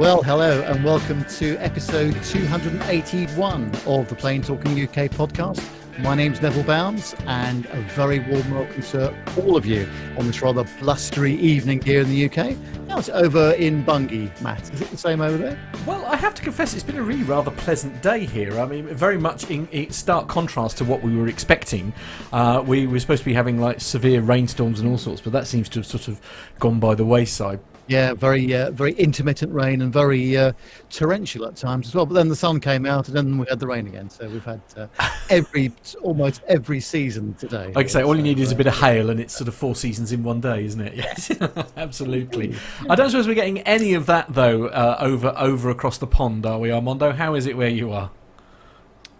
Well, hello and welcome to episode 281 of the Plain Talking UK podcast. My name's Neville Bounds and a very warm welcome to all of you on this rather blustery evening here in the UK. Now it's over in Bungay, Matt. Is it the same over there? Well, I have to confess it's been a really rather pleasant day here. I mean, very much in stark contrast to what we were expecting. We were supposed to be having like severe rainstorms and all sorts, but that seems to have sort of gone by the wayside. Yeah, very intermittent rain and very torrential at times as well. But then the sun came out and then we had the rain again. So we've had almost every season today. Like I say, all you need is a bit of hail and it's sort of 4 seasons in one day, isn't it? Yes, absolutely. I don't suppose we're getting any of that, though, over across the pond, are we, Armando? How is it where you are?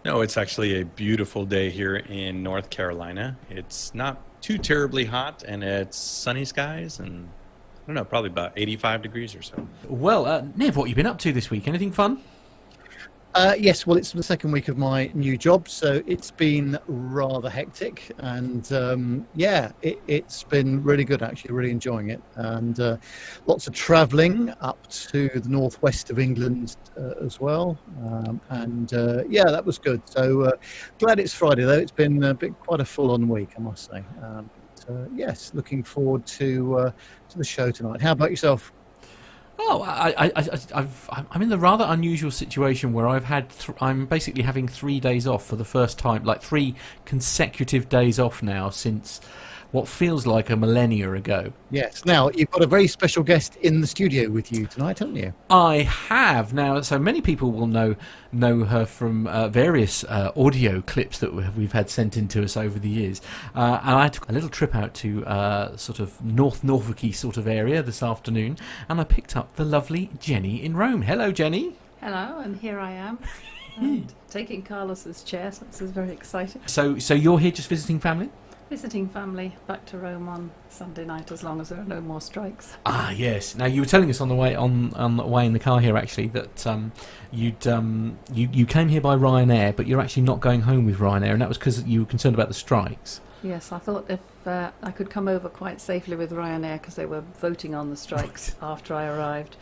No, it's actually a beautiful day here in North Carolina. It's not too terribly hot and it's sunny skies and I don't know, probably about 85 degrees or so. Well, Nev, what have you been up to this week? Anything fun? Yes, well, it's the second week of my new job, so it's been rather hectic. And it's been really good, actually, really enjoying it. And lots of travelling up to the northwest of England as well. That was good. So glad it's Friday, though. It's been quite a full-on week, I must say. Yes, looking forward to the show tonight. How about yourself? Oh, I'm in the rather unusual situation where I'm basically having 3 days off for the first time, like 3 consecutive days off now since what feels like a millennia ago. Yes. Now, you've got a very special guest in the studio with you tonight, haven't you? I have. Now, so many people will know her from various audio clips that we've had sent in to us over the years. And I took a little trip out to sort of North Norfolk-y sort of area this afternoon, and I picked up the lovely Jenny in Rome. Hello, Jenny. Hello, and here I am, and taking Carlos's chair, so this is very exciting. So you're here just visiting family? Visiting family, back to Rome on Sunday night, as long as there are no more strikes. Ah, yes. Now you were telling us on the way in the car here actually that you came here by Ryanair, but you're actually not going home with Ryanair, and that was because you were concerned about the strikes. Yes, I thought if I could come over quite safely with Ryanair because they were voting on the strikes after I arrived.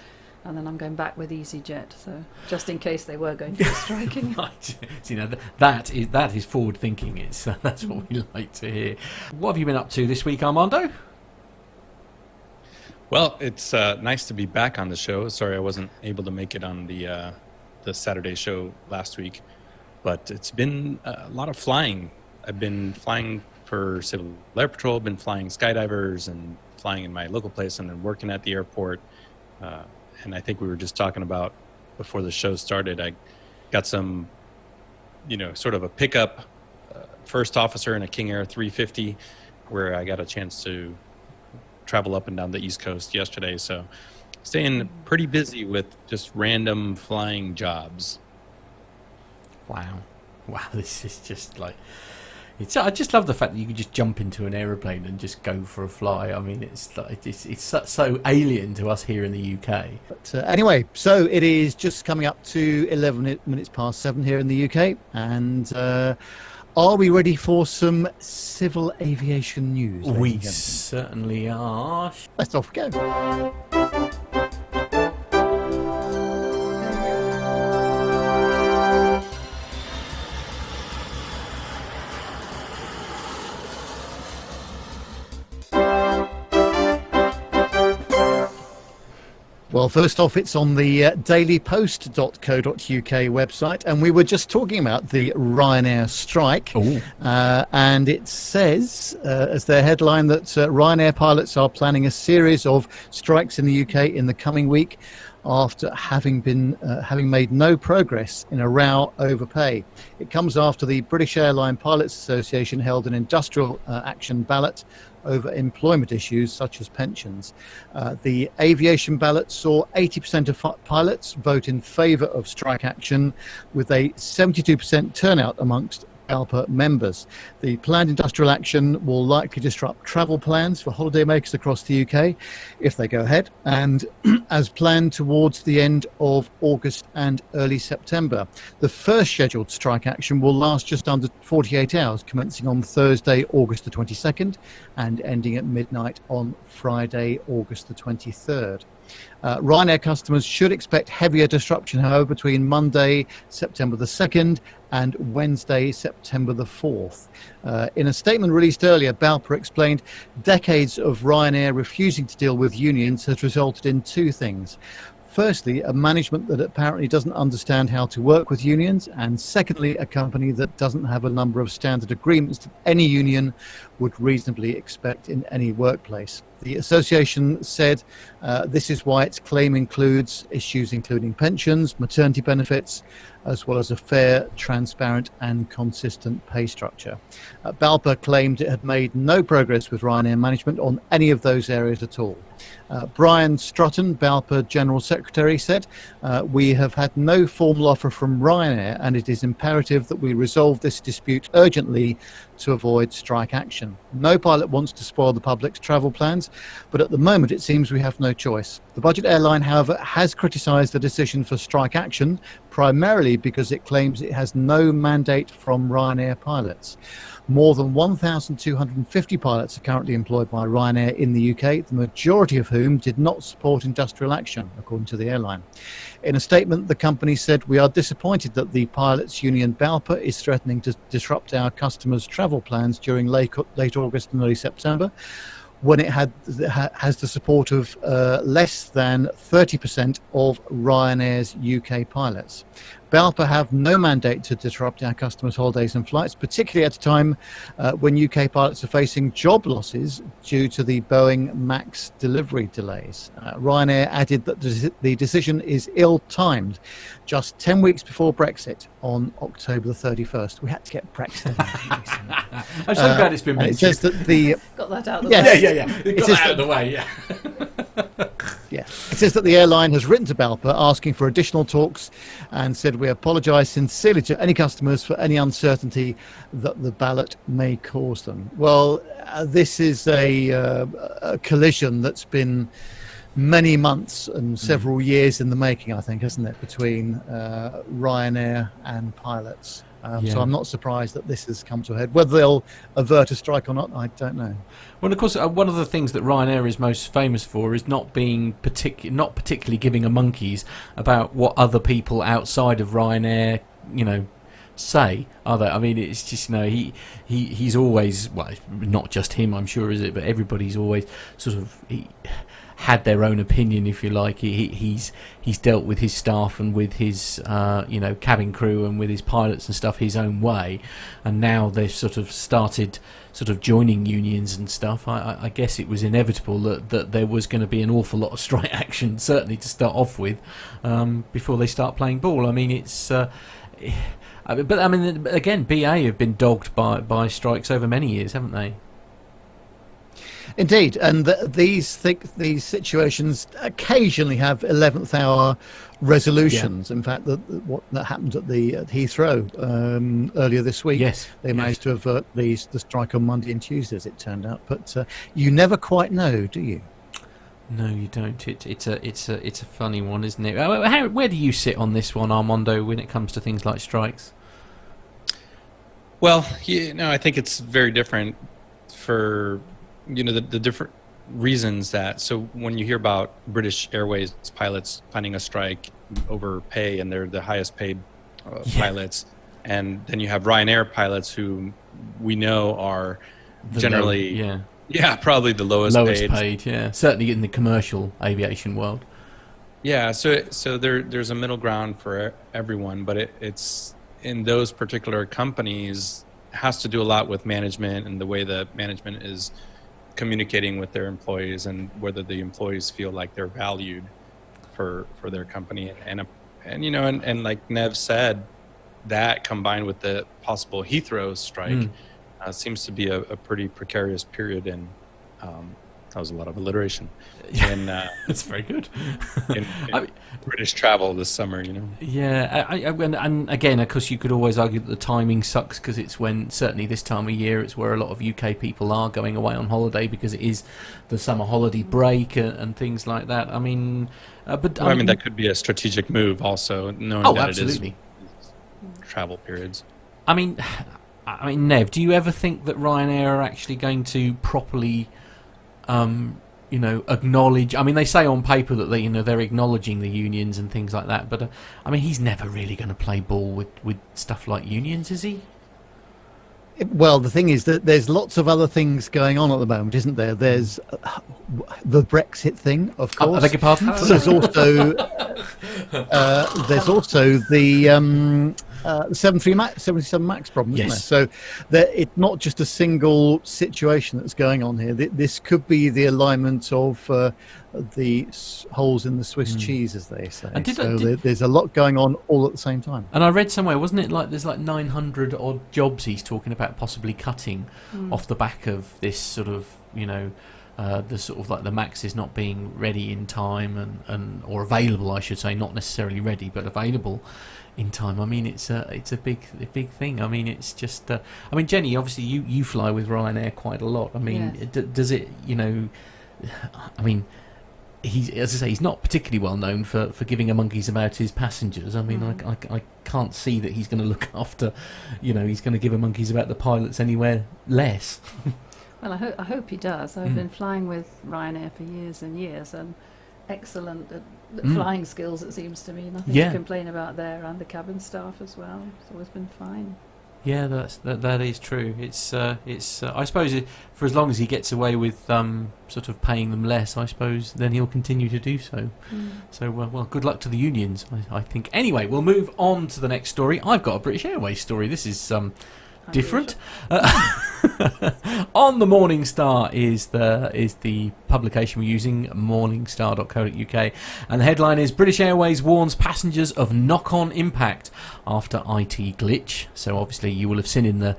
And then I'm going back with EasyJet, so just in case they were going to be striking. Right. So, that is forward thinking. That's what we like to hear. What have you been up to this week, Armando? Well, it's nice to be back on the show. Sorry I wasn't able to make it on the Saturday show last week, but it's been a lot of flying. I've been flying for Civil Air Patrol, been flying skydivers and flying in my local place and then working at the airport. And I think we were just talking about before the show started, I got some, sort of a pickup first officer in a King Air 350 where I got a chance to travel up and down the East Coast yesterday. So staying pretty busy with just random flying jobs. Wow, this is just like... I just love the fact that you can just jump into an aeroplane and just go for a fly. I mean, it's so alien to us here in the UK. But anyway, so it is just coming up to 11 minutes past 7 here in the UK. And are we ready for some civil aviation news? We certainly are. Let's off we go. Well, first off, it's on the dailypost.co.uk website, and we were just talking about the Ryanair strike. And it says, as their headline, that Ryanair pilots are planning a series of strikes in the UK in the coming week after having made no progress in a row over pay. It comes after the British Airline Pilots Association held an industrial action ballot over employment issues such as pensions. The aviation ballot saw 80% of pilots vote in favour of strike action, with a 72% turnout amongst ALPA members. The planned industrial action will likely disrupt travel plans for holidaymakers across the UK if they go ahead, and as planned towards the end of August and early September. The first scheduled strike action will last just under 48 hours, commencing on Thursday, August the 22nd, and ending at midnight on Friday, August the 23rd. Ryanair customers should expect heavier disruption, however, between Monday, September the 2nd and Wednesday, September the 4th. In a statement released earlier, Balper explained decades of Ryanair refusing to deal with unions has resulted in two things. Firstly, a management that apparently doesn't understand how to work with unions, and secondly, a company that doesn't have a number of standard agreements that any union would reasonably expect in any workplace. The association said this is why its claim includes issues including pensions, maternity benefits, as well as a fair, transparent and consistent pay structure. Balper claimed it had made no progress with Ryanair management on any of those areas at all. Brian Strutton, Balper General Secretary, said, "We have had no formal offer from Ryanair, and it is imperative that we resolve this dispute urgently to avoid strike action. No pilot wants to spoil the public's travel plans, but at the moment it seems we have no choice." The budget airline, however, has criticised the decision for strike action, primarily because it claims it has no mandate from Ryanair pilots. More than 1,250 pilots are currently employed by Ryanair in the UK, the majority of whom did not support industrial action, according to the airline. In a statement, the company said, "We are disappointed that the pilots' union Balper is threatening to disrupt our customers' travel plans during late August and early September, when it has the support of less than 30% of Ryanair's UK pilots. Balper have no mandate to disrupt our customers' holidays and flights, particularly at a time when UK pilots are facing job losses due to the Boeing MAX delivery delays." Ryanair added that the decision is ill-timed, just 10 weeks before Brexit on October the 31st. We had to get Brexit. I'm so glad it's been mentioned. It says that the... Got that out of the Yes. way. Yeah. Got that out of the way, yeah. Yeah. It says that the airline has written to Balper asking for additional talks and said, "We apologise sincerely to any customers for any uncertainty that the ballot may cause them." Well, this is a collision that's been many months and several years in the making, I think, isn't it, between Ryanair and pilots. So I'm not surprised that this has come to a head. Whether they'll avert a strike or not, I don't know. Well, of course, one of the things that Ryanair is most famous for is not being not particularly giving a monkeys about what other people outside of Ryanair, say, are they? I mean, it's just, he's always, well, not just him, I'm sure, is it? But everybody's always sort of had their own opinion, if you like. He's dealt with his staff and with his cabin crew and with his pilots and stuff his own way, and now they've sort of started joining unions and stuff. I guess it was inevitable that there was going to be an awful lot of strike action, certainly to start off with, before they start playing ball. I mean, it's but I mean, again, BA have been dogged by strikes over many years, haven't they? Indeed, and these situations occasionally have 11th hour resolutions. In fact, what happened at Heathrow earlier this week, they managed to avert the strike on Monday and Tuesday, as it turned out. But you never quite know, do you? No, you don't. It's a funny one, isn't it? Where do you sit on this one, Armando, when it comes to things like strikes? Well, I think it's very different for the different reasons that. So when you hear about British Airways pilots planning a strike over pay, and they're the highest paid pilots, and then you have Ryanair pilots who we know are generally probably the lowest paid. Yeah, certainly in the commercial aviation world. Yeah, so there's a middle ground for everyone, but it's in those particular companies has to do a lot with management and the way the management is communicating with their employees, and whether the employees feel like they're valued for their company, and like Nev said, that combined with the possible Heathrow strike seems to be a pretty precarious period, and that was a lot of alliteration. That's very good. in British travel this summer, Yeah, and again, of course, you could always argue that the timing sucks, because it's when, certainly this time of year, it's where a lot of UK people are going away on holiday, because it is the summer holiday break and things like that. I mean, but I mean that could be a strategic move, also, knowing that absolutely. It is travel periods. I mean, Nev, do you ever think that Ryanair are actually going to properly acknowledge. I mean, they say on paper that they're acknowledging the unions and things like that, but I mean, he's never really going to play ball with stuff like unions, is he? Well, the thing is that there's lots of other things going on at the moment, isn't there? There's the Brexit thing, of course. I beg your pardon? There's also the 77 Max problem, isn't Yes. there? So it's not just a single situation that's going on here. This could be the alignment of the holes in the Swiss cheese, as they say. And there's a lot going on all at the same time. And I read somewhere, wasn't it, like there's like 900 odd jobs he's talking about possibly cutting off the back of this sort of, the sort of like the Max is not being ready in time and or available, I should say, not necessarily ready, but available in time. I mean, it's a big thing. I mean, it's just. I mean, Jenny, obviously you fly with Ryanair quite a lot. I mean, Yes. does it? I mean, as I say, he's not particularly well known for giving a monkeys about his passengers. I mean, I can't see that he's going to look after. He's going to give a monkeys about the pilots anywhere less. Well, I hope he does. I've been flying with Ryanair for years and years, and excellent flying skills, it seems to me. Nothing to complain about there, and the cabin staff as well. It's always been fine. Yeah, that is true. It's I suppose for as long as he gets away with sort of paying them less, I suppose then he'll continue to do so. So well, good luck to the unions, I think. Anyway, we'll move on to the next story. I've got a British Airways story. This is different. On the Morning Star is the publication we're using, morningstar.co.uk, and the headline is British Airways warns passengers of knock-on impact after IT glitch. So obviously you will have seen in the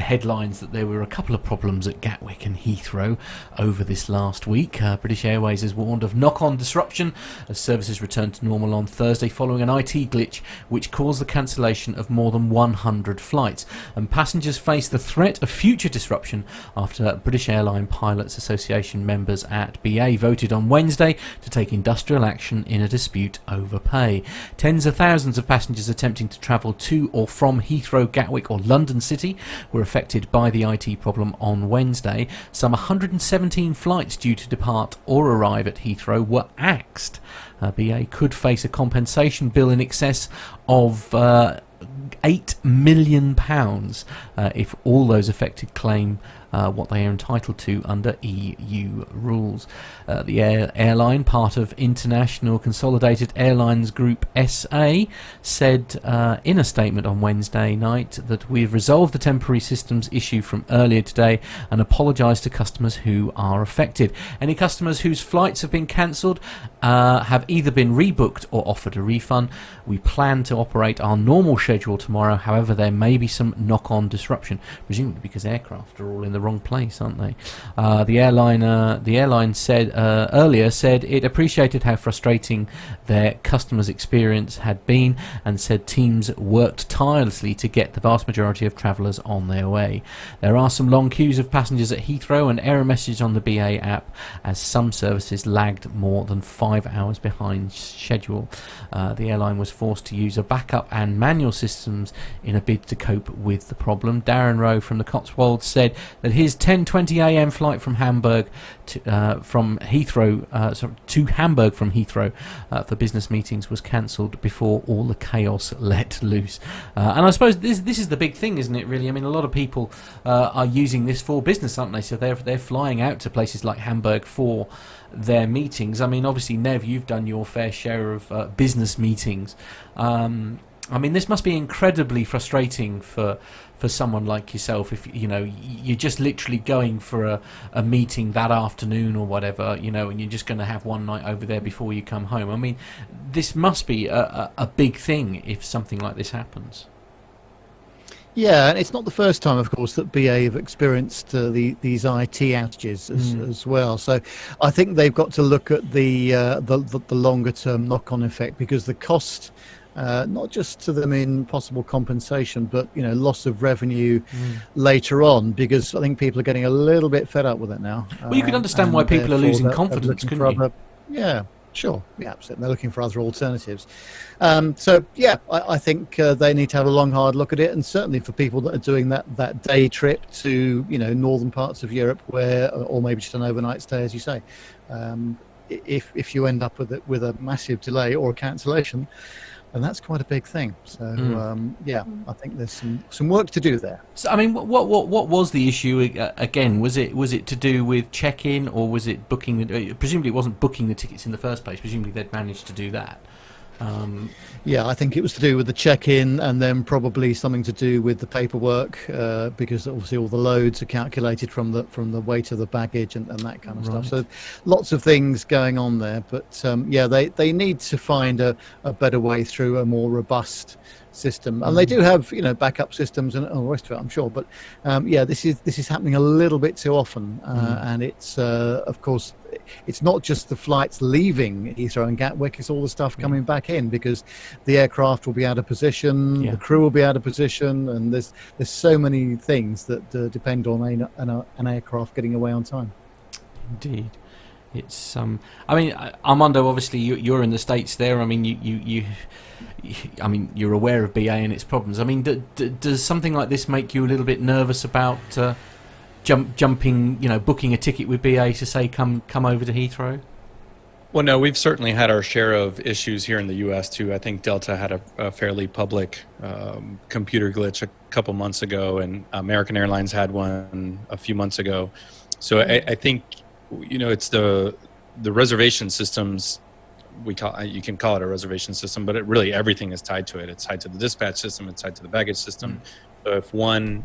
headlines that there were a couple of problems at Gatwick and Heathrow over this last week. British Airways has warned of knock-on disruption as services returned to normal on Thursday following an IT glitch which caused the cancellation of more than 100 flights, and passengers face the threat of future disruption after British Airline Pilots Association members at BA voted on Wednesday to take industrial action in a dispute over pay. Tens of thousands of passengers attempting to travel to or from Heathrow, Gatwick or London City were affected by the IT problem on Wednesday. Some 117 flights due to depart or arrive at Heathrow were axed. BA could face a compensation bill in excess of £8 million if all those affected claim what they are entitled to under EU rules. The airline, part of International Consolidated Airlines Group SA, said in a statement on Wednesday night that we've resolved the temporary systems issue from earlier today and apologise to customers who are affected. Any customers whose flights have been cancelled have either been rebooked or offered a refund. We plan to operate our normal schedule tomorrow, however there may be some knock-on disruption, presumably because aircraft are all in the wrong place, aren't they? The airline said earlier it appreciated how frustrating their customers' experience had been, and said teams worked tirelessly to get the vast majority of travellers on their way. There are some long queues of passengers at Heathrow and error message on the BA app as some services lagged more than 5 hours behind schedule. The airline was forced to use a backup and manual systems in a bid to cope with the problem. Darren Rowe from the Cotswolds said that his 10:20 a.m. flight from Hamburg to Hamburg from Heathrow for business meetings was cancelled before all the chaos let loose. And I suppose this is the big thing, isn't it? Really, I mean, a lot of people are using this for business, aren't they? So they're flying out to places like Hamburg for their meetings. I mean, obviously, Nev, you've done your fair share of business meetings. I mean, this must be incredibly frustrating for someone like yourself if you're just literally going for a meeting that afternoon or whatever, and you're just going to have one night over there before you come home. I mean, this must be a big thing if something like this happens. Yeah, and it's not the first time, of course, that BA have experienced these IT outages as well. So I think they've got to look at the longer-term knock-on effect, because the cost, not just to them in possible compensation, but loss of revenue later on, because I think people are getting a little bit fed up with it now. Well, you can understand why people are losing confidence, couldn't you? Yeah. Sure, yeah, absolutely. They're looking for other alternatives. So, yeah, I think they need to have a long, hard look at it, and certainly for people that are doing that day trip to, northern parts of Europe, or maybe just an overnight stay, as you say. If you end up with a massive delay or a cancellation, and that's quite a big thing. So I think there's some work to do there. So I mean, what was the issue again? Was it to do with check-in, or was it booking? Presumably, it wasn't booking the tickets in the first place. Presumably, they'd managed to do that. Yeah, I think it was to do with the check-in, and then probably something to do with the paperwork, because obviously all the loads are calculated from the weight of the baggage and that kind of stuff. So lots of things going on there. But they need to find a better way through, a more robust system, and they do have backup systems and all the rest of it, I'm sure. But this is happening a little bit too often, and it's of course. It's not just the flights leaving Heathrow and Gatwick, it's all the stuff coming back in, because the aircraft will be out of position, the crew will be out of position, and there's so many things that depend on an aircraft getting away on time. Indeed. It's I mean, Armando, obviously you're in the States there. I mean, you're aware of BA and its problems. I mean, does something like this make you a little bit nervous about jumping, booking a ticket with BA to say come over to Heathrow? Well, no, we've certainly had our share of issues here in the U.S. too. I think Delta had a fairly public computer glitch a couple months ago, and American Airlines had one a few months ago. So I think it's the reservation systems. You can call it a reservation system, but really everything is tied to it. It's tied to the dispatch system. It's tied to the baggage system. So if one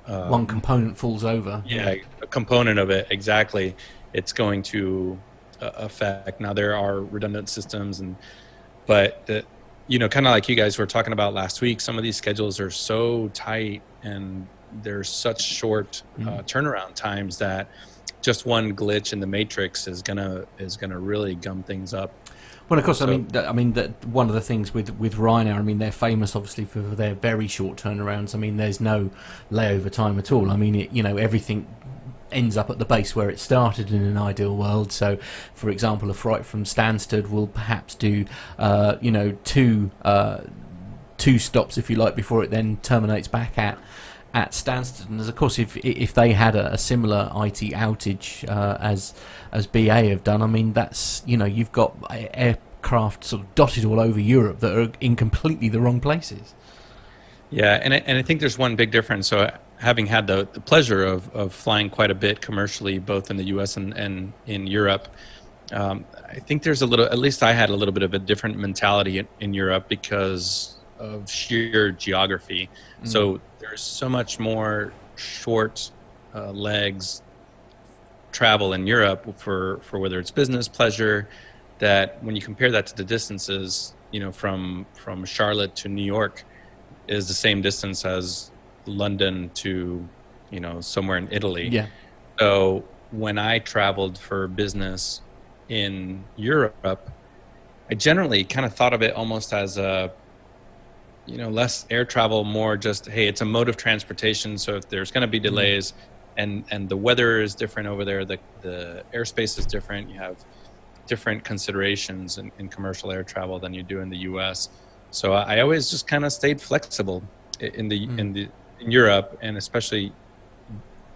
component falls over, a component of it, exactly, it's going to affect. Now there are redundant systems, but kind of like you guys were talking about last week, some of these schedules are so tight and there's such short turnaround times that just one glitch in the matrix is gonna really gum things up. Well, of course, I mean that one of the things with Ryanair, I mean, they're famous obviously for their very short turnarounds. I mean, there's no layover time at all. I mean, everything ends up at the base where it started in an ideal world. So, for example, a flight from Stansted will perhaps do, two stops, if you like, before it then terminates back at Stansted. And of course, if they had a similar IT outage as BA have done, I mean, that's you've got aircraft sort of dotted all over Europe that are in completely the wrong places. Yeah, and I think there's one big difference. So having had the pleasure of flying quite a bit commercially, both in the U.S. and in Europe, I think there's at least I had a little bit of a different mentality in Europe because of sheer geography. So there's so much more short legs travel in Europe for whether it's business, pleasure, that when you compare that to the distances, from Charlotte to New York is the same distance as London to, somewhere in Italy. Yeah. So when I traveled for business in Europe, I generally kind of thought of it almost as a, less air travel, more just, hey, it's a mode of transportation. So if there's going to be delays and the weather is different over there, the airspace is different. You have different considerations in commercial air travel than you do in the US. So I always just kind of stayed flexible in Europe, and especially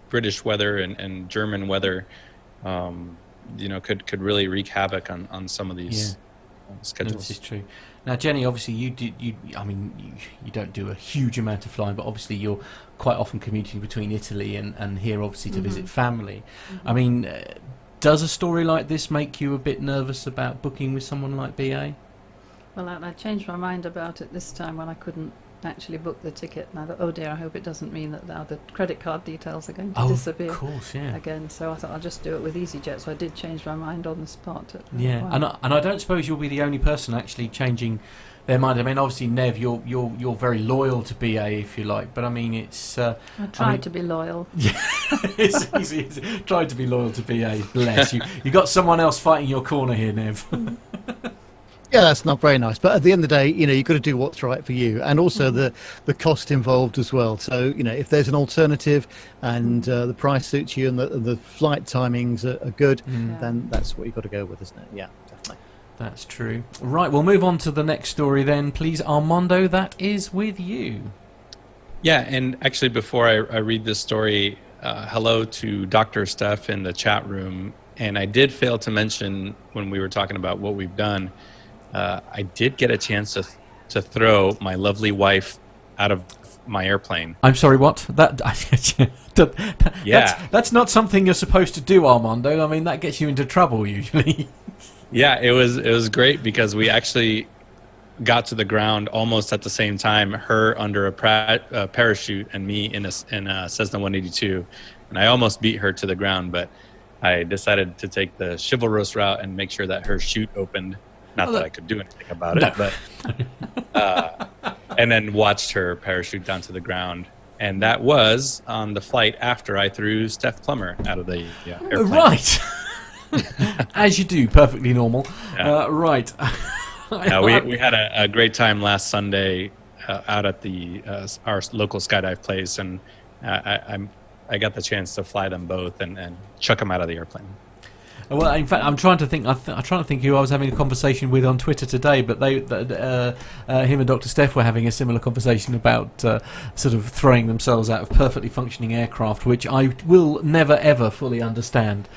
British weather and German weather, could really wreak havoc on some of these schedules. No, this is true. Now, Jenny, obviously you don't do a huge amount of flying, but obviously you're quite often commuting between Italy and here, obviously, to visit family. I mean, does a story like this make you a bit nervous about booking with someone like BA? Well, I changed my mind about it this time when I couldn't actually book the ticket, and I thought, oh dear, I hope it doesn't mean that now the credit card details are going to disappear again. So I thought I'll just do it with EasyJet. So I did change my mind on the spot. And I don't suppose you'll be the only person actually changing their mind. I mean, obviously, Nev, you're very loyal to BA, if you like, but I mean, it's. I tried to be loyal. Yeah, it's easy. Tried to be loyal to BA. Bless you. You got someone else fighting your corner here, Nev. Yeah, that's not very nice. But at the end of the day, you've got to do what's right for you, and also the cost involved as well. So, if there's an alternative and the price suits you and the flight timings are good, then that's what you've got to go with, isn't it? Yeah, definitely. That's true. Right, we'll move on to the next story then. Please, Armando, that is with you. Yeah, and actually, before I read this story, hello to Dr. Steph in the chat room. And I did fail to mention when we were talking about what we've done, I did get a chance to throw my lovely wife out of my airplane. I'm sorry, what? Yeah. That's not something you're supposed to do, Armando. I mean, that gets you into trouble usually. Yeah, it was great because we actually got to the ground almost at the same time, her under a parachute and me in a Cessna 182. And I almost beat her to the ground, but I decided to take the chivalrous route and make sure that her chute opened. Not that I could do anything about it, but and then watched her parachute down to the ground. And that was on the flight after I threw Steph Plummer out of the airplane. Right. As you do, perfectly normal. Yeah. Right. We had a great time last Sunday out at our local skydive place, and I got the chance to fly them both and chuck them out of the airplane. Well, in fact, I'm trying to think. I'm trying to think who I was having a conversation with on Twitter today. But him and Dr. Steph were having a similar conversation about sort of throwing themselves out of perfectly functioning aircraft, which I will never ever fully understand.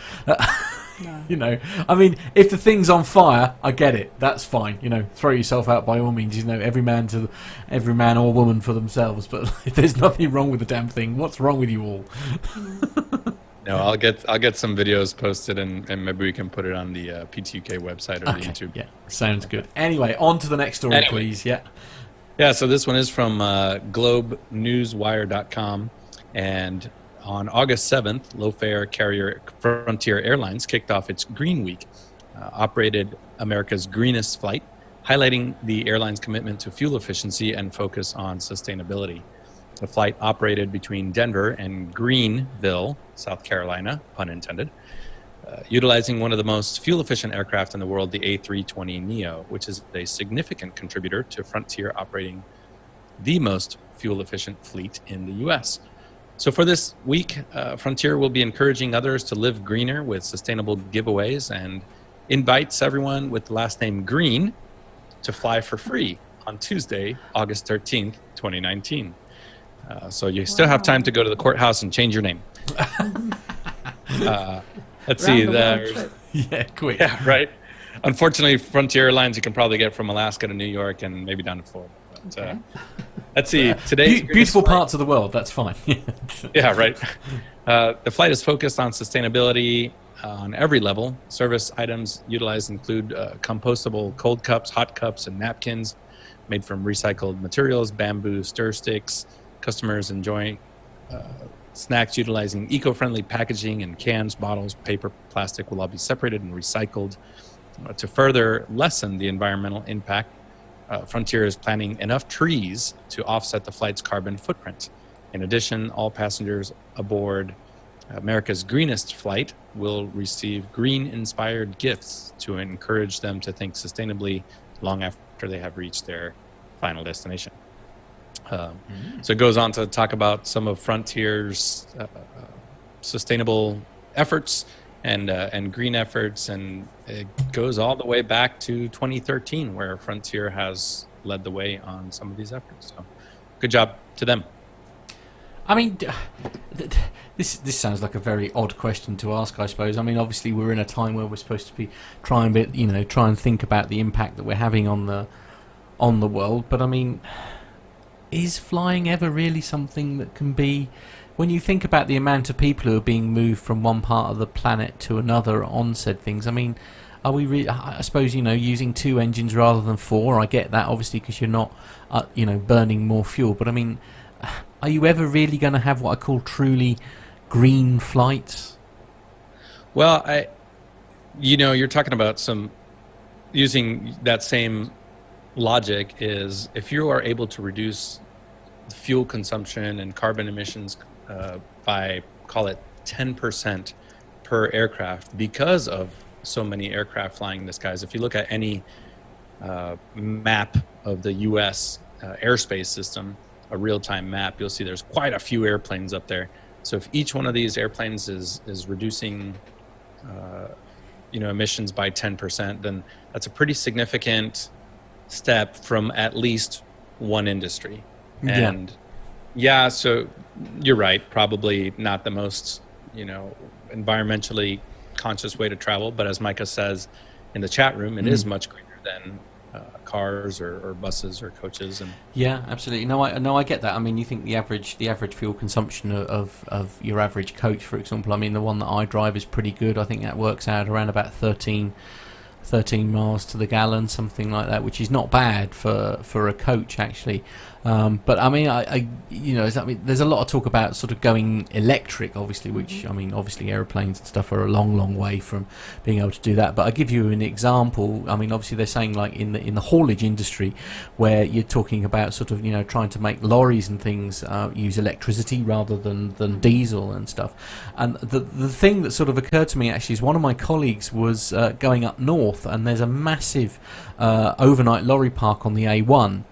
No. You know, I mean, if the thing's on fire, I get it. That's fine. You know, throw yourself out by all means. You know, every man or woman for themselves. But if there's nothing wrong with the damn thing, what's wrong with you all? No, I'll get some videos posted and maybe we can put it on the PTUK website or the YouTube. Yeah, sounds good. Anyway, on to the next story, please. Yeah. Yeah, so this one is from globenewswire.com, and on August 7th, low-fare carrier Frontier Airlines kicked off its Green Week, operated America's greenest flight, highlighting the airline's commitment to fuel efficiency and focus on sustainability. The flight operated between Denver and Greenville, South Carolina, pun intended, utilizing one of the most fuel-efficient aircraft in the world, the A320neo, which is a significant contributor to Frontier operating the most fuel-efficient fleet in the U.S. So for this week, Frontier will be encouraging others to live greener with sustainable giveaways and invites everyone with the last name Green to fly for free on Tuesday, August 13th, 2019. So you still have time to go to the courthouse and change your name. Let's see. Yeah, quick. Yeah, right. Unfortunately, Frontier Airlines you can probably get from Alaska to New York and maybe down to Florida. But, Okay. Let's see. Today's beautiful parts of the world. That's fine. Yeah, right. The flight is focused on sustainability on every level. Service items utilized include compostable cold cups, hot cups, and napkins made from recycled materials, bamboo stir sticks. Customers enjoying snacks utilizing eco-friendly packaging, and cans, bottles, paper, plastic will all be separated and recycled. To further lessen the environmental impact, Frontier is planting enough trees to offset the flight's carbon footprint. In addition, all passengers aboard America's greenest flight will receive green-inspired gifts to encourage them to think sustainably long after they have reached their final destination. So it goes on to talk about some of Frontier's sustainable efforts and green efforts, and it goes all the way back to 2013, where Frontier has led the way on some of these efforts. So good job to them. I mean, this sounds like a very odd question to ask, I suppose. I mean, obviously we're in a time where we're supposed to be try and think about the impact that we're having on the world. But I mean, is flying ever really something that can be, when you think about the amount of people who are being moved from one part of the planet to another on said things, I mean, are we I suppose, using 2 engines rather than 4? I get that, obviously, because you're not, burning more fuel. But I mean, are you ever really going to have what I call truly green flights? Well, you're talking about using that same logic is if you are able to reduce fuel consumption and carbon emissions by, call it 10% per aircraft because of so many aircraft flying in the skies. If you look at any map of the U.S. Airspace system, a real-time map, you'll see there's quite a few airplanes up there. So if each one of these airplanes is reducing emissions by 10%, then that's a pretty significant step from at least one industry. And so you're right, probably not the most, environmentally conscious way to travel, but as Micah says in the chat room, it is much greener than cars or buses or coaches. And absolutely. No, I get that. I mean, you think the average fuel consumption of your average coach, for example, I mean, the one that I drive is pretty good. I think that works out around about 13 miles to the gallon, something like that, which is not bad for a coach, actually. But I mean, there's a lot of talk about sort of going electric, obviously, which, I mean, obviously aeroplanes and stuff are a long way from being able to do that. But I'll give you an example. I mean, obviously they're saying, like, in the haulage industry, where you're talking about sort of, trying to make lorries and things use electricity rather than diesel and stuff. And the thing that sort of occurred to me, actually, is one of my colleagues was going up north, and there's a massive overnight lorry park on the A1.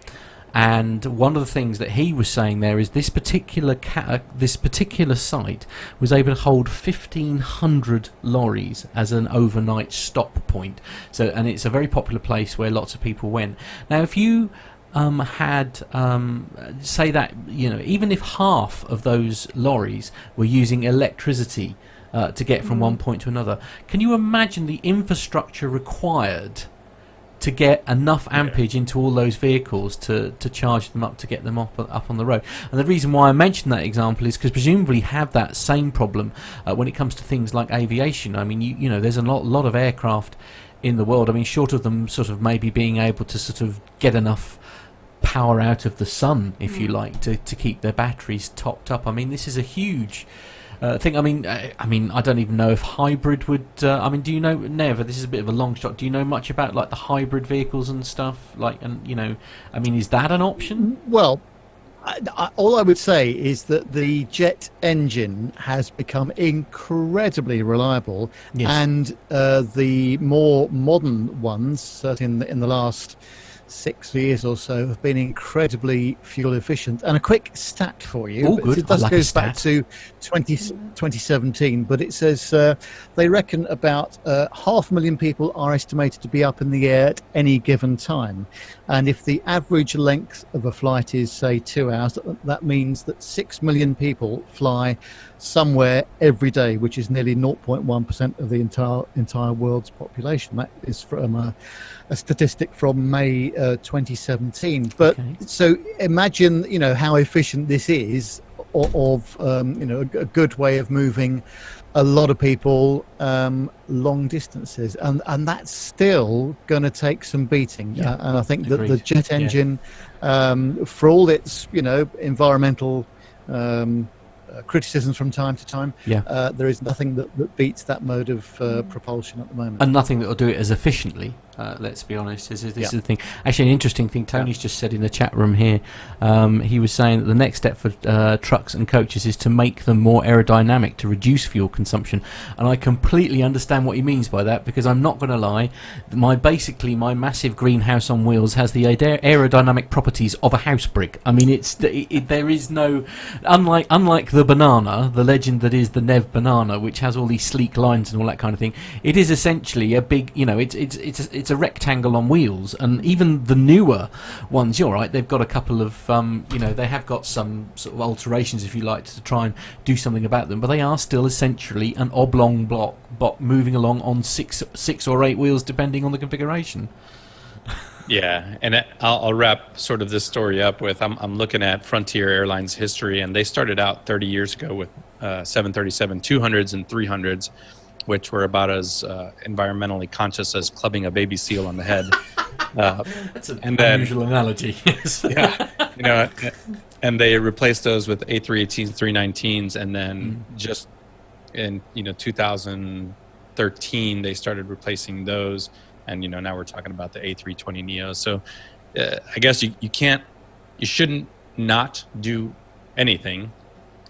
And one of the things that he was saying there is this particular site was able to hold 1,500 lorries as an overnight stop point. So, and it's a very popular place where lots of people went. Now, if you had say that, even if half of those lorries were using electricity to get from one point to another, can you imagine the infrastructure required to get enough ampage into all those vehicles to charge them up, to get them up on the road? And the reason why I mentioned that example is because presumably you have that same problem when it comes to things like aviation. I mean, there's a lot of aircraft in the world. I mean, short of them sort of maybe being able to sort of get enough power out of the sun, if you like, to keep their batteries topped up. I mean, this is a huge thing. I mean, I don't even know if hybrid would. Do you know, Nev? This is a bit of a long shot. Do you know much about, like, the hybrid vehicles and stuff? Like, and is that an option? Well, all I would say is that the jet engine has become incredibly reliable, and the more modern ones, certainly in the last 6 years or so, have been incredibly fuel efficient. And a quick stat for you. Oh, good. It does like goes back to 2017, but it says they reckon about 500,000 people are estimated to be up in the air at any given time. And if the average length of a flight is, say, 2 hours, that means that 6 million people fly somewhere every day, which is nearly 0.1% of the entire world's population. That is from a statistic from May 2017. But so imagine, how efficient this is of a good way of moving a lot of people long distances, and that's still going to take some beating. And I think that the jet engine, for all its environmental criticisms from time to time, there is nothing that beats that mode of propulsion at the moment, and nothing that will do it as efficiently. Let's be honest. This is the thing. Actually, an interesting thing Tony's just said in the chat room here. He was saying that the next step for trucks and coaches is to make them more aerodynamic to reduce fuel consumption. And I completely understand what he means by that, because I'm not going to lie, my massive greenhouse on wheels has the aerodynamic properties of a house brick. I mean, there is no, unlike the banana, the legend that is the Nev banana, which has all these sleek lines and all that kind of thing. It is essentially a big, it's a rectangle on wheels. And even the newer ones, you're right, they've got a couple of they have got some sort of alterations, if you like, to try and do something about them, but they are still essentially an oblong block moving along on six or eight wheels, depending on the configuration. Yeah, and I'll wrap sort of this story up with, I'm looking at Frontier Airlines history, and they started out 30 years ago with 737-200s and 300s, which were about as environmentally conscious as clubbing a baby seal on the head. That's an unusual analogy. Yes. Yeah, and they replaced those with A318s, 319s, and then just in 2013 they started replacing those, and now we're talking about the A320neo. So I guess you shouldn't not do anything.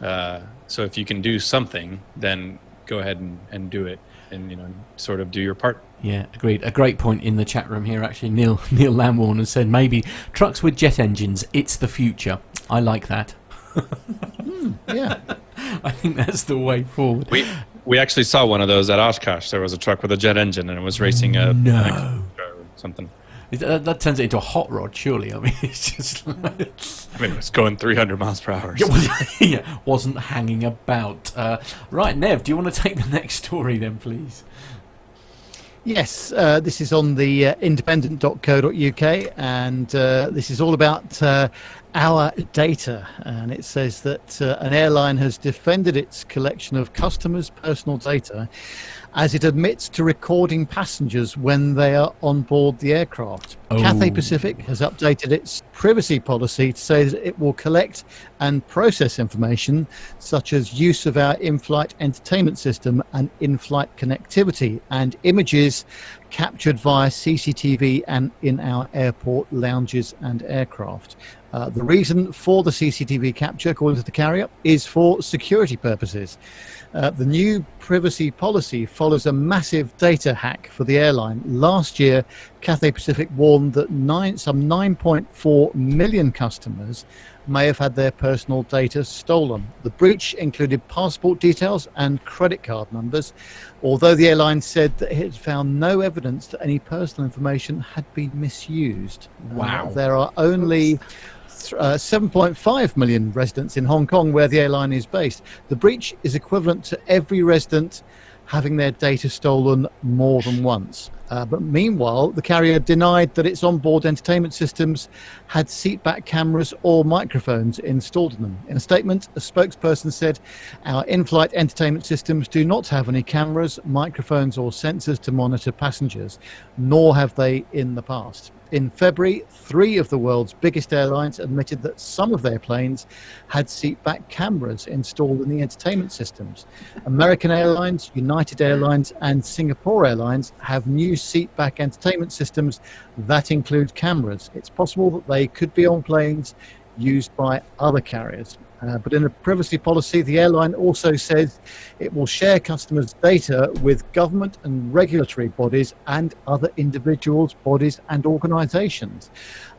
So if you can do something, then go ahead and do it, and sort of do your part. Yeah, agreed. A great point in the chat room here, actually. Neil Lamborn has said, maybe trucks with jet engines, it's the future. I like that. Yeah. I think that's the way forward. We actually saw one of those at Oshkosh. There was a truck with a jet engine, and it was racing a No. or something. That turns it into a hot rod, surely. I mean, it's just like... I mean, it was going 300 miles per hour. Yeah, wasn't hanging about. Right, Nev, do you want to take the next story then, please? Yes, this is on the independent.co.uk, and this is all about our data. And it says that an airline has defended its collection of customers' personal data as it admits to recording passengers when they are on board the aircraft. Cathay Pacific has updated its privacy policy to say that it will collect and process information such as use of our in-flight entertainment system and in-flight connectivity and images captured via CCTV and in our airport lounges and aircraft. The reason for the CCTV capture, according to the carrier, is for security purposes. The new privacy policy follows a massive data hack for the airline. Last year, Cathay Pacific warned that some 9.4 million customers may have had their personal data stolen. The breach included passport details and credit card numbers, although the airline said that it had found no evidence that any personal information had been misused. Wow. There are only 7.5 million residents in Hong Kong where the airline is based. The breach is equivalent to every resident having their data stolen more than once. But meanwhile, the carrier denied that its onboard entertainment systems had seatback cameras or microphones installed in them. In a statement, a spokesperson said, "Our in-flight entertainment systems do not have any cameras, microphones or sensors to monitor passengers, nor have they in the past." In February, 3 of the world's biggest airlines admitted that some of their planes had seatback cameras installed in the entertainment systems. American Airlines, United Airlines, and Singapore Airlines have new seatback entertainment systems that include cameras. It's possible that they could be on planes used by other carriers. But in a privacy policy, the airline also says it will share customers' data with government and regulatory bodies and other individuals, bodies and organisations,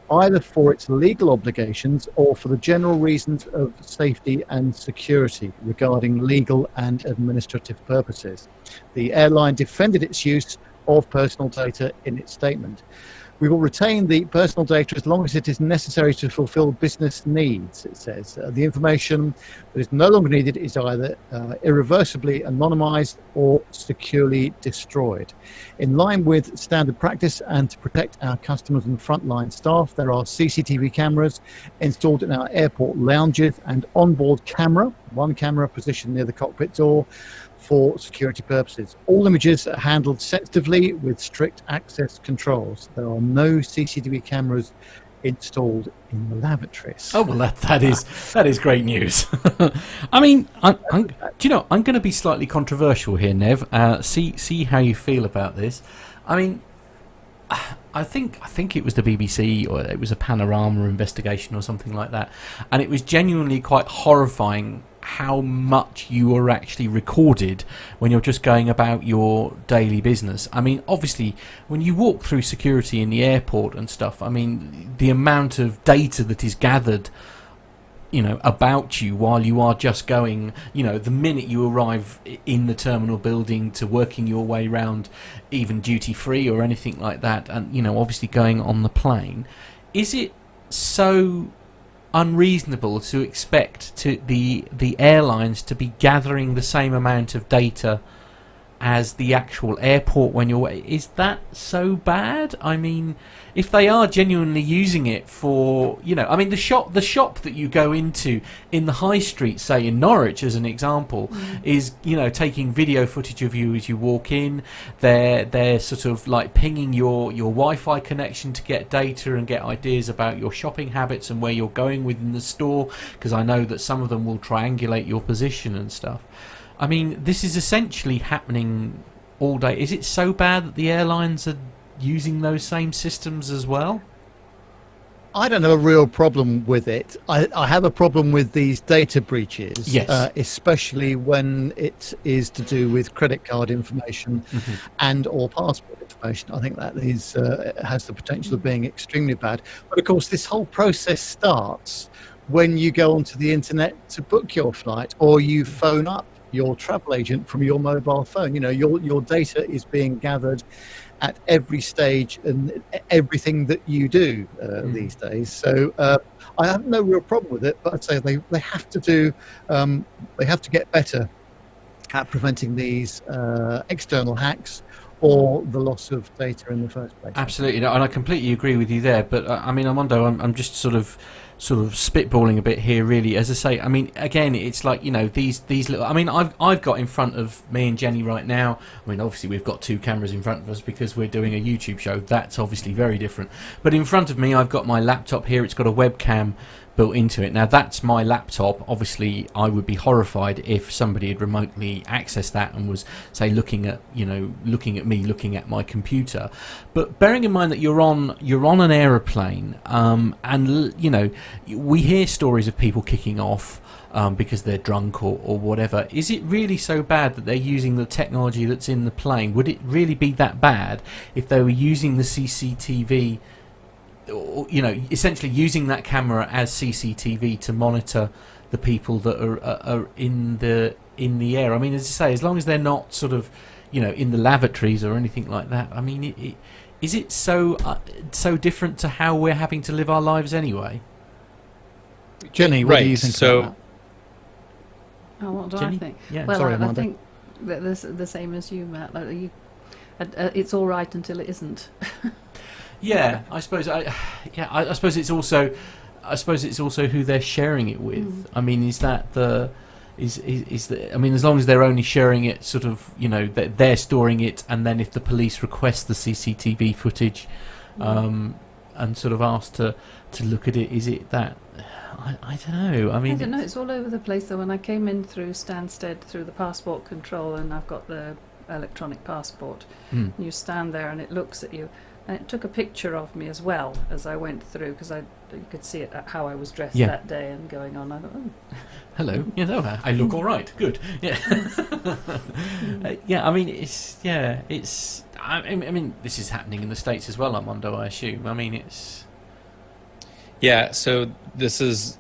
either for its legal obligations or for the general reasons of safety and security regarding legal and administrative purposes. The airline defended its use of personal data in its statement. "We will retain the personal data as long as it is necessary to fulfill business needs," it says. The information that is no longer needed is either irreversibly anonymized or securely destroyed. In line with standard practice and to protect our customers and frontline staff, there are CCTV cameras installed in our airport lounges and onboard camera, one camera positioned near the cockpit door, for security purposes. All images are handled sensitively with strict access controls. There are no CCTV cameras installed in the lavatories. Oh well, that is great news. I mean, do you know, I'm going to be slightly controversial here, Nev. See how you feel about this. I mean, I think it was the BBC or it was a Panorama investigation or something like that, and it was genuinely quite horrifying how much you were actually recorded when you're just going about your daily business. I mean, obviously, when you walk through security in the airport and stuff, I mean, the amount of data that is gathered, you know, about you while you are just going, you know, the minute you arrive in the terminal building to working your way around even duty free or anything like that, and, you know, obviously going on the plane, is it so unreasonable to expect the airlines to be gathering the same amount of data as the actual airport when you're... Is that so bad? I mean, if they are genuinely using it for, you know, I mean, the shop that you go into in the high street, say in Norwich as an example, is, you know, taking video footage of you as you walk in. They're sort of like pinging your Wi-Fi connection to get data and get ideas about your shopping habits and where you're going within the store, because I know that some of them will triangulate your position and stuff. I mean, this is essentially happening all day. Is it so bad that the airlines are using those same systems as well? I don't have a real problem with it. I have a problem with these data breaches, yes. Especially when it is to do with credit card information and or passport information. I think that is has the potential of being extremely bad. But of course, this whole process starts when you go onto the internet to book your flight or you phone up your travel agent from your mobile phone. Your data is being gathered at every stage and everything that you do these days. So I have no real problem with it, but I'd say they have to get better at preventing these external hacks or the loss of data in the first place. Absolutely, no, and I completely agree with you there. But I mean, Armando, I'm just sort of spitballing a bit here, really. As I say, I mean, again, it's like, these little. I mean, I've got in front of me and Jenny right now. I mean, obviously we've got two cameras in front of us because we're doing a YouTube show. That's obviously very different. But in front of me, I've got my laptop here. It's got a webcam built into it. Now that's my laptop. Obviously I would be horrified if somebody had remotely accessed that and was, say, looking at me looking at my computer. But bearing in mind that you're on an aeroplane, and we hear stories of people kicking off because they're drunk or whatever. Is it really so bad that they're using the technology that's in the plane? Would it really be that bad if they were using the CCTV, essentially using that camera as CCTV to monitor the people that are in the air? I mean, as I say, as long as they're not sort of, in the lavatories or anything like that. I mean, is it so different to how we're having to live our lives anyway? Jenny, what do you think about that? Oh, what do Jenny? I think? Yeah. Well, Sorry, I Amanda. think that the same as you, Matt. Like it's all right until it isn't. Yeah, I suppose. I suppose it's also who they're sharing it with. I mean, is that the is the? I mean, as long as they're only sharing it, sort of, that they're storing it, and then if the police request the CCTV footage, and sort of asked to look at it, is it that? I don't know. I mean, I don't know. It's all over the place. Though, when I came in through Stansted through the passport control, and I've got the electronic passport, you stand there and it looks at you. And it took a picture of me as well as I went through, because you could see it how I was dressed that day and going on. I thought, hello, I look all right. Good. Yeah. I mean, it's. I mean, this is happening in the States as well, Armando, I assume. I mean, it's. Yeah. So this is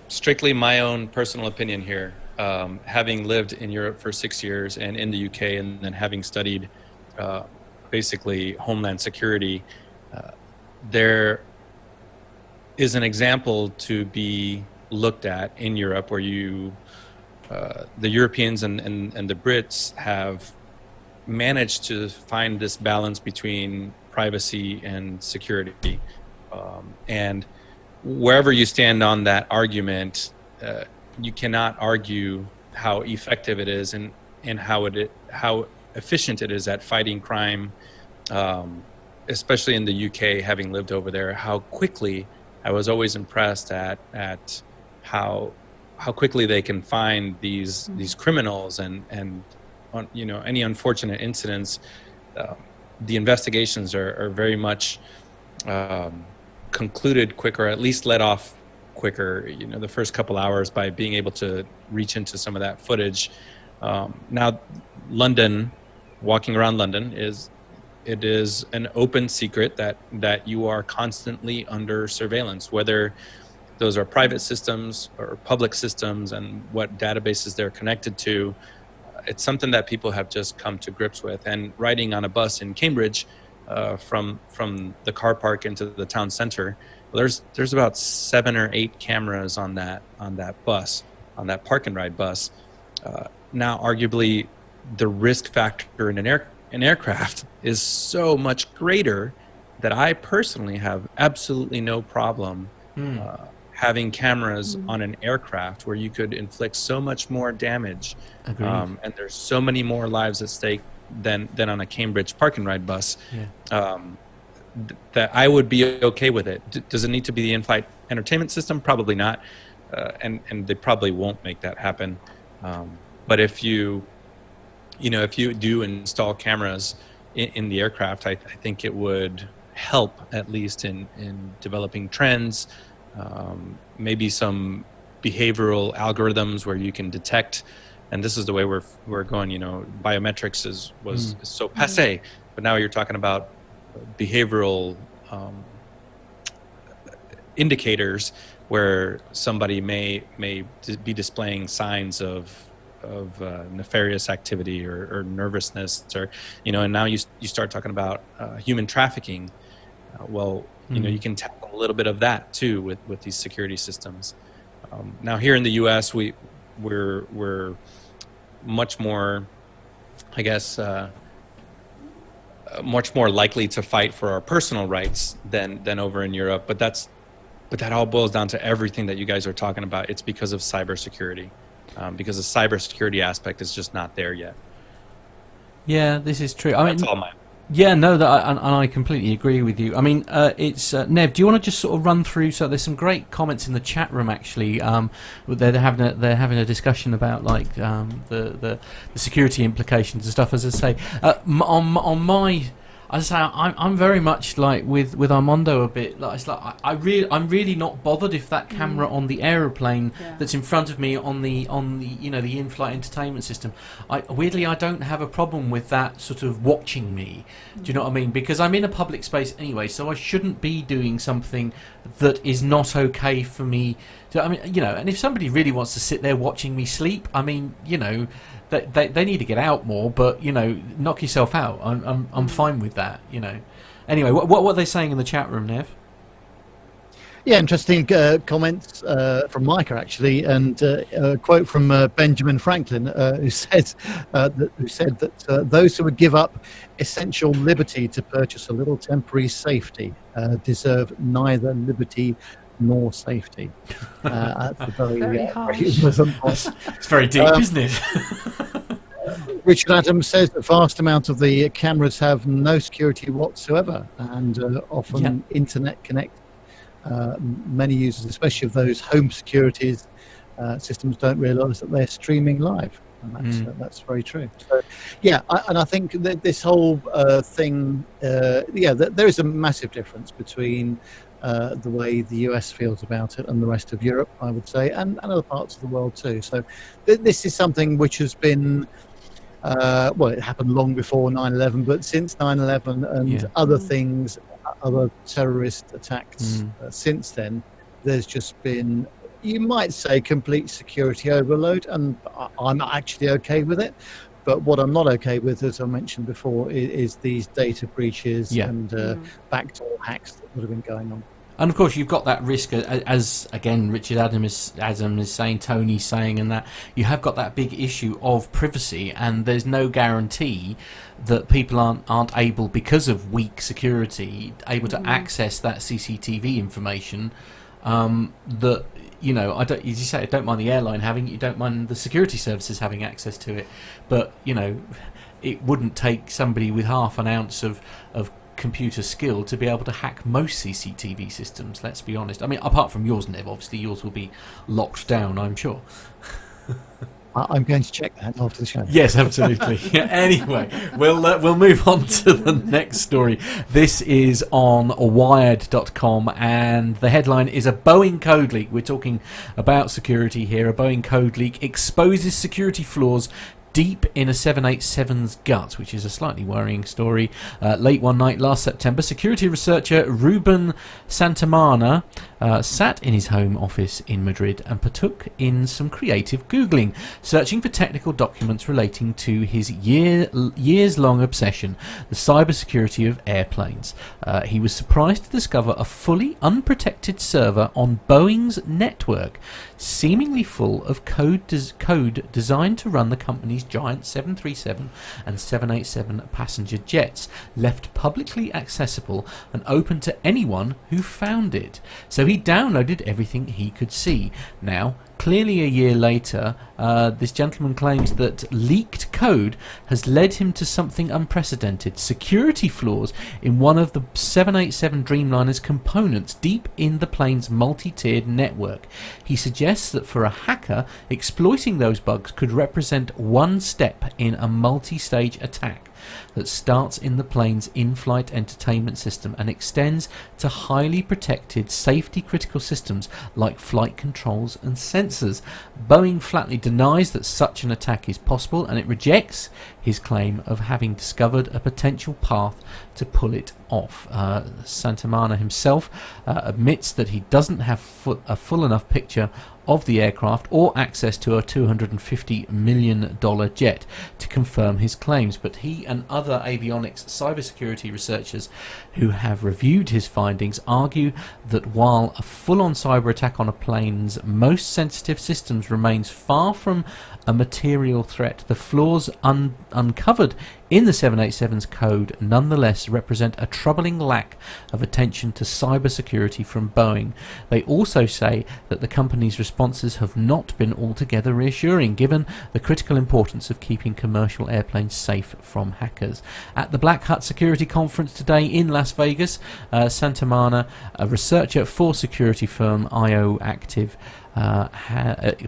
strictly my own personal opinion here. Having lived in Europe for 6 years and in the UK, and then having studied. Basically Homeland Security, there is an example to be looked at in Europe where the Europeans and the Brits have managed to find this balance between privacy and security. And wherever you stand on that argument, you cannot argue how effective it is and how efficient it is at fighting crime, especially in the UK, having lived over there. How quickly, I was always impressed at how quickly they can find these criminals and any unfortunate incidents. The investigations are very much concluded quicker, at least let off quicker. The first couple hours, by being able to reach into some of that footage. Now, London. Walking around London is an open secret that you are constantly under surveillance, whether those are private systems or public systems, and what databases they're connected to. It's something that people have just come to grips with. And riding on a bus in Cambridge, from the car park into the town center, there's about 7 or 8 cameras on that bus, on that park and ride bus. Now, arguably, the risk factor in an aircraft is so much greater that I personally have absolutely no problem having cameras on an aircraft where you could inflict so much more damage, and there's so many more lives at stake than on a Cambridge park and ride bus. That I would be okay with it. Does it need to be the in-flight entertainment system? Probably not, and they probably won't make that happen. But if you do install cameras in the aircraft, I think it would help, at least in developing trends, maybe some behavioral algorithms where you can detect, and this is the way we're going. Biometrics was so passé, but now you're talking about behavioral indicators where somebody may be displaying signs of nefarious activity or nervousness, or and now you start talking about human trafficking. You can tackle a little bit of that too with these security systems. Now here in the U.S., we're much more, I guess, much more likely to fight for our personal rights than over in Europe. But that all boils down to everything that you guys are talking about. It's because of cybersecurity, because the cybersecurity aspect is just not there yet. Yeah, this is true. That's all my. Yeah, no, and I completely agree with you. I mean, it's Nev. Do you want to just sort of run through? So there's some great comments in the chat room. Actually, they're having a discussion about like the security implications and stuff. As I say, on my. As I say, I'm very much like with Armando a bit. Like, it's like I'm really not bothered if that camera on the aeroplane that's in front of me on the the in-flight entertainment system. Weirdly, I don't have a problem with that sort of watching me. Do you know what I mean? Because I'm in a public space anyway, so I shouldn't be doing something that is not okay for me. I mean, and if somebody really wants to sit there watching me sleep, I mean, They need to get out more, but knock yourself out. I'm fine with that. Anyway, what are they saying in the chat room, Nev? Yeah, interesting comments from Micah actually, and a quote from Benjamin Franklin, who said that those who would give up essential liberty to purchase a little temporary safety deserve neither liberty nor safety. That's a very harsh. It's very deep, isn't it? Richard Adams says that vast amount of the cameras have no security whatsoever and often internet connected. Many users, especially of those home securities systems, don't realise that they're streaming live. And that's very true. So, and I think that this whole thing, there is a massive difference between the way the US feels about it and the rest of Europe, I would say, and other parts of the world too. So this is something which has been, it happened long before 9/11, but since 9/11 and other things, other terrorist attacks since then, there's just been, you might say, complete security overload, and I'm actually okay with it. But what I'm not okay with, as I mentioned before, is these data breaches and backdoor hacks that would have been going on. And of course, you've got that risk, as again Richard Adams is saying, Tony's saying, and that you have got that big issue of privacy, and there's no guarantee that people aren't able, because of weak security, able to access that CCTV information. That I don't, as you say, I don't mind the airline having it, you don't mind the security services having access to it, but it wouldn't take somebody with half an ounce of computer skill to be able to hack most CCTV systems, let's be honest. I mean, apart from yours, Nev, obviously yours will be locked down, I'm sure. I'm going to check that after the show. Yes, absolutely. Anyway, we'll move on to the next story. This is on Wired.com, and the headline is a Boeing code leak. We're talking about security here. A Boeing code leak exposes security flaws deep in a 787's guts, which is a slightly worrying story. Late one night last September, security researcher Ruben Santamana sat in his home office in Madrid and partook in some creative Googling, searching for technical documents relating to his years-long obsession, the cybersecurity of airplanes. He was surprised to discover a fully unprotected server on Boeing's network, seemingly full of code designed to run the company's giant 737 and 787 passenger jets, left publicly accessible and open to anyone who found it. So he downloaded everything he could see. Now, clearly a year later, this gentleman claims that leaked code has led him to something unprecedented: security flaws in one of the 787 Dreamliner's components deep in the plane's multi-tiered network. He suggests that for a hacker, exploiting those bugs could represent one step in a multi-stage attack that starts in the plane's in-flight entertainment system and extends to highly protected safety-critical systems like flight controls and sensors. Boeing flatly denies that such an attack is possible, and it rejects his claim of having discovered a potential path to pull it off. Santamana himself admits that he doesn't have a full enough picture of the aircraft or access to a $250 million jet to confirm his claims, but he and other avionics cybersecurity researchers who have reviewed his findings argue that while a full-on cyber attack on a plane's most sensitive systems remains far from a material threat, the flaws uncovered in the 787's code nonetheless represent a troubling lack of attention to cybersecurity from Boeing. They also say that the company's responses have not been altogether reassuring, given the critical importance of keeping commercial airplanes safe from hackers. At the Black Hut Security Conference today in Las Vegas, Santamana, a researcher for security firm IO Active,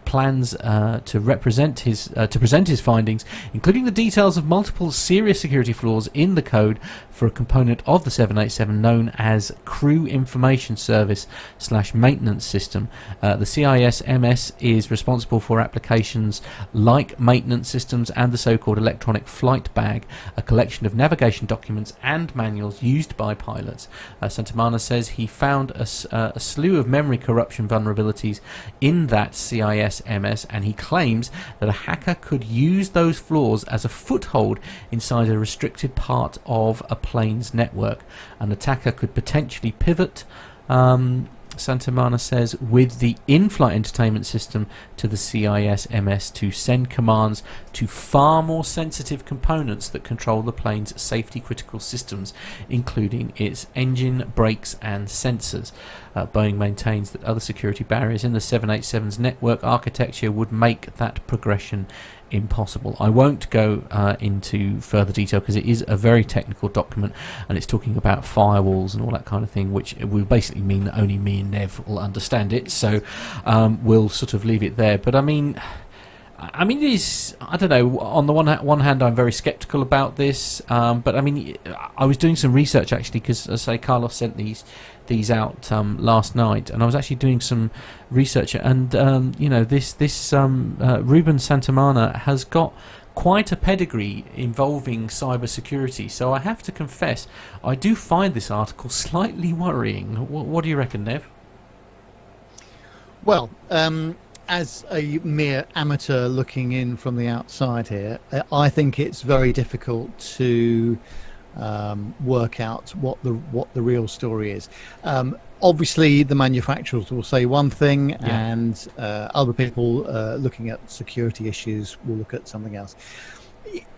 plans to present his findings, including the details of multiple serious security flaws in the code for a component of the 787 known as Crew Information Service / Maintenance System. The CIS-MS is responsible for applications like maintenance systems and the so-called electronic flight bag, a collection of navigation documents and manuals used by pilots. Santamana says he found a slew of memory corruption vulnerabilities in that CIS-MS, and he claims that a hacker could use those flaws as a foothold inside a restricted part of a plane's network. An attacker could potentially pivot, Santamana says, with the in-flight entertainment system to the CIS-MS to send commands to far more sensitive components that control the plane's safety-critical systems, including its engine, brakes and sensors. Boeing maintains that other security barriers in the 787's network architecture would make that progression impossible. I won't go into further detail because it is a very technical document and it's talking about firewalls and all that kind of thing, which will basically mean that only me and Nev will understand it, so we'll sort of leave it there. But I mean it is, I don't know, on the one hand I'm very skeptical about this, but I mean I was doing some research actually, because as I say, Carlos sent these out last night, and I was actually doing some research, and you know, this Ruben Santamana has got quite a pedigree involving cybersecurity, so I have to confess I do find this article slightly worrying. What do you reckon, Nev? Well, as a mere amateur looking in from the outside here, I think it's very difficult to work out what the real story is. Obviously, the manufacturers will say one thing, and other people looking at security issues will look at something else.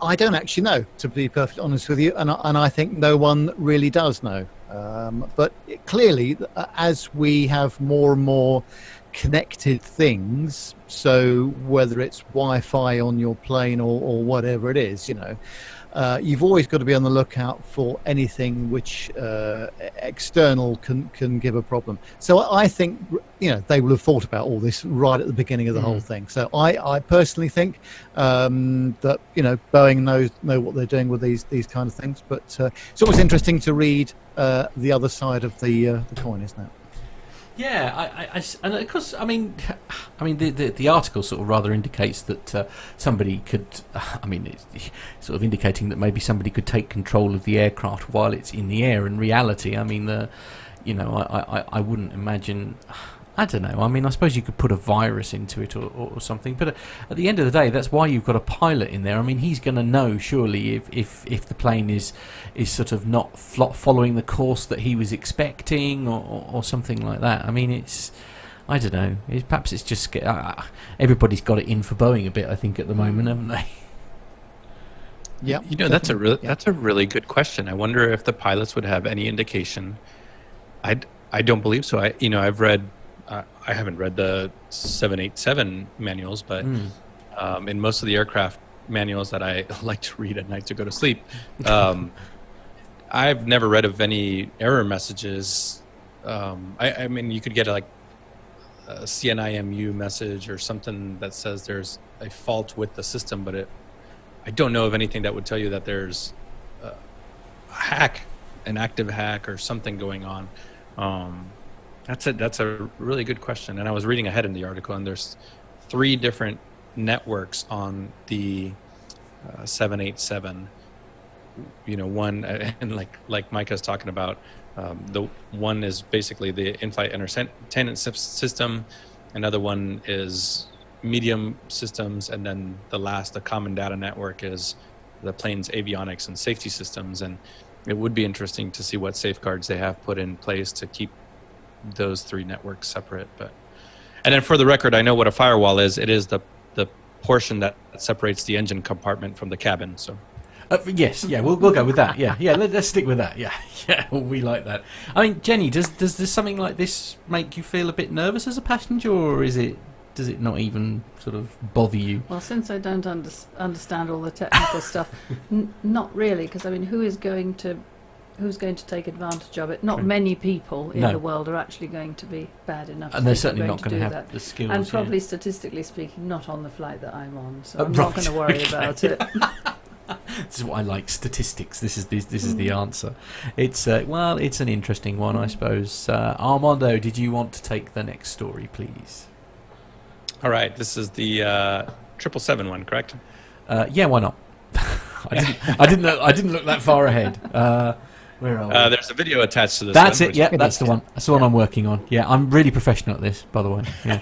I don't actually know, to be perfectly honest with you, and I think no one really does know. But clearly, as we have more and more connected things, so whether it's Wi-Fi on your plane or whatever it is, you know, you've always got to be on the lookout for anything which external can give a problem. So I think, you know, they will have thought about all this right at the beginning of the whole thing. So I personally think that, you know, Boeing know what they're doing with these kind of things. But it's always interesting to read the other side of the coin, isn't it? Yeah, and of course, I mean, the article sort of rather indicates that somebody could, it's sort of indicating that maybe somebody could take control of the aircraft while it's in the air. In reality, I mean, I wouldn't imagine. I don't know. I mean, I suppose you could put a virus into it or something. But at the end of the day, that's why you've got a pilot in there. I mean, he's going to know surely if the plane is sort of not following the course that he was expecting or something like that. I mean, I don't know. Perhaps it's just everybody's got it in for Boeing a bit, I think, at the moment, haven't they? Yeah, you know, that's a really good question. I wonder if the pilots would have any indication. I don't believe so. I've read. I haven't read the 787 manuals, but in most of the aircraft manuals that I like to read at night to go to sleep, I've never read of any error messages. I mean, you could get a CNIMU message or something that says there's a fault with the system, but I don't know of anything that would tell you that there's a hack, an active hack or something going on. That's a really good question. And I was reading ahead in the article, and there's 3 different networks on the 787. one and like Micah's talking about, the one is basically the in-flight entertainment system. Another one is medium systems, and then the common data network is the plane's avionics and safety systems. And it would be interesting to see what safeguards they have put in place to keep those three networks separate. And then for the record, I know what a firewall is. It is the portion that separates the engine compartment from the cabin. So yes, yeah, we'll go with that. Yeah, let's stick with that. Yeah, we like that. I mean, Jenny, does something like this make you feel a bit nervous as a passenger, or does it not even sort of bother you? Well, since I don't understand all the technical stuff, not really, because I mean, who's going to take advantage of it? Not many people in the world are actually going to be bad enough. And they're certainly not going to have the skills. And probably statistically speaking, not on the flight that I'm on. So I'm not going to worry about it. This is what I like, statistics. This is the answer. It's it's an interesting one, I suppose. Armando, did you want to take the next story, please? All right, this is the 777 one, correct? Yeah, why not? I didn't look that far ahead. Where are we? There's a video attached to this. That's it. Yeah, that's the one. That's the one I'm working on. Yeah, I'm really professional at this, by the way. Yeah.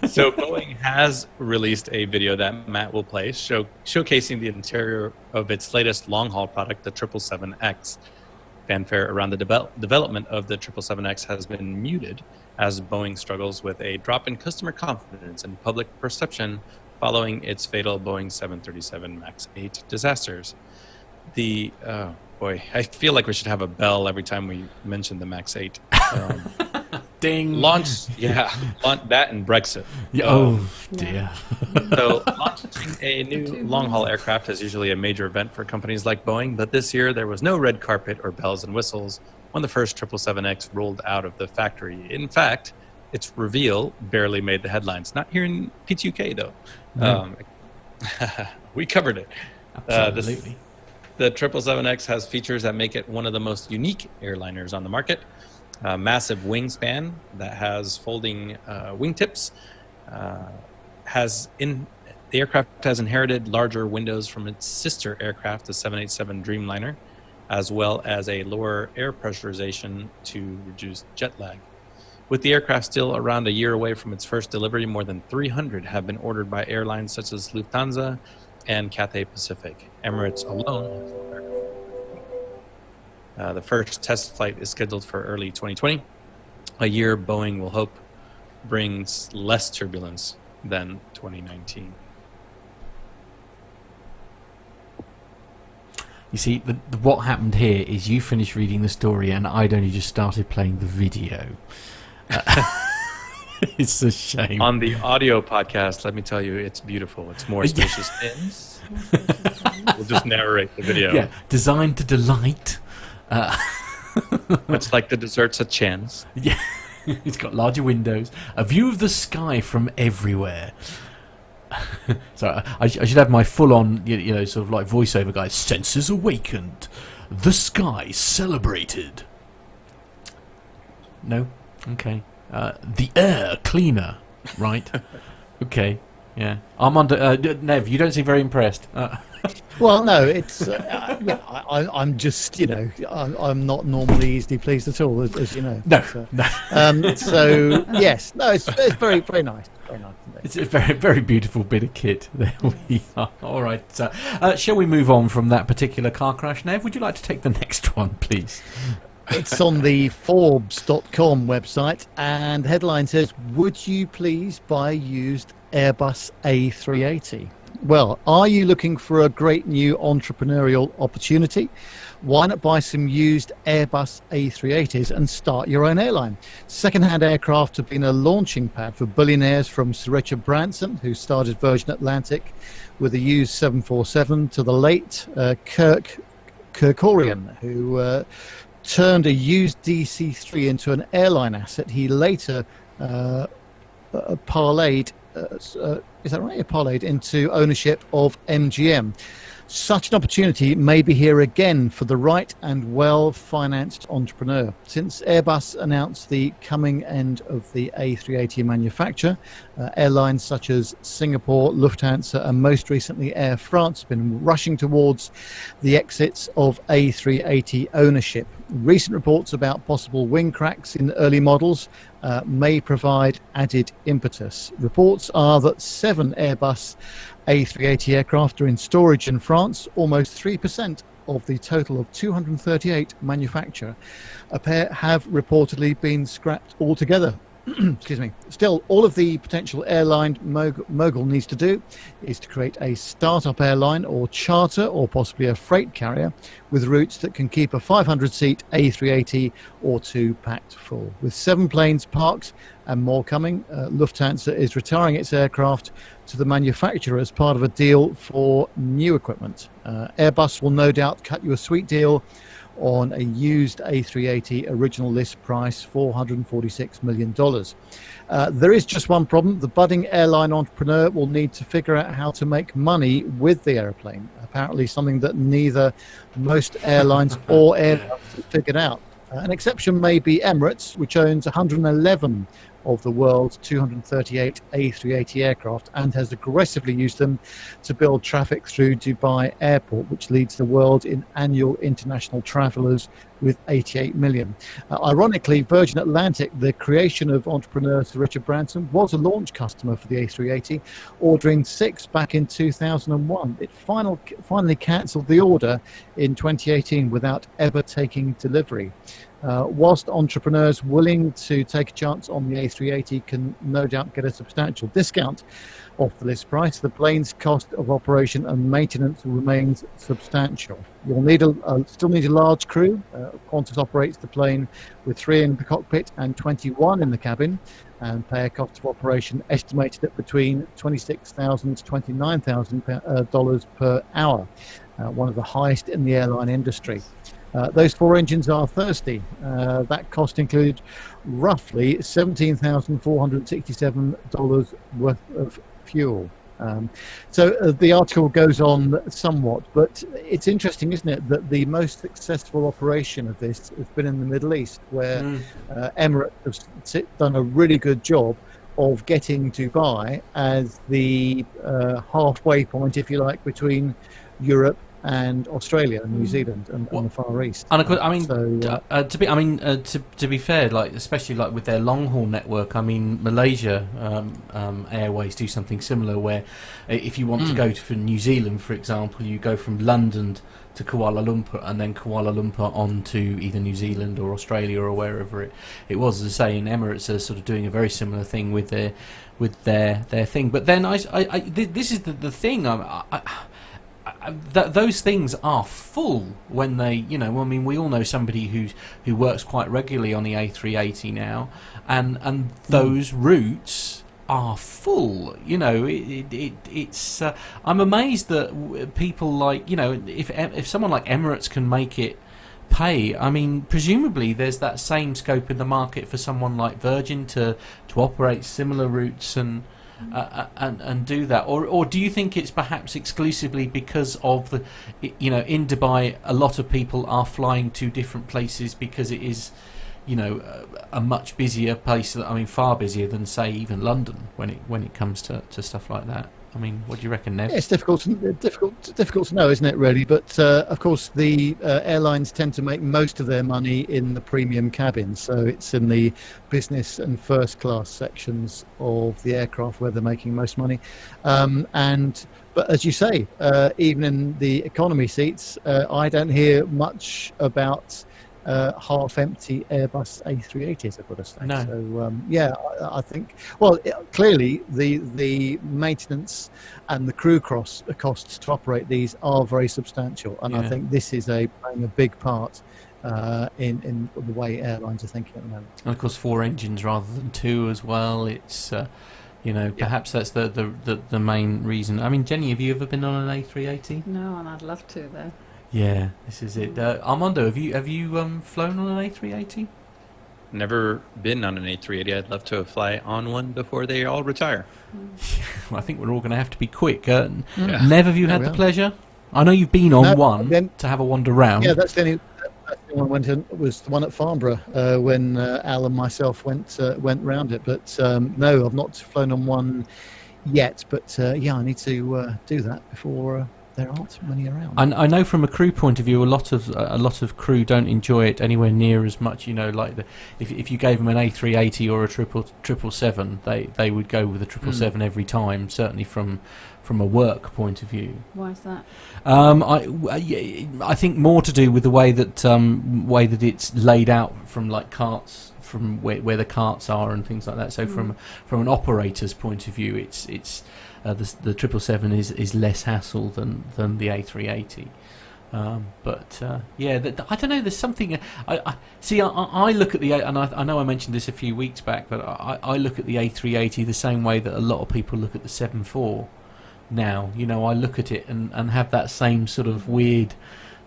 So Boeing has released a video that Matt will play, showcasing the interior of its latest long-haul product, the 777X. Fanfare around the development of the 777X has been muted as Boeing struggles with a drop in customer confidence and public perception following its fatal Boeing 737 MAX 8 disasters. I feel like we should have a bell every time we mention the MAX 8. Ding. Launch that and Brexit. Dear. So launching a new long-haul aircraft is usually a major event for companies like Boeing, but this year there was no red carpet or bells and whistles when the first 777X rolled out of the factory. In fact, its reveal barely made the headlines. Not here in PTUK, though. No. We covered it. Absolutely. The 777X has features that make it one of the most unique airliners on the market. A massive wingspan that has folding wingtips. The aircraft has inherited larger windows from its sister aircraft, the 787 Dreamliner, as well as a lower air pressurization to reduce jet lag. With the aircraft still around a year away from its first delivery, more than 300 have been ordered by airlines such as Lufthansa and Cathay Pacific. Emirates alone. The first test flight is scheduled for early 2020, a year Boeing will hope brings less turbulence than 2019. You see, what happened here is you finished reading the story and I'd only just started playing the video. It's a shame. On the audio podcast, let me tell you, it's beautiful. It's more spacious ends. We'll just narrate the video. Yeah, designed to delight. Much like the desserts at Chan's. Yeah, it's got larger windows, a view of the sky from everywhere. So I should have my full-on, sort of like voiceover guy. Senses awakened, the sky celebrated. No, okay. The air cleaner, right? Okay, yeah. Armando, Nev, you don't seem very impressed. Well, no, it's I'm just I'm not normally easily pleased at all, as you know. No, no. So yes, no, it's very very nice, very nice. It's a very very beautiful bit of kit. There we are. All right, shall we move on from that particular car crash? Nev, would you like to take the next one, please? It's on the Forbes.com website, and the headline says, "Would you please buy used Airbus A380?" Well, are you looking for a great new entrepreneurial opportunity? Why not buy some used Airbus A380s and start your own airline? Second-hand aircraft have been a launching pad for billionaires from Sir Richard Branson, who started Virgin Atlantic with a used 747, to the late Kirk Kerkorian, who turned a used DC-3 into an airline asset. He later parlayed, is that right? Parlayed into ownership of MGM. Such an opportunity may be here again for the right and well-financed entrepreneur. Since Airbus announced the coming end of the A380 manufacture, airlines such as Singapore, Lufthansa, and most recently Air France have been rushing towards the exits of A380 ownership. Recent reports about possible wing cracks in early models may provide added impetus. Reports are that 7 Airbus A380 aircraft are in storage in France, almost 3% of the total of 238 manufactured. A pair have reportedly been scrapped altogether. Excuse me. Still, all of the potential airline mogul needs to do is to create a startup airline or charter or possibly a freight carrier with routes that can keep a 500-seat A380 or 2 packed full. With 7 planes parked and more coming, Lufthansa is retiring its aircraft to the manufacturer as part of a deal for new equipment. Airbus will no doubt cut you a sweet deal on a used A380 original list price, $446 million. There is just one problem. The budding airline entrepreneur will need to figure out how to make money with the airplane, apparently something that neither most airlines or airlines have figured out. An exception may be Emirates, which owns 111 of the world's 238 A380 aircraft and has aggressively used them to build traffic through Dubai Airport, which leads the world in annual international travellers with 88 million. Ironically, Virgin Atlantic, the creation of entrepreneur Sir Richard Branson, was a launch customer for the A380, ordering 6 back in 2001. It finally cancelled the order in 2018 without ever taking delivery. Whilst entrepreneurs willing to take a chance on the A380 can no doubt get a substantial discount off the list price, the plane's cost of operation and maintenance remains substantial. You'll still need a large crew. Qantas operates the plane with 3 in the cockpit and 21 in the cabin, and pay a cost of operation estimated at between $26,000 to $29,000 per hour, one of the highest in the airline industry. Those 4 engines are thirsty. That cost included roughly $17,467 worth of fuel. So the article goes on somewhat, but it's interesting, isn't it, that the most successful operation of this has been in the Middle East, where Emirates have done a really good job of getting Dubai as the halfway point, if you like, between Europe and Australia and New Zealand and the Far East. And of course, I mean, to be fair, like especially like with their long haul network, I mean, Malaysia Airways do something similar, where if you want to go to New Zealand, for example, you go from London to Kuala Lumpur and then Kuala Lumpur on to either New Zealand or Australia or wherever it was. As I say, in Emirates are sort of doing a very similar thing with their thing. But then this is the thing. Those things are full when they, I mean, we all know somebody who works quite regularly on the A380 now, and those routes are full. It's I'm amazed that people like, if someone like Emirates can make it pay, I mean, presumably there's that same scope in the market for someone like Virgin to operate similar routes and do that, or do you think it's perhaps exclusively because of the, in Dubai a lot of people are flying to different places because it is, a much busier place, I mean far busier than say even London when it comes to stuff like that? I mean, what do you reckon, Nev? Yeah, it's difficult to know, isn't it, really? But of course, the airlines tend to make most of their money in the premium cabins. So it's in the business and first class sections of the aircraft where they're making most money. But as you say, even in the economy seats, I don't hear much about half-empty Airbus A380s, I've got to say. No. So I think, clearly the maintenance and the crew costs to operate these are very substantial, and I think this is playing a big part in the way airlines are thinking at the moment. And of course, 4 engines rather than 2 as well. It's perhaps that's the main reason. I mean, Jenny, have you ever been on an A380? No, and I'd love to though. Yeah, this is it. Armando, have you flown on an A380? Never been on an A380. I'd love to fly on one before they all retire. Well, I think we're all going to have to be quick. Nev, have you had the pleasure? I know you've been on one then, to have a wander round. Yeah, that's the only one went in, was the one at Farnborough when Al and myself went round it. But no, I've not flown on one yet. But yeah, I need to do that before there aren't many around. I know from a crew point of view, a lot of crew don't enjoy it anywhere near as much. You know, like if you gave them an A380 or a 777, they would go with a 777 every time. Certainly from a work point of view. Why is that? I think more to do with the way that it's laid out from like carts, from where the carts are and things like that. So from an operator's point of view, it's the 777 is less hassle than the A380. But yeah, I don't know. There's something. I see. I look at the, and I know I mentioned this a few weeks back, but I look at the A380 the same way that a lot of people look at the 74. Now, you know, I look at it and have that same sort of weird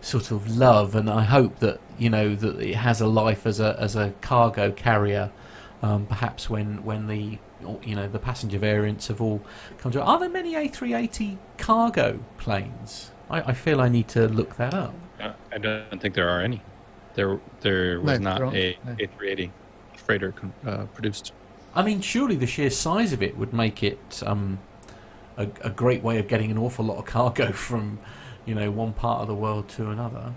sort of love, and I hope that, you know, that it has a life as a cargo carrier. Perhaps when the, you know, the passenger variants have all come to. Are there many A380 cargo planes? I feel I need to look that up. I don't think there are any. There was not a A380 freighter produced. I mean, surely the sheer size of it would make it a great way of getting an awful lot of cargo from, you know, one part of the world to another.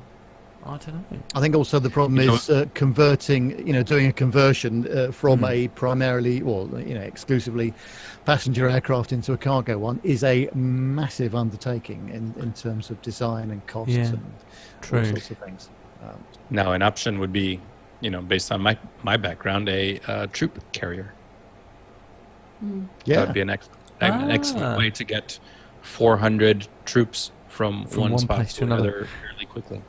I don't know. I think also the problem is converting, you know, doing a conversion from a primarily, or, you know, exclusively passenger aircraft into a cargo one is a massive undertaking in terms of design and costs and all sorts of things. Now, an option would be, you know, based on my background, a troop carrier. Yeah, that would be an excellent way to get 400 troops from one spot to another fairly quickly.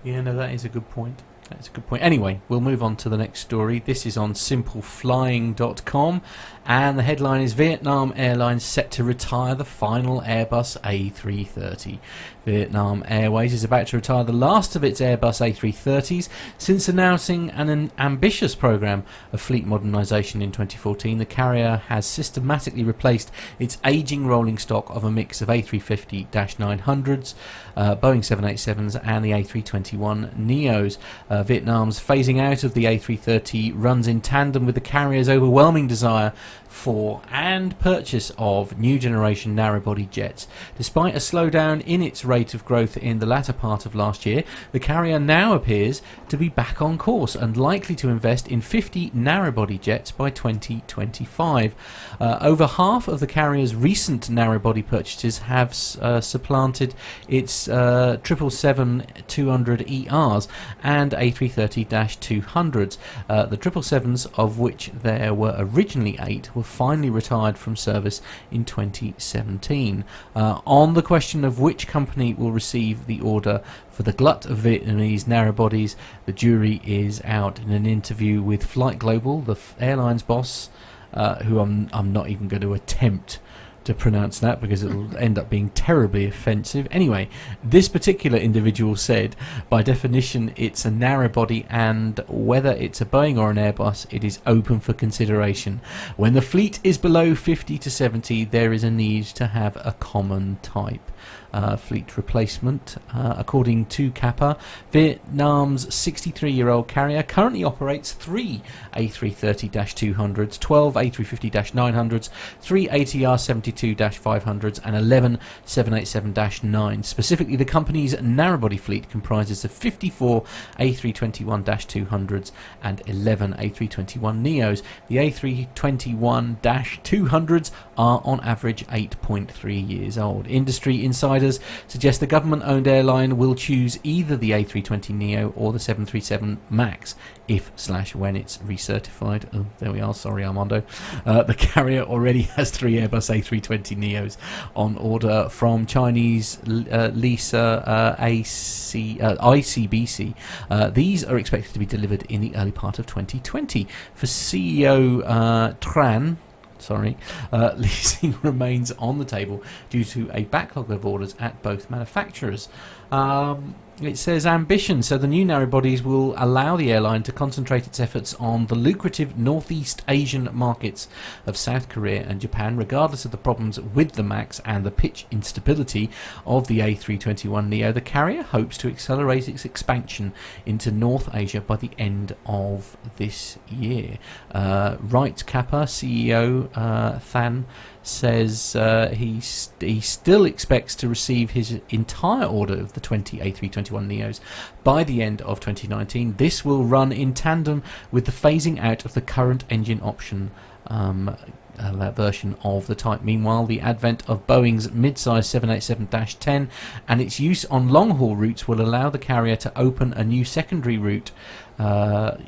Yeah, no, that is a good point. That's a good point. Anyway, we'll move on to the next story. This is on simpleflying.com, and the headline is Vietnam Airlines set to retire the final Airbus A330. Vietnam Airways is about to retire the last of its Airbus A330s since announcing an ambitious program of fleet modernisation in 2014. The carrier has systematically replaced its ageing rolling stock of a mix of A350-900s, Boeing 787s and the A321neos. Vietnam's phasing out of the A330 runs in tandem with the carrier's overwhelming desire for and purchase of new generation narrow-body jets. Despite a slowdown in its rate of growth in the latter part of last year, the carrier now appears to be back on course and likely to invest in 50 narrow-body jets by 2025. Over half of the carrier's recent narrow-body purchases have supplanted its 777-200ERs and A330-200s. The 777s, of which there were originally 8, were finally retired from service in 2017. On the question of which company will receive the order for the glut of Vietnamese narrow bodies, the jury is out. In an interview with Flight Global, the airline's boss, who I'm not even going to attempt to pronounce that because it'll end up being terribly offensive. Anyway, this particular individual said, by definition, it's a narrow body, and whether it's a Boeing or an Airbus, it is open for consideration. When the fleet is below 50 to 70, there is a need to have a common type. Fleet replacement. According to Kappa, Vietnam's 63-year-old carrier currently operates 3 A330-200s, 12 A350-900s, 3 ATR-72-500s and 11 787-9s. Specifically, the company's narrow-body fleet comprises of 54 A321-200s and 11 A321neos. The A321-200s are on average 8.3 years old. Industry insiders suggest the government-owned airline will choose either the A320neo or the 737 MAX if/when it's recertified. Oh, there we are. Sorry, Armando. The carrier already has 3 Airbus A320neos on order from Chinese Lisa ICBC. These are expected to be delivered in the early part of 2020. For CEO Tran, leasing remains on the table due to a backlog of orders at both manufacturers. It says ambition. So the new narrow bodies will allow the airline to concentrate its efforts on the lucrative Northeast Asian markets of South Korea and Japan, regardless of the problems with the MAX and the pitch instability of the A321neo. The carrier hopes to accelerate its expansion into North Asia by the end of this year. Wright Kappa CEO Than says he still expects to receive his entire order of the 20 A321neos by the end of 2019. This will run in tandem with the phasing out of the current engine option version of the type. Meanwhile, the advent of Boeing's mid-size 787-10 and its use on long-haul routes will allow the carrier to open a new secondary route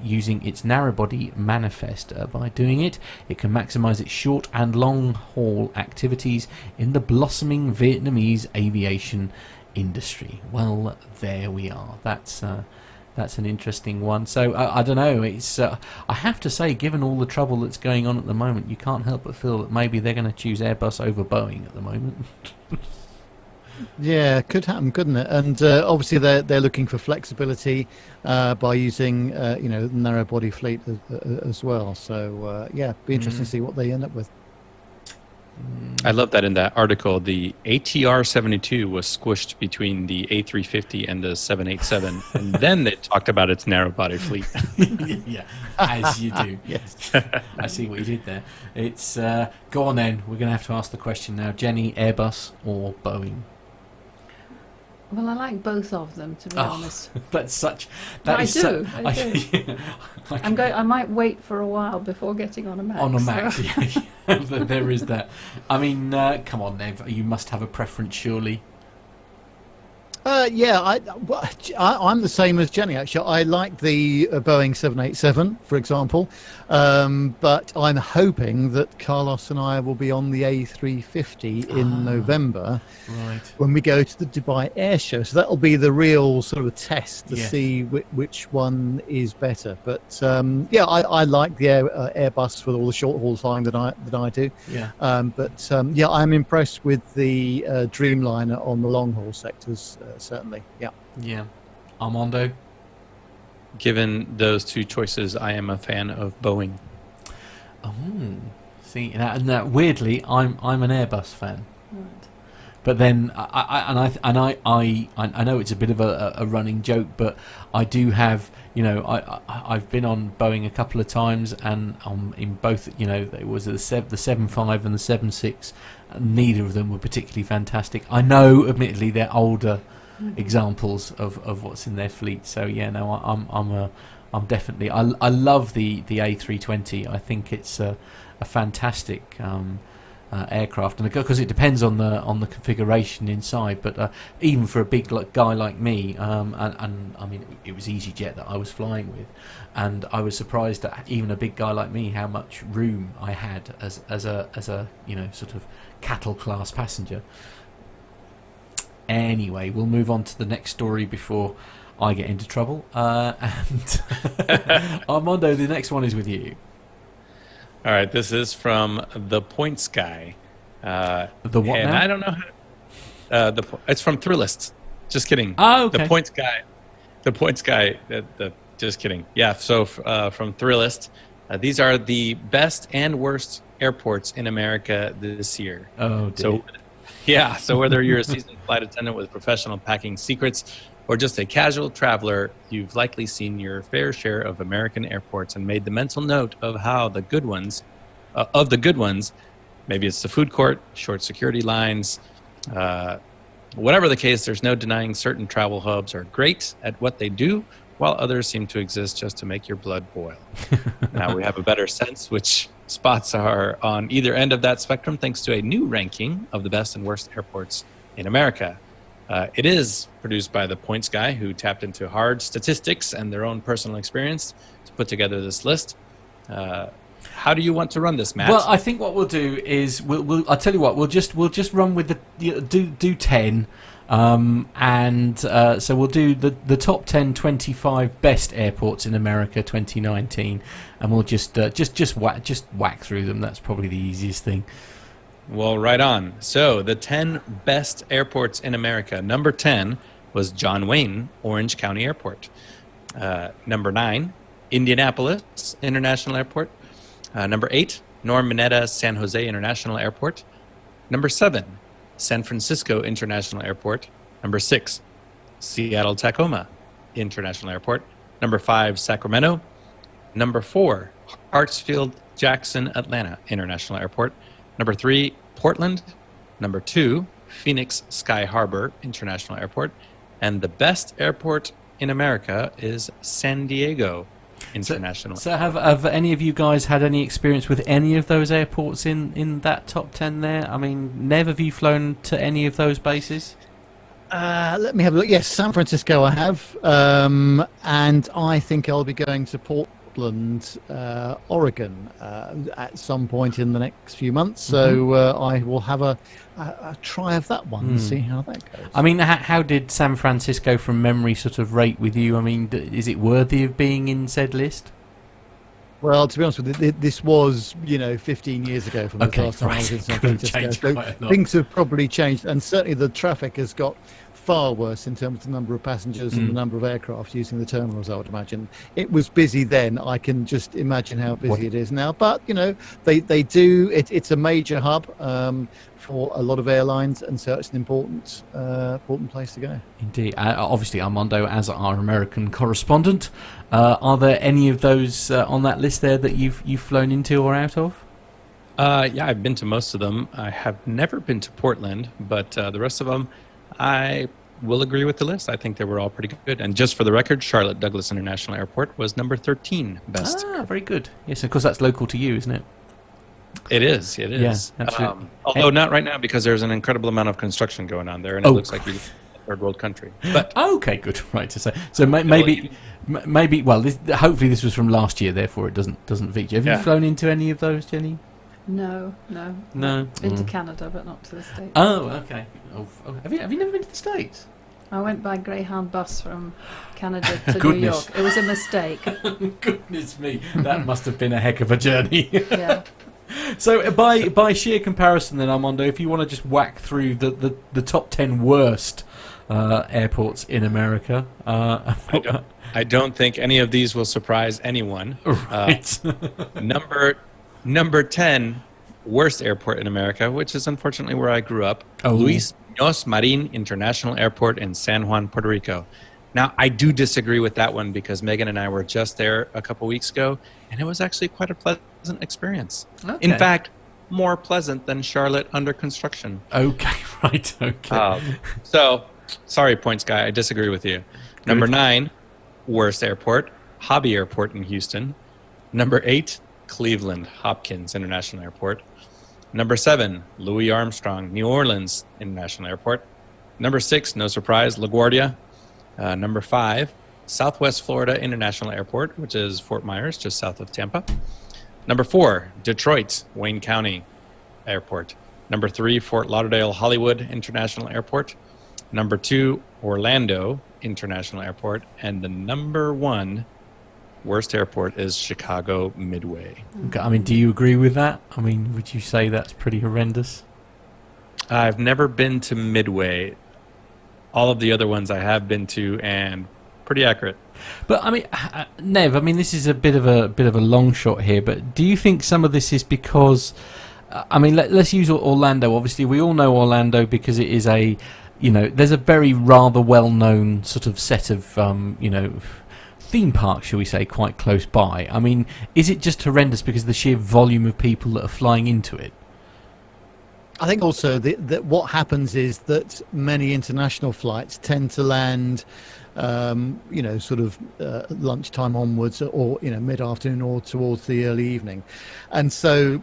using its narrow-body manifest. By doing it, it can maximise its short and long-haul activities in the blossoming Vietnamese aviation industry. Well, there we are. That's an interesting one. So I don't know. It's I have to say, given all the trouble that's going on at the moment, you can't help but feel that maybe they're going to choose Airbus over Boeing at the moment. Yeah, could happen, couldn't it? And obviously they're looking for flexibility by using narrow body fleet as well. So yeah, be interesting to see what they end up with. I love that in that article, the ATR 72 was squished between the A350 and the 787, and then they talked about its narrow body fleet. Yeah, as you do. Yes. I see what you did there. It's go on then. We're going to have to ask the question now. Jenny, Airbus or Boeing? Well, I like both of them, to be honest. That's such. I do. I I might wait for a while before getting on a Max. On a Max, yeah. There is that. I mean, come on, Nev. You must have a preference, surely. Yeah, I'm the same as Jenny, actually. I like the Boeing 787, for example, but I'm hoping that Carlos and I will be on the A350 in November, right, when we go to the Dubai Air Show. So that'll be the real sort of test to see which one is better. But yeah, I like the Airbus for all the short haul flying that I do. Yeah. But yeah, I'm impressed with the Dreamliner on the long haul sectors. Certainly, yeah. Yeah. Armando? Given those two choices, I am a fan of Boeing. Oh, see, and weirdly, I'm an Airbus fan. Right. But then I know it's a bit of a running joke, but I do have, I've been on Boeing a couple of times, and in both, it was the 7.5 and the 7.6. Neither of them were particularly fantastic. I know, admittedly, they're older examples of what's in their fleet. So yeah, no, I'm definitely. I love the A320. I think it's a fantastic aircraft, and because it depends on the configuration inside. But even for a big guy like me, and I mean, it was EasyJet that I was flying with, and I was surprised that even a big guy like me, how much room I had as a sort of cattle class passenger. Anyway, we'll move on to the next story before I get into trouble. And Armando, the next one is with you. All right, this is from The Points Guy. The what and now? I don't know how. It's from Thrillist. Just kidding. Oh, okay. The Points Guy. The Points Guy. Just kidding. Yeah. So from Thrillist, these are the best and worst airports in America this year. Oh, dear. So, yeah. So whether you're a seasoned flight attendant with professional packing secrets, or just a casual traveler, you've likely seen your fair share of American airports and made the mental note of how the good ones, maybe it's the food court, short security lines, whatever the case, there's no denying certain travel hubs are great at what they do, while others seem to exist just to make your blood boil. Now we have a better sense which spots are on either end of that spectrum thanks to a new ranking of the best and worst airports in America. It is produced by the Points Guy, who tapped into hard statistics and their own personal experience to put together this list. How do you want to run this, Matt? Well, I think what we'll do is I'll tell you what, we'll just run with do 10, so we'll do the top 10 25 best airports in America 2019, and we'll just whack through them. That's probably the easiest thing. Well, right on. So the 10 best airports in America. Number 10, was John Wayne Orange County Airport. Number 9, Indianapolis International Airport. Number 8, Norm Mineta San Jose International Airport. Number 7, San Francisco International Airport. Number 6, Seattle Tacoma International Airport. Number 5, Sacramento. Number 4, Hartsfield Jackson Atlanta International Airport. Number 3, Portland. Number 2, Phoenix Sky Harbor International Airport. And the best airport in America is San Diego International. So have any of you guys had any experience with any of those airports in that top 10 there? I mean, Nev, have you flown to any of those bases? Let me have a look. Yes, San Francisco I have. And I think I'll be going to Portland, Oregon at some point in the next few months. So I will have a try of that one and see how that goes. I mean, how did San Francisco from memory sort of rate with you? I mean, is it worthy of being in said list? Well, to be honest with you, this was, 15 years ago from the last time I was in San Francisco. So things have probably changed, and certainly the traffic has got far worse in terms of the number of passengers and the number of aircraft using the terminals, I would imagine. It was busy then. I can just imagine how busy it is now. But, they do, it's a major hub for a lot of airlines, and so it's an important place to go. Indeed. Obviously, Armando, as our American correspondent, are there any of those on that list there that you've flown into or out of? Yeah, I've been to most of them. I have never been to Portland, but the rest of them, I will agree with the list. I think they were all pretty good. And just for the record, Charlotte Douglas International Airport was number 13 best. Ah, very good. Yes, of course, that's local to you, isn't it? It is. Yeah, absolutely. Although not right now, because there's an incredible amount of construction going on there, and it looks like we're a third world country. But okay, good. Right. So maybe. Well, hopefully this was from last year, therefore it doesn't feature. Have you flown into any of those, Jenny? No. Been to Canada, but not to the States. Oh, okay. Oh, have you never been to the States? I went by Greyhound bus from Canada to New York. It was a mistake. Goodness me, that must have been a heck of a journey. Yeah. So by sheer comparison then, Armando, if you want to just whack through the top 10 worst airports in America. I don't think any of these will surprise anyone. Right. Number 10 worst airport in America, which is unfortunately where I grew up, Luis Muñoz Marin International Airport in San Juan, Puerto Rico. Now, I do disagree with that one because Megan and I were just there a couple weeks ago, and it was actually quite a pleasant experience. Okay. In fact, more pleasant than Charlotte under construction. Okay, right, okay. So, sorry, Points Guy, I disagree with you. Good. Number 9, worst airport, Hobby Airport in Houston. Number 8, Cleveland Hopkins International Airport. Number 7, Louis Armstrong New Orleans International Airport. Number 6, no surprise, LaGuardia. Number 5, Southwest Florida International Airport, which is Fort Myers, just south of Tampa. Number 4, Detroit Wayne County Airport. Number 3, Fort Lauderdale Hollywood International Airport. Number 2, Orlando International Airport. And the number 1 worst airport is Chicago Midway. Okay, I mean, do you agree with that? I mean, would you say that's pretty horrendous? I've never been to Midway. All of the other ones I have been to, and pretty accurate. But I mean, Nev, I mean, this is a bit of a long shot here. But do you think some of this is because, I mean, let's use Orlando. Obviously, we all know Orlando because it is there's a very rather well-known sort of set of theme park, shall we say, quite close by. I mean, is it just horrendous because of the sheer volume of people that are flying into it? I think also that what happens is that many international flights tend to land, lunchtime onwards, or mid-afternoon or towards the early evening, and so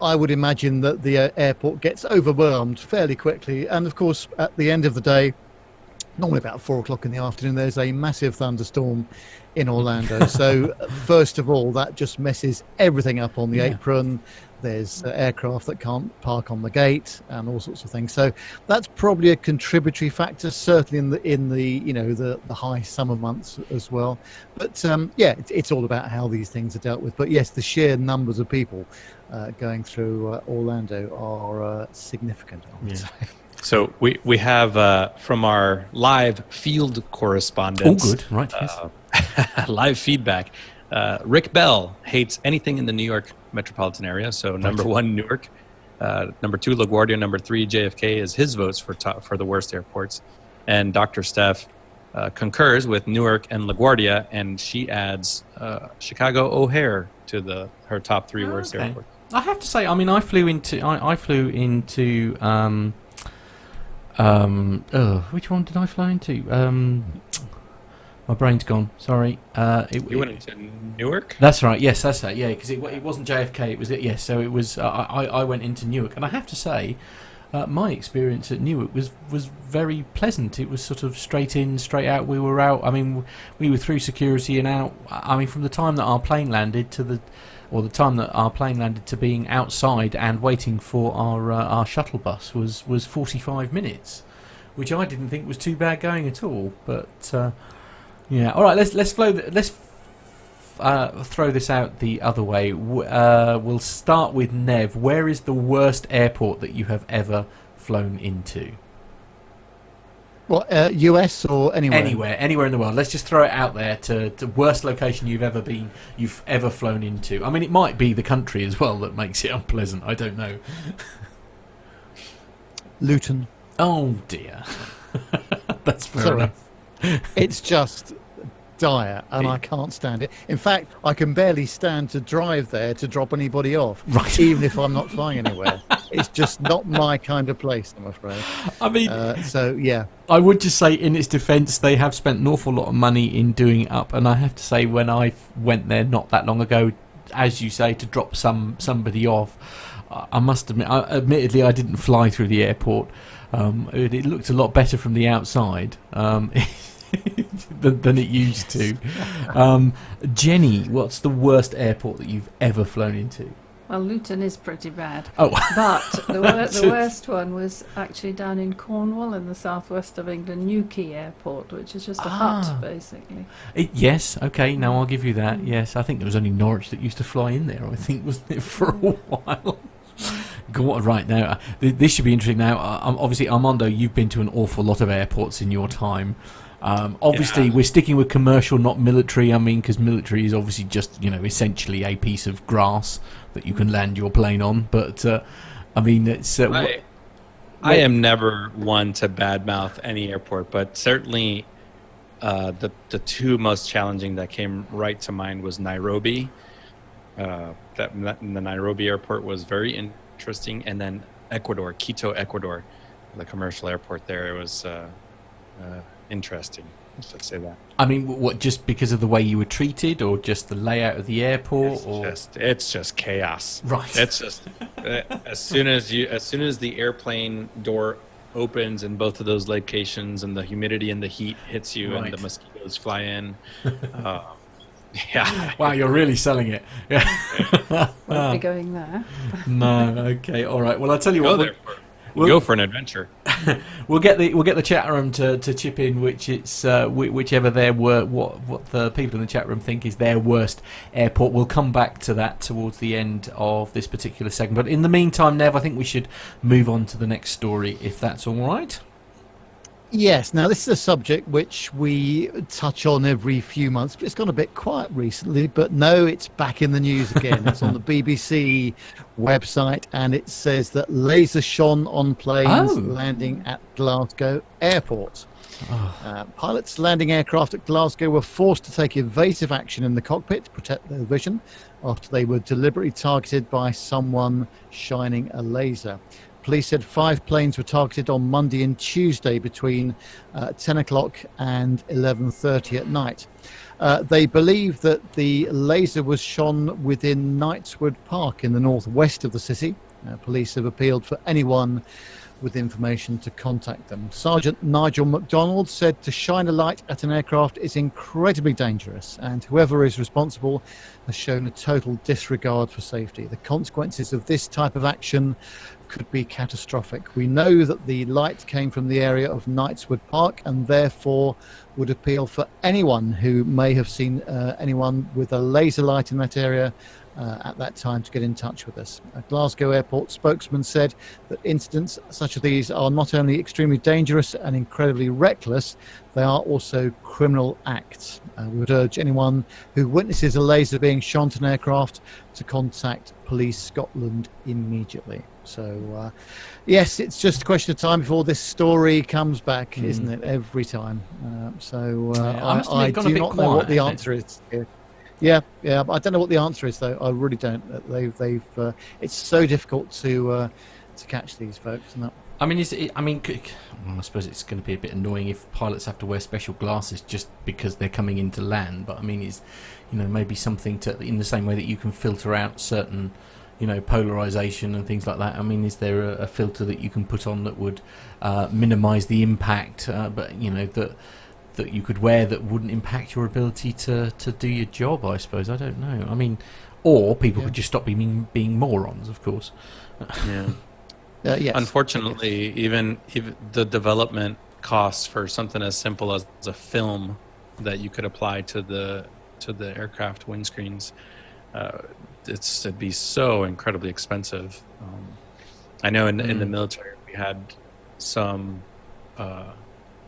I would imagine that the airport gets overwhelmed fairly quickly. And of course, at the end of the day, normally about 4 o'clock in the afternoon, there's a massive thunderstorm in Orlando. So first of all, that just messes everything up on the apron. There's aircraft that can't park on the gate and all sorts of things. So that's probably a contributory factor, certainly in the high summer months as well. But it's all about how these things are dealt with. But yes, the sheer numbers of people going through Orlando are significant, I would say. So we have from our live field correspondents. Oh, good. Right. Yes. Live feedback. Rick Bell hates anything in the New York metropolitan area. So number one, Newark. Number two, LaGuardia. Number three, JFK is his votes for the worst airports. And Dr. Steph concurs with Newark and LaGuardia, and she adds Chicago O'Hare to her top three worst airports. I have to say, I mean, I flew into which one did I fly into? My brain's gone. Sorry. You went into Newark? That's right. Yes, that's that. Yeah, because it wasn't JFK. It was yes. So it was. I went into Newark, and I have to say, my experience at Newark was very pleasant. It was sort of straight in, straight out. We were out. I mean, we were through security and out. I mean, from the time that our plane landed to being outside and waiting for our shuttle bus was 45 minutes, which I didn't think was too bad going at all. But yeah, all right. Let's throw this out the other way. We'll start with Nev. Where is the worst airport that you have ever flown into? What, US or anywhere? Anywhere in the world. Let's just throw it out there to worst location you've ever flown into. I mean, it might be the country as well that makes it unpleasant. I don't know. Luton. Oh dear. That's fair enough. It's just dire, and I can't stand it. In fact, I can barely stand to drive there to drop anybody off, even if I'm not flying anywhere. It's just not my kind of place, I'm afraid. I mean, so yeah. I would just say, in its defence, they have spent an awful lot of money in doing it up, and I have to say, when I went there not that long ago, as you say, to drop somebody off, I must admit, admittedly, I didn't fly through the airport. It looked a lot better from the outside. Than it used to. Jenny, what's the worst airport that you've ever flown into? Well, Luton is pretty bad. Oh, but the worst one was actually down in Cornwall in the southwest of England, Newquay Airport, which is just a hut, basically. Yes, okay, now I'll give you that. Yes, I think there was only Norwich that used to fly in there, I think, wasn't it, for a while? Go on, right now. This should be interesting now. Obviously, Armando, you've been to an awful lot of airports in your time. Obviously, we're sticking with commercial, not military. I mean, because military is obviously just, essentially a piece of grass that you can land your plane on. But, I mean, it's... I am never one to badmouth any airport, but certainly the two most challenging that came right to mind was Nairobi. The Nairobi airport was very interesting. And then Ecuador, Quito, Ecuador, the commercial airport there. It was... interesting, let's say that. I mean, what, just because of the way you were treated, or just the layout of the airport, it's just chaos. Right. It's just as soon as the airplane door opens in both of those locations, and the humidity and the heat hits you, and the mosquitoes fly in. Yeah. Wow, you're really selling it. Yeah. Won't be going there. No. Okay. All right. Well, I'll tell you what. Go for an adventure. We'll get the chat room to chip in, whichever what the people in the chat room think is their worst airport. We'll come back to that towards the end of this particular segment. But in the meantime, Nev, I think we should move on to the next story, if that's all right. Yes, now this is a subject which we touch on every few months, but it's gone a bit quiet recently. But no, it's back in the news again. It's on the BBC website, and it says that laser shone on planes landing at Glasgow Airport. Pilots landing aircraft at Glasgow were forced to take evasive action in the cockpit to protect their vision after they were deliberately targeted by someone shining a laser. Police said 5 planes were targeted on Monday and Tuesday between 10 o'clock and 11:30 at night. They believe that the laser was shone within Knightswood Park in the northwest of the city. Police have appealed for anyone with information to contact them. Sergeant Nigel MacDonald said to shine a light at an aircraft is incredibly dangerous, and whoever is responsible has shown a total disregard for safety. The consequences of this type of action could be catastrophic. We know that the light came from the area of Knightswood Park and therefore would appeal for anyone who may have seen anyone with a laser light in that area at that time to get in touch with us. A Glasgow Airport spokesman said that incidents such as these are not only extremely dangerous and incredibly reckless, they are also criminal acts. We would urge anyone who witnesses a laser being shot at an aircraft to contact Police Scotland immediately. So, yes, it's just a question of time before this story comes back, isn't it? Every time. I do not know what the answer is. Yeah, I don't know what the answer is, though. I really don't. They've it's so difficult to catch these folks. Isn't it? I mean, I suppose it's going to be a bit annoying if pilots have to wear special glasses just because they're coming into land. But I mean, maybe something in the same way that you can filter out certain, polarization and things like that. I mean, is there a filter that you can put on that would minimise the impact, but that you could wear that wouldn't impact your ability to do your job? I suppose, I don't know. I mean, or people could just stop being morons, of course. Yeah. Yes. Unfortunately, even the development costs for something as simple as a film that you could apply to the aircraft windscreens, it'd be so incredibly expensive. I know in the military we had some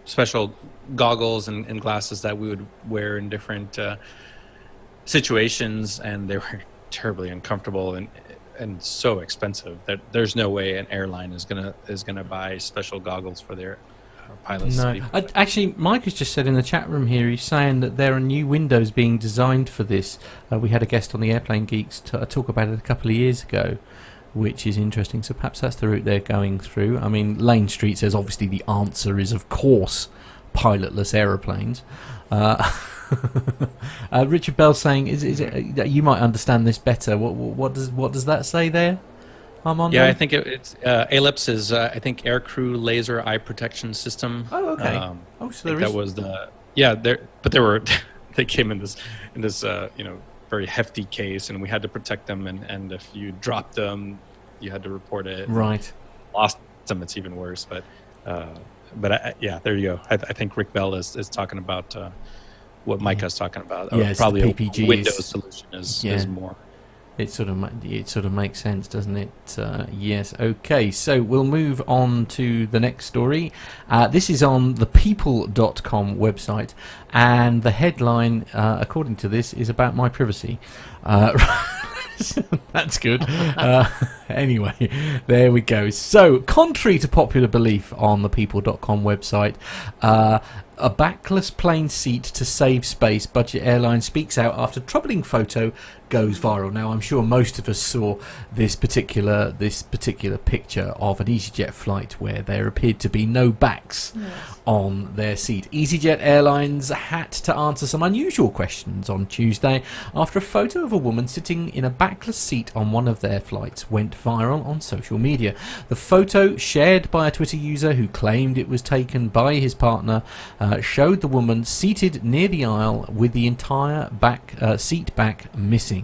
special goggles and glasses that we would wear in different situations, and they were terribly uncomfortable and so expensive that there's no way an airline is gonna buy special goggles for their pilots. No, actually, Mike has just said in the chat room here, he's saying that there are new windows being designed for this. We had a guest on the Airplane Geeks talk about it a couple of years ago, which is interesting. So perhaps that's the route they're going through. I mean, Lane Street says obviously the answer is, of course, pilotless aeroplanes. Richard Bell saying, "Is it? You might understand this better. What does that say there, Armando?" Yeah, I think it's ALIPS is I think Aircrew Laser Eye Protection System. Oh, okay. So there is. That was they came in this very hefty case, and we had to protect them. And if you dropped them, you had to report it. Right. Lost them, it's even worse. But there you go. I think Rick Bell is talking about what Micah's talking about. Yes, probably PPGs. A Windows solution is more. It sort of makes sense, doesn't it? Yes. Okay. So we'll move on to the next story. This is on the people.com website, and the headline, according to this, is about my privacy. That's good. Anyway, there we go. So, contrary to popular belief on the people.com website, a backless plane seat to save space, budget airline speaks out after troubling photo goes viral. Now, I'm sure most of us saw this particular picture of an EasyJet flight where there appeared to be no backs on their seat. EasyJet Airlines had to answer some unusual questions on Tuesday after a photo of a woman sitting in a backless seat on one of their flights went viral on social media. The photo, shared by a Twitter user who claimed it was taken by his partner, showed the woman seated near the aisle with the entire seat back missing.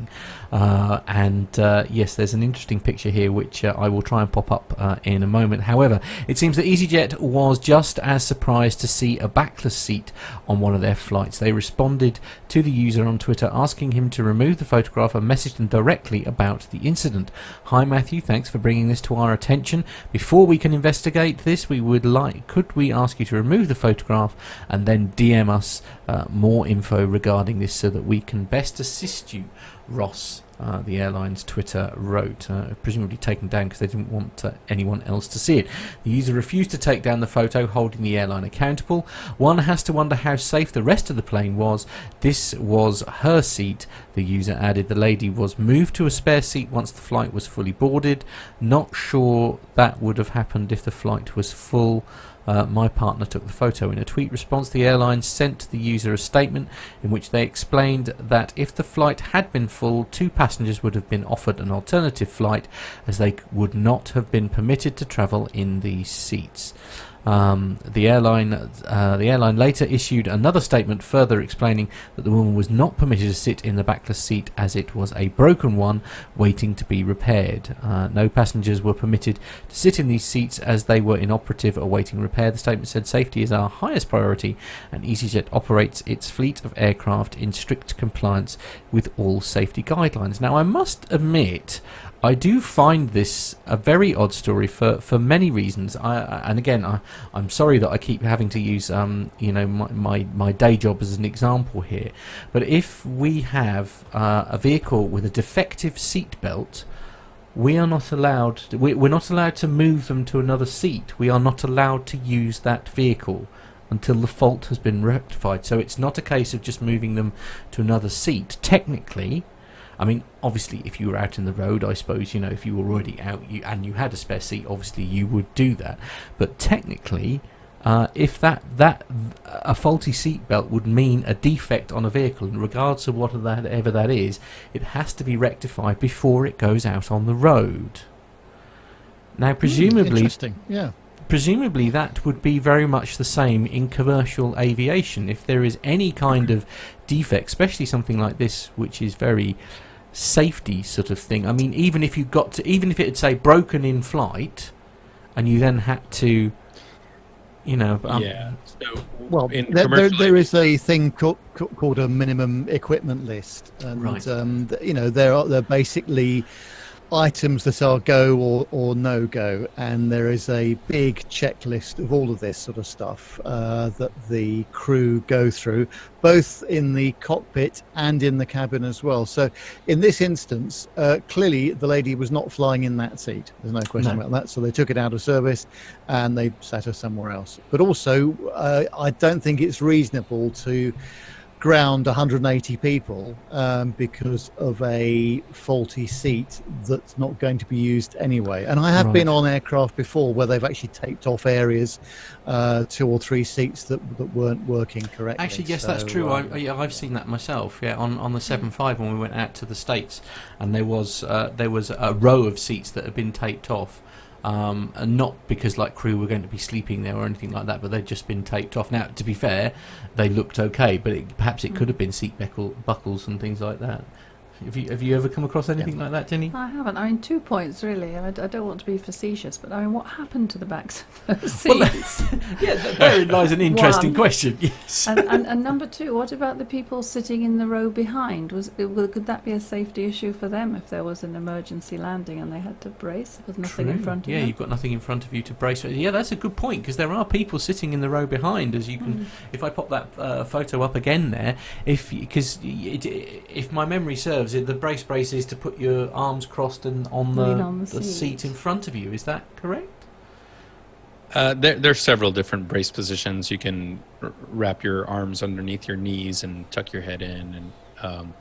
Yes, there's an interesting picture here which I will try and pop up in a moment. However, it seems that EasyJet was just as surprised to see a backless seat on one of their flights. They responded to the user on Twitter asking him to remove the photograph and messaged them directly about the incident. "Hi Matthew, thanks for bringing this to our attention. Before we can investigate this, could we ask you to remove the photograph and then DM us more info regarding this so that we can best assist you," Ross, the airline's Twitter wrote, presumably taken down because they didn't want anyone else to see it. The user refused to take down the photo, holding the airline accountable. One has to wonder how safe the rest of the plane was. This was her seat, the user added. The lady was moved to a spare seat once the flight was fully boarded. Not sure that would have happened if the flight was full. My partner took the photo. In a tweet response, the airline sent the user a statement in which they explained that if the flight had been full, 2 passengers would have been offered an alternative flight as they would not have been permitted to travel in these seats. The airline later issued another statement further explaining that the woman was not permitted to sit in the backless seat as it was a broken one waiting to be repaired. No passengers were permitted to sit in these seats as they were inoperative awaiting repair. The statement said safety is our highest priority and EasyJet operates its fleet of aircraft in strict compliance with all safety guidelines. Now, I must admit, I do find this a very odd story for many reasons. I'm sorry that I keep having to use my day job as an example here. But if we have a vehicle with a defective seat belt, we are not allowed. We're not allowed to move them to another seat. We are not allowed to use that vehicle until the fault has been rectified. So it's not a case of just moving them to another seat. Technically, I mean, obviously, if you were out in the road, I suppose, if you were already out and you had a spare seat, obviously you would do that. But technically, if a faulty seatbelt would mean a defect on a vehicle, in regards to whatever that is, it has to be rectified before it goes out on the road. Now, presumably, presumably that would be very much the same in commercial aviation. If there is any kind of defect, especially something like this, which is very safety sort of thing. I mean, even if it had, say, broken in flight, and you then had to, So, there is a thing called a minimum equipment list, and right. They're basically items that are go or no go, and there is a big checklist of all of this sort of stuff that the crew go through, both in the cockpit and in the cabin as well. So in this instance, clearly the lady was not flying in that seat. There's no question about that. So they took it out of service and they sat her somewhere else. But also, I don't think it's reasonable to ground 180 people because of a faulty seat that's not going to be used anyway. And I have been on aircraft before where they've actually taped off areas, 2 or 3 seats that weren't working correctly. Actually, yes, that's true. I've seen that myself. Yeah, on the 757 when we went out to the States, and there was a row of seats that had been taped off. And not because crew were going to be sleeping there or anything like that, but they'd just been taped off. Now, to be fair, they looked okay, but perhaps it could have been seat buckles and things like that. Have you ever come across anything like that, Jenny? I haven't. I mean, 2 points really. I don't want to be facetious, but I mean, what happened to the backs of those seats? Therein lies an interesting question. Yes. And number 2, what about the people sitting in the row behind? Could that be a safety issue for them if there was an emergency landing and they had to brace with nothing in front of them? Yeah, you've got nothing in front of you to brace. Yeah, that's a good point, because there are people sitting in the row behind, as you can. If I pop that photo up again there, if my memory serves, the brace is to put your arms crossed and on the seat in front of you. Is that correct? There's several different brace positions. You can wrap your arms underneath your knees and tuck your head in, and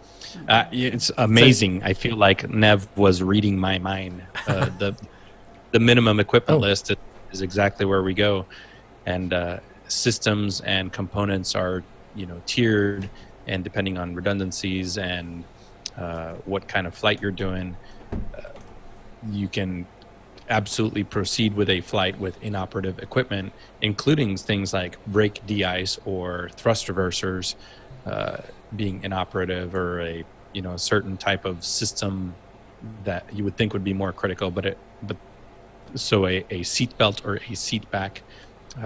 it's amazing. I feel like Nev was reading my mind. The minimum equipment list is exactly where we go, and systems and components are tiered, and depending on redundancies and what kind of flight you're doing, you can absolutely proceed with a flight with inoperative equipment, including things like brake de-ice or thrust reversers being inoperative, or a certain type of system that you would think would be more critical, so a seat belt or a seat back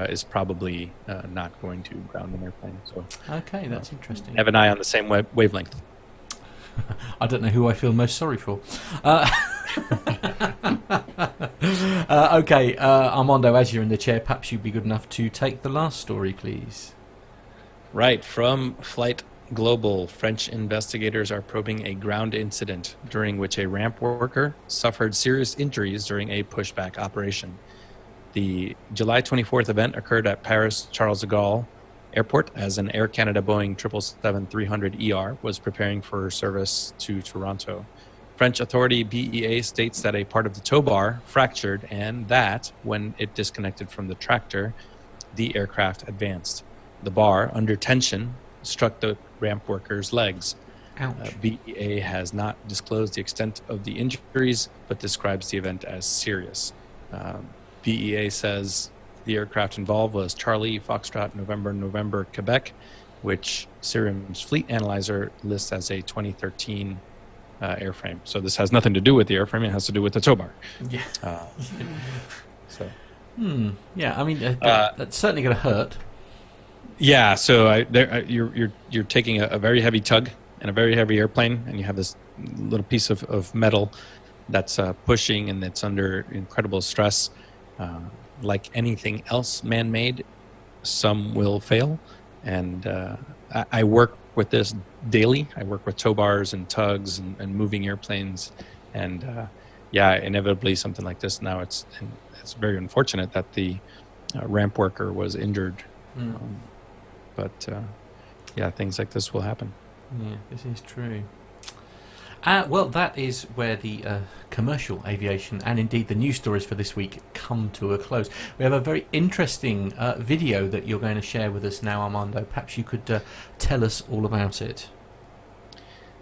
is probably not going to ground an airplane. So okay, that's interesting. Have an eye on the same wavelength. I don't know who I feel most sorry for. Okay, Armando, as you're in the chair, perhaps you'd be good enough to take the last story, please. Right, from Flight Global, French investigators are probing a ground incident during which a ramp worker suffered serious injuries during a pushback operation. The July 24th event occurred at Paris Charles de Gaulle Airport as an Air Canada Boeing 777-300ER was preparing for service to Toronto. French authority BEA states that a part of the tow bar fractured and that, when it disconnected from the tractor, the aircraft advanced. The bar, under tension, struck the ramp worker's legs. BEA has not disclosed the extent of the injuries, but describes the event as serious. BEA says the aircraft involved was Charlie Foxtrot November Quebec, which Cirium's fleet analyzer lists as a 2013 airframe. So this has nothing to do with the airframe; it has to do with the tow bar. Yeah. So. Yeah, I mean, that's certainly going to hurt. Yeah, so you're taking a very heavy tug and a very heavy airplane, and you have this little piece of metal that's pushing, and it's under incredible stress. Like anything else man-made, some will fail, and I work with this daily. I work with tow bars and tugs and moving airplanes, and inevitably something like this. Now it's very unfortunate that the ramp worker was injured. But things like this will happen. Yeah, this is true. Well, that is where the commercial aviation and indeed the news stories for this week come to a close. We have a very interesting video that you're going to share with us now, Armando. Perhaps you could tell us all about it.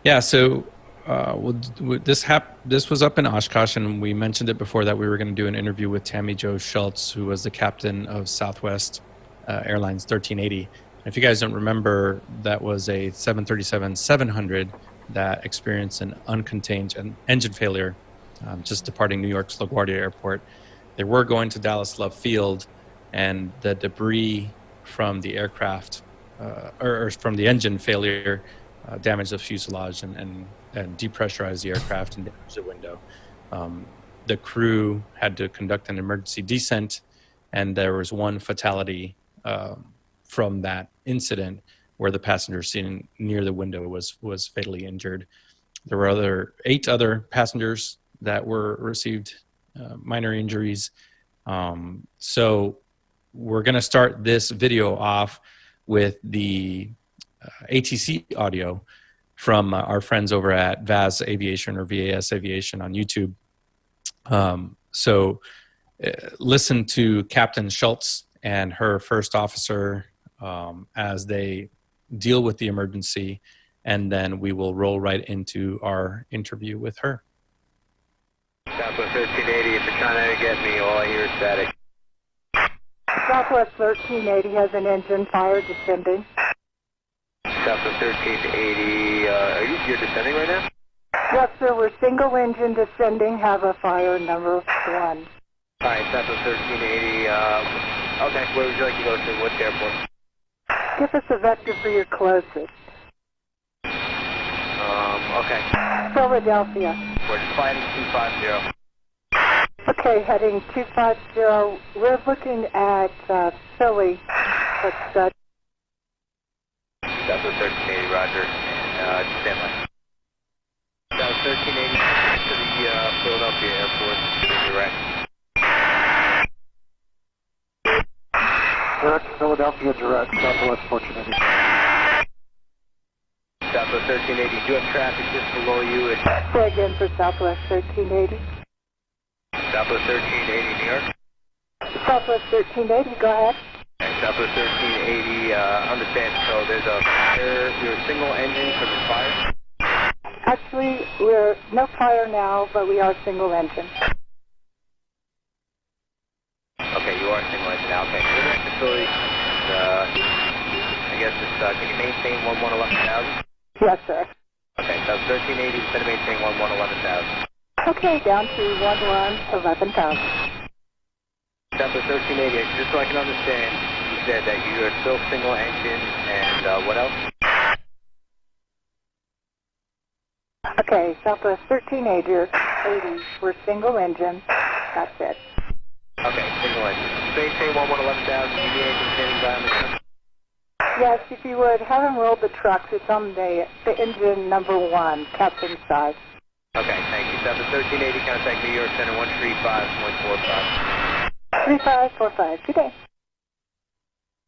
Yeah, so this was up in Oshkosh, and we mentioned it before that we were going to do an interview with Tammy Jo Shults, who was the captain of Southwest Airlines 1380. If you guys don't remember, that was a 737-700 that experienced an uncontained engine failure just departing New York's LaGuardia Airport. They were going to Dallas Love Field, and the debris from the aircraft, or from the engine failure, damaged the fuselage and depressurized the aircraft and damaged the window. The crew had to conduct an emergency descent, and there was one fatality from that incident where the passenger sitting near the window was fatally injured. There were 8 other passengers that received minor injuries. So we're going to start this video off with the ATC audio from our friends over at VAS Aviation or VAS Aviation on YouTube. So listen to Captain Shults and her first officer as they deal with the emergency, and then we will roll right into our interview with her. Southwest 1380, if you're trying to get me, all I hear is static. Southwest 1380 has an engine fire descending. Southwest 1380, you're descending right now? Yes, sir, we're single engine descending, have a fire number 1. Alright, Southwest 1380, okay, where would you like to go to? What airport? Give us a vector for your closest. Okay. Philadelphia. We're just flying 250. Okay, heading 250. We're looking at Philly. That's Southwest 1380, roger, and stand by. Southwest 1380 to the Philadelphia airport, direct. Direct Philadelphia, direct Southwest 1480. Southwest 1380, do you have traffic just below you? Say again for Southwest 1380. Southwest 1380, New York. Southwest 1380, go ahead. Okay, Southwest 1380, understand, so there's a fire, you're a single engine for the fire? Actually, we're no fire now, but we are single engine. Okay, you are single engine now. Okay, so the facility, I guess it's, can you maintain 11,000? Yes, sir. Okay, so 1380 instead of maintaining 11,000. Okay, down to 11,000. Southwest 1380, just so I can understand, you said that you are still single engine, and what else? Okay, Southwest 1380, we're single engine. That's it. Okay, single engine. Maintain 11,000. Do you need anything standing by on the truck? Yes, if you would, have them roll the trucks. It's on the engine number 1, captain's side. Okay, thank you. Southwest 1380, contact New York Center 135.45. 3545, good day.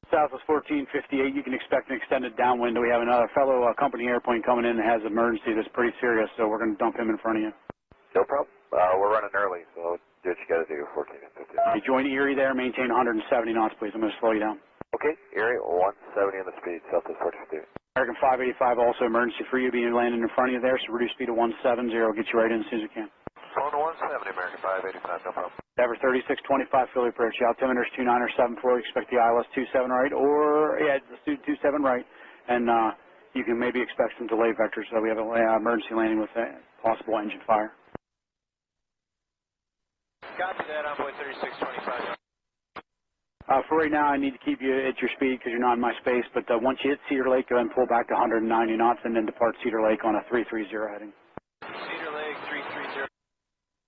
Southwest 1458, you can expect an extended downwind. We have another fellow company airplane coming in that has an emergency that's pretty serious, so we're going to dump him in front of you. No problem. We're running early, so do what you got to do, 14 and 15. Hey, join Erie there, maintain 170 knots, please. I'm going to slow you down. Okay, Erie, 170 on the speed, Southwest 1458. American 585, also emergency for you, being landing in front of you there, so reduce speed to 170, get you right in as soon as we can. Phone to 170, American 585, no problem. Denver 3625, Philly approach. Altimeter's 2974. Expect the ILS 27 right, or, yeah, let's do 27 right. And you can maybe expect some delay vectors. So we have an emergency landing with a possible engine fire. Copy that, Envoy 3625. For right now, I need to keep you at your speed because you're not in my space. But once you hit Cedar Lake, go ahead and pull back to 190 knots and then depart Cedar Lake on a 330 heading. Cedar Lake 330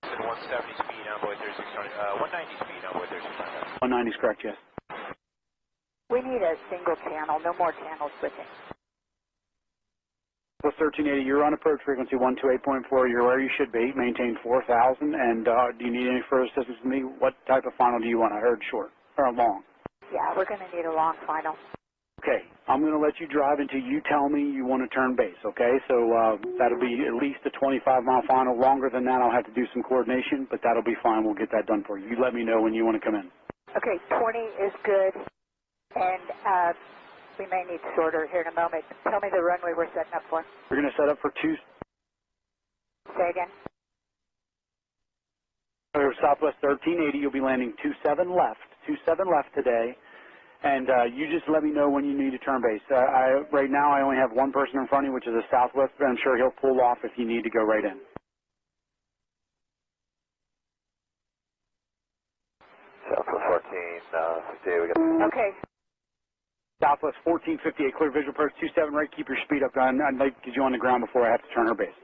and 170 speed, Envoy 3620. 190 speed, Envoy 3620. 190 is correct, yes. We need a single channel, no more channel switching. Plus 1380, you're on approach frequency 128.4. You're where you should be. Maintain 4,000. And do you need any further assistance from me? What type of final do you want? I heard short or long. Yeah, we're going to need a long final. Okay, I'm going to let you drive until you tell me you want to turn base, okay? So that'll be at least a 25-mile final. Longer than that, I'll have to do some coordination, but that'll be fine. We'll get that done for you. You let me know when you want to come in. Okay, 20 is good, and we may need shorter here in a moment. Tell me the runway we're setting up for. We're going to set up for Say again. Southwest 1380. You'll be landing 27 left. 27 left today. And you just let me know when you need to turn base. Right now, I only have one person in front of you, which is a Southwest, but I'm sure he'll pull off if you need to go right in. Southwest 1458, we got... Okay. Southwest 1458, clear visual approach 27 right. Keep your speed up. I'd like to get you on the ground before I have to turn her base.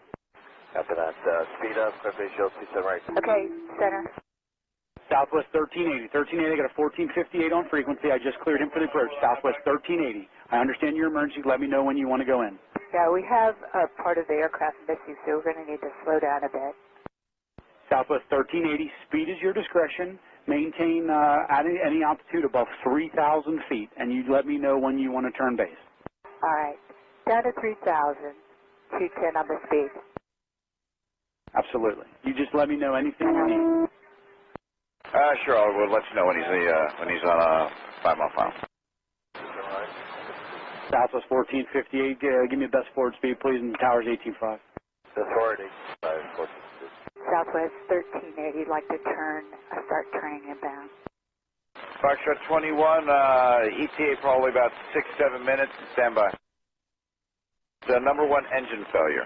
After that, speed up, clear base shield 27 right. Okay, center. Southwest 1380. 1380, I got a 1458 on frequency. I just cleared him for the approach. Southwest 1380. I understand your emergency. Let me know when you want to go in. Yeah, we have a part of the aircraft missing, so we're going to need to slow down a bit. Southwest 1380, speed is your discretion. Maintain at any altitude above 3,000 feet, and you let me know when you want to turn base. All right. Down to 3,000. 210 on the speed. Absolutely. You just let me know anything you need. Sure, we'll let you know when he's on a 5-mile final. Southwest 1458, give me the best forward speed, please, and tower's 18.5. That's already 14. Southwest 1380, like to start turning inbound. Foxtrot 21, ETA probably about 6-7 minutes, stand by. The number one engine failure.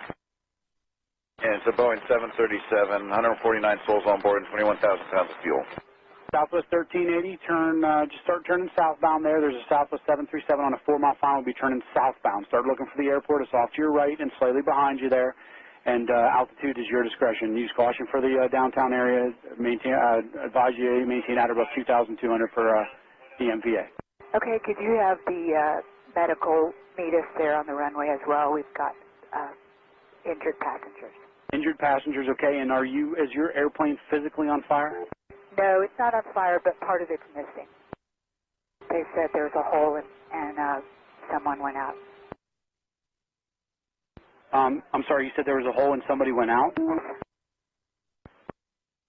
And it's a Boeing 737, 149 souls on board and 21,000 pounds of fuel. Southwest 1380, just start turning southbound there. There's a Southwest 737 on a 4-mile final. We'll be turning southbound. Start looking for the airport. It's off to your right and slightly behind you there. And altitude is your discretion. Use caution for the downtown area. Advise you maintain at about 2,200 per the MVA. Okay, could you have the medical meet us there on the runway as well? We've got injured passengers. Injured passengers, okay. And is your airplane physically on fire? No, it's not on fire, but part of it's missing. They said there was a hole and someone went out. I'm sorry, you said there was a hole and somebody went out?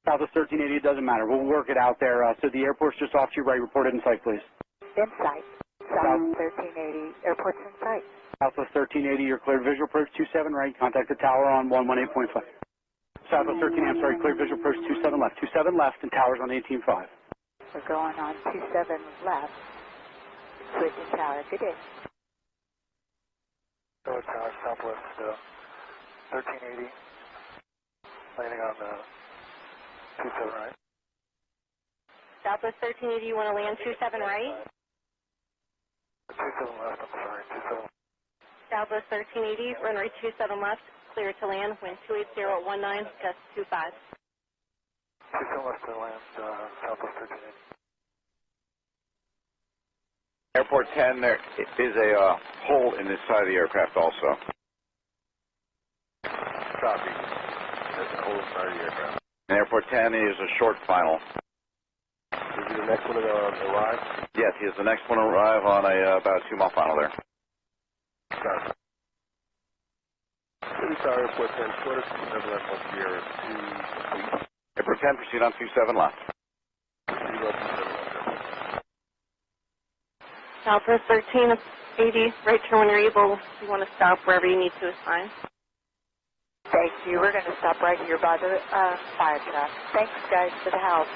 Southwest 1380, it doesn't matter. We'll work it out there. So the airport's just off to your right. Report it in sight, please. In sight. Southwest 1380, airport's in sight. Southwest 1380, you're cleared visual approach 27 right. Contact the tower on 118.5. Southwest 13, I'm sorry, cleared visual approach 27 left. 27 left and towers on 18.5. We're going on 27 left. Switching tower. Good day. Tower, Southwest 1380, landing on 27 right. Southwest 1380, you want to land 27 right? 27 left, I'm sorry, 27. Southwest 1380, runway 27 left, clear to land, wind 28019, gust 25. 27 left to land, Southwest 1380. Airport 10, there is a hole in this side of the aircraft also. Copy. There's a hole inside the aircraft. And Airport 10 is a short final. Is he the next one to arrive? Yes, he is the next one to arrive on about a 2-mile final there. Copy. City Tower, Airport 10, shortest never left on Sierra 2. Airport 10, proceed on 27 left. Southwest 1380, right turn when you're able. You want to stop wherever you need to is fine. Thank you. We're going to stop right here by the fire truck. Thanks, guys, for the help.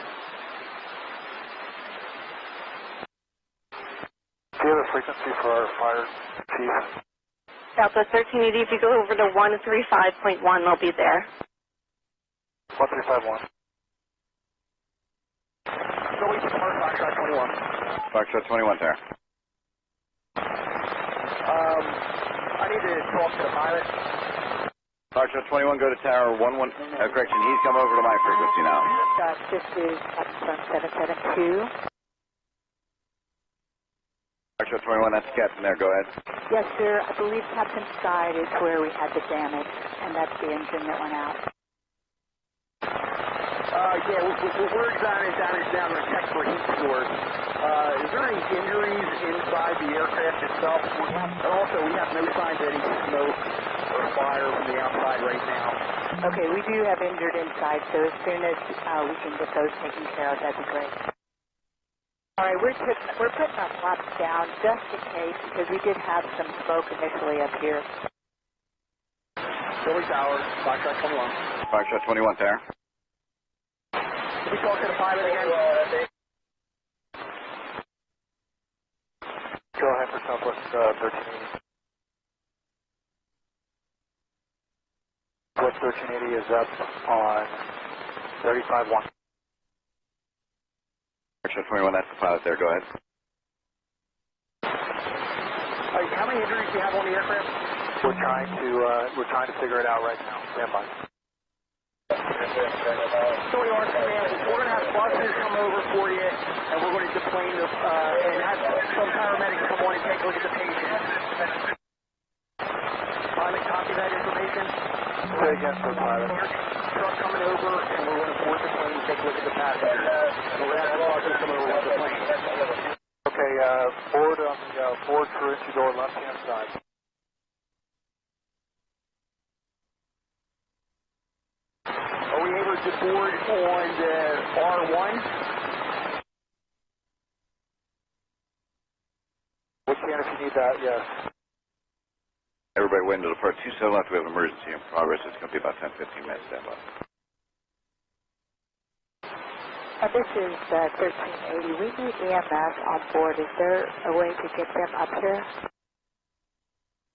Do you have a frequency for our fire chief? Delta 1380, if you go over to 135.1, they'll be there. 1351. Go east of Foxtrot 21. Foxtrot 21 there. I need to talk to the pilot. Foxtrot 21, go to tower 11. Correction, he's come over to my frequency now. This is Captain 772. Foxtrot 21, that's the captain there. Go ahead. Yes, sir. I believe Captain's side is where we had the damage, and that's the engine that went out. Yeah, we're examining damage down to check for heat source. Is there any injuries inside the aircraft itself? And also, we have no signs of any smoke or fire from the outside right now. Okay, we do have injured inside, so as soon as we can get those taken care of, that'd be great. All right, we're putting our flaps down just in case, because we did have some smoke initially up here. Philly Tower, Foxtrot 21. Foxtrot 21 there. Can we talk to the pilot again? Go ahead for Southwest 1380. Southwest 1380 is up on 35-1. Foxtrot 21, that's the pilot there. Go ahead. How many injuries do you have on the aircraft? We're trying to figure it out right now. Stand by. So we are, man. We're going to have buses come over for you, and we're going to deplane the, and have some paramedics come on and take a look at the patient. Pilot, copy that information. Say again for the pilot. Truck coming over, and we're going to board the plane and take a look at the passengers. And we're going to have buses come over with the plane. Okay, board on the forward for entry door, left-hand side. Are we able to board on the R1? We can if you need that, yes. Everybody wait until depart 27 left. We have an emergency in progress. It's going to be about 10-15 minutes. Stand by. This is 1380. We need EMS on board. Is there a way to get them up here?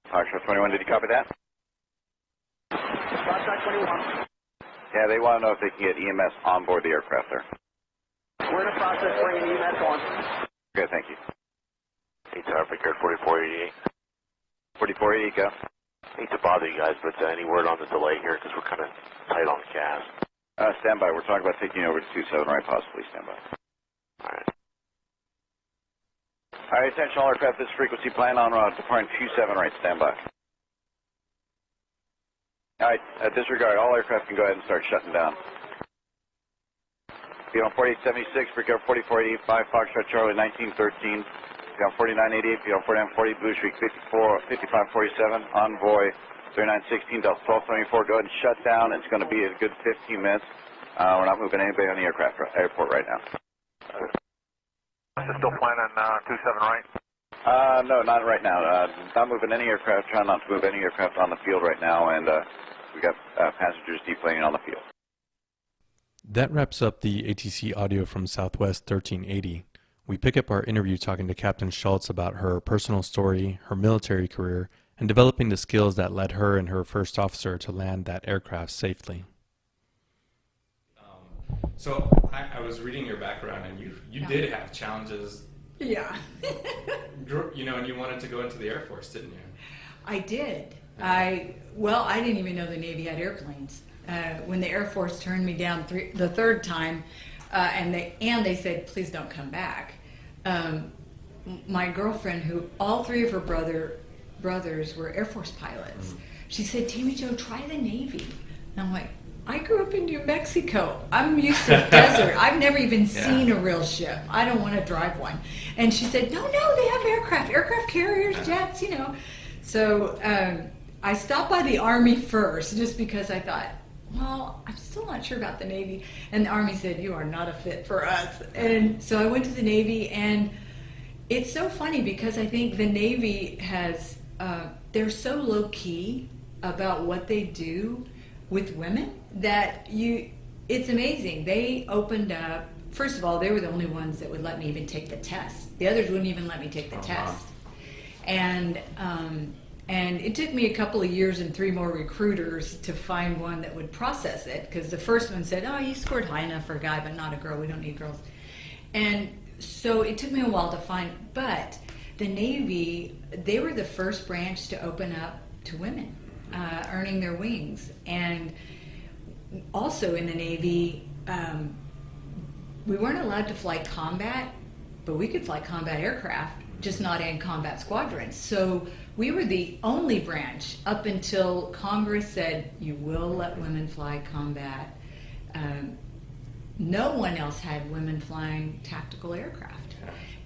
Foxtrot 21, did you copy that? Foxtrot 21. Yeah, they want to know if they can get EMS on board the aircraft there. We're in the process of bringing EMS on. Okay, thank you. Tower Pickard 4488. 4480, go. Hate to bother you guys, but any word on the delay here, because we're kind of tight on the cast. Stand by. We're talking about taking you over to 27 right, possibly. Stand by. All right. All right, attention all aircraft. This frequency plan on departing 27 right. Stand by. All right, disregard. All aircraft can go ahead and start shutting down. Be on 4876, Brickyard 4485, Foxtrot Charlie 1913. Be on 4988, be on 4940, Blue Streak 5547, Envoy 3916, Delta 1274. Go ahead and shut down. It's going to be a good 15 minutes. We're not moving anybody on the airport right now. Still planning 27 right? No, not right now. Not moving any aircraft. Trying not to move any aircraft on the field right now, and we got passengers deplaning on the field. That wraps up the ATC audio from Southwest 1380. We pick up our interview talking to Captain Shults about her personal story, her military career, and developing the skills that led her and her first officer to land that aircraft safely. So I was reading your background, and you did have challenges. Yeah. You know, and you wanted to go into the Air Force, didn't you? I did. I didn't even know the Navy had airplanes. When the Air Force turned me down the third time, and they said, please don't come back. My girlfriend, who all three of her brothers were Air Force pilots, she said, Tammy Jo, try the Navy. And I'm like, I grew up in New Mexico. I'm used to desert. I've never even seen a real ship. I don't want to drive one. And she said, no, they have aircraft carriers, jets, you know. So I stopped by the Army first, just because I thought, well, I'm still not sure about the Navy. And the Army said, you are not a fit for us. And so I went to the Navy, and it's so funny because I think the Navy has, they're so low-key about what they do. with women that it's amazing. They opened up, first of all, they were the only ones that would let me even take the test. The others wouldn't even let me take the test. And it took me a couple of years and 3 more recruiters to find one that would process it, because the first one said, oh, you scored high enough for a guy, but not a girl. We don't need girls. And so it took me a while to find, but the Navy, they were the first branch to open up to women, earning their wings. And also in the Navy, we weren't allowed to fly combat, but we could fly combat aircraft, just not in combat squadrons. So we were the only branch up until Congress said, you will let women fly combat. No one else had women flying tactical aircraft.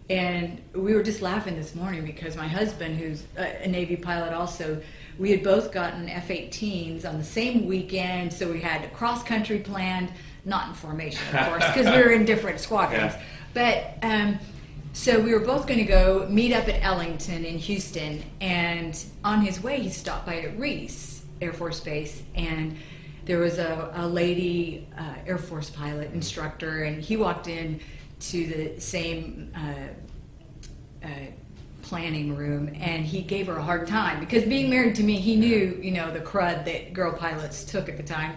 And we were just laughing this morning because my husband, who's a Navy pilot also, we had both gotten F-18s on the same weekend, so we had a cross-country planned, not in formation, of course, because we were in different squadrons. But so we were both going to go meet up at Ellington in Houston, and on his way he stopped by at Reese Air Force Base, and there was a lady Air Force pilot instructor, and he walked in to the same planning room, and he gave her a hard time because being married to me, he knew, you know, the crud that girl pilots took at the time,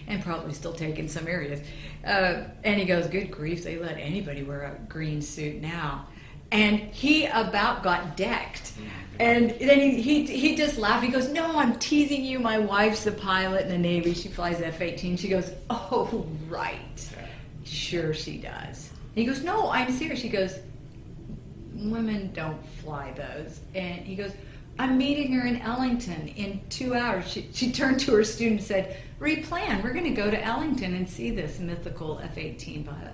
and probably still take in some areas. And he goes, good grief, they let anybody wear a green suit now. And he about got decked. And then he just laughed. He goes, no, I'm teasing you. My wife's a pilot in the Navy. She flies F-18. She goes, oh, right. Sure she does. And he goes, no, I'm serious. She goes, women don't fly those. And he goes, I'm meeting her in Ellington in 2 hours. She turned to her student and said, replan, we're going to go to Ellington and see this mythical F-18 pilot.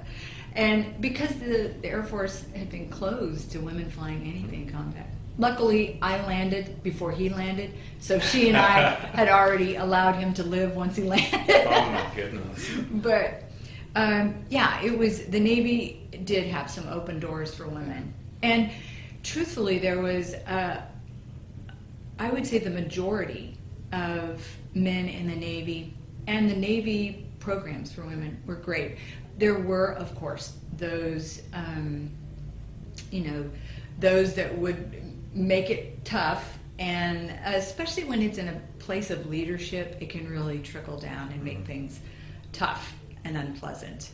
And because the Air Force had been closed to women flying anything in combat, luckily I landed before he landed, so she and I had already allowed him to live once he landed. Oh my goodness. But yeah, it was, the Navy did have some open doors for women. And truthfully, there was, I would say the majority of men in the Navy, and the Navy programs for women were great. There were, of course, those, you know, those that would make it tough, and especially when it's in a place of leadership, it can really trickle down and make things tough and unpleasant.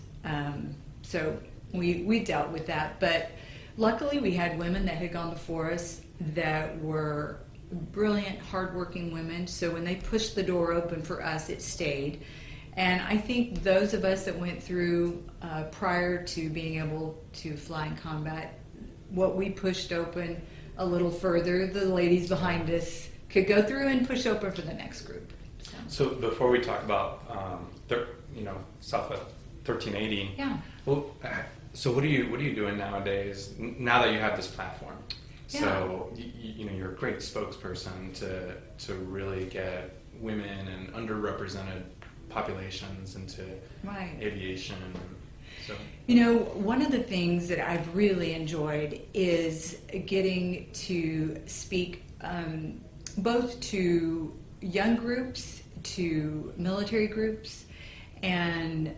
So we dealt with that, but luckily we had women that had gone before us that were brilliant, hardworking women, so when they pushed the door open for us, it stayed. And I think those of us that went through prior to being able to fly in combat, what we pushed open a little further, the ladies behind us could go through and push open for the next group. So before we talk about, you know, Southwest 1380, yeah. Well, so what are you doing nowadays? Now that you have this platform, yeah. So you know you're a great spokesperson to really get women and underrepresented populations into aviation. So, you know, one of the things that I've really enjoyed is getting to speak both to young groups, to military groups, and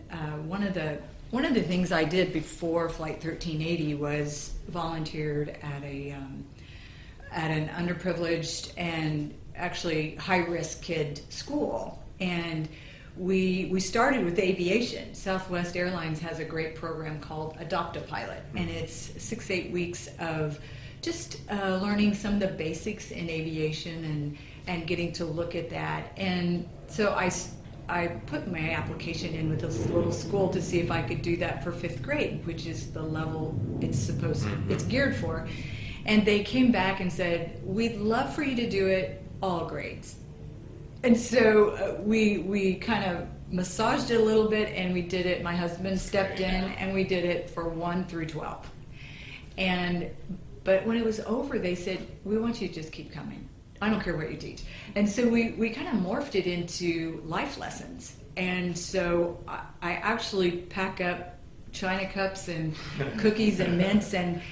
one of the things I did before Flight 1380 was volunteered at an underprivileged and actually high-risk kid school, and we started with aviation. Southwest Airlines has a great program called Adopt a Pilot, and it's 6-8 weeks of just learning some of the basics in aviation and getting to look at that. And so I put my application in with this little school to see if I could do that for 5th grade, which is the level it's geared for. And they came back and said, we'd love for you to do it all grades. And so we kind of massaged it a little bit, and we did it. My husband stepped in, and we did it for 1 through 12. But when it was over, they said, we want you to just keep coming. I don't care what you teach. And so we kind of morphed it into life lessons. And so I actually pack up China cups and cookies and mints and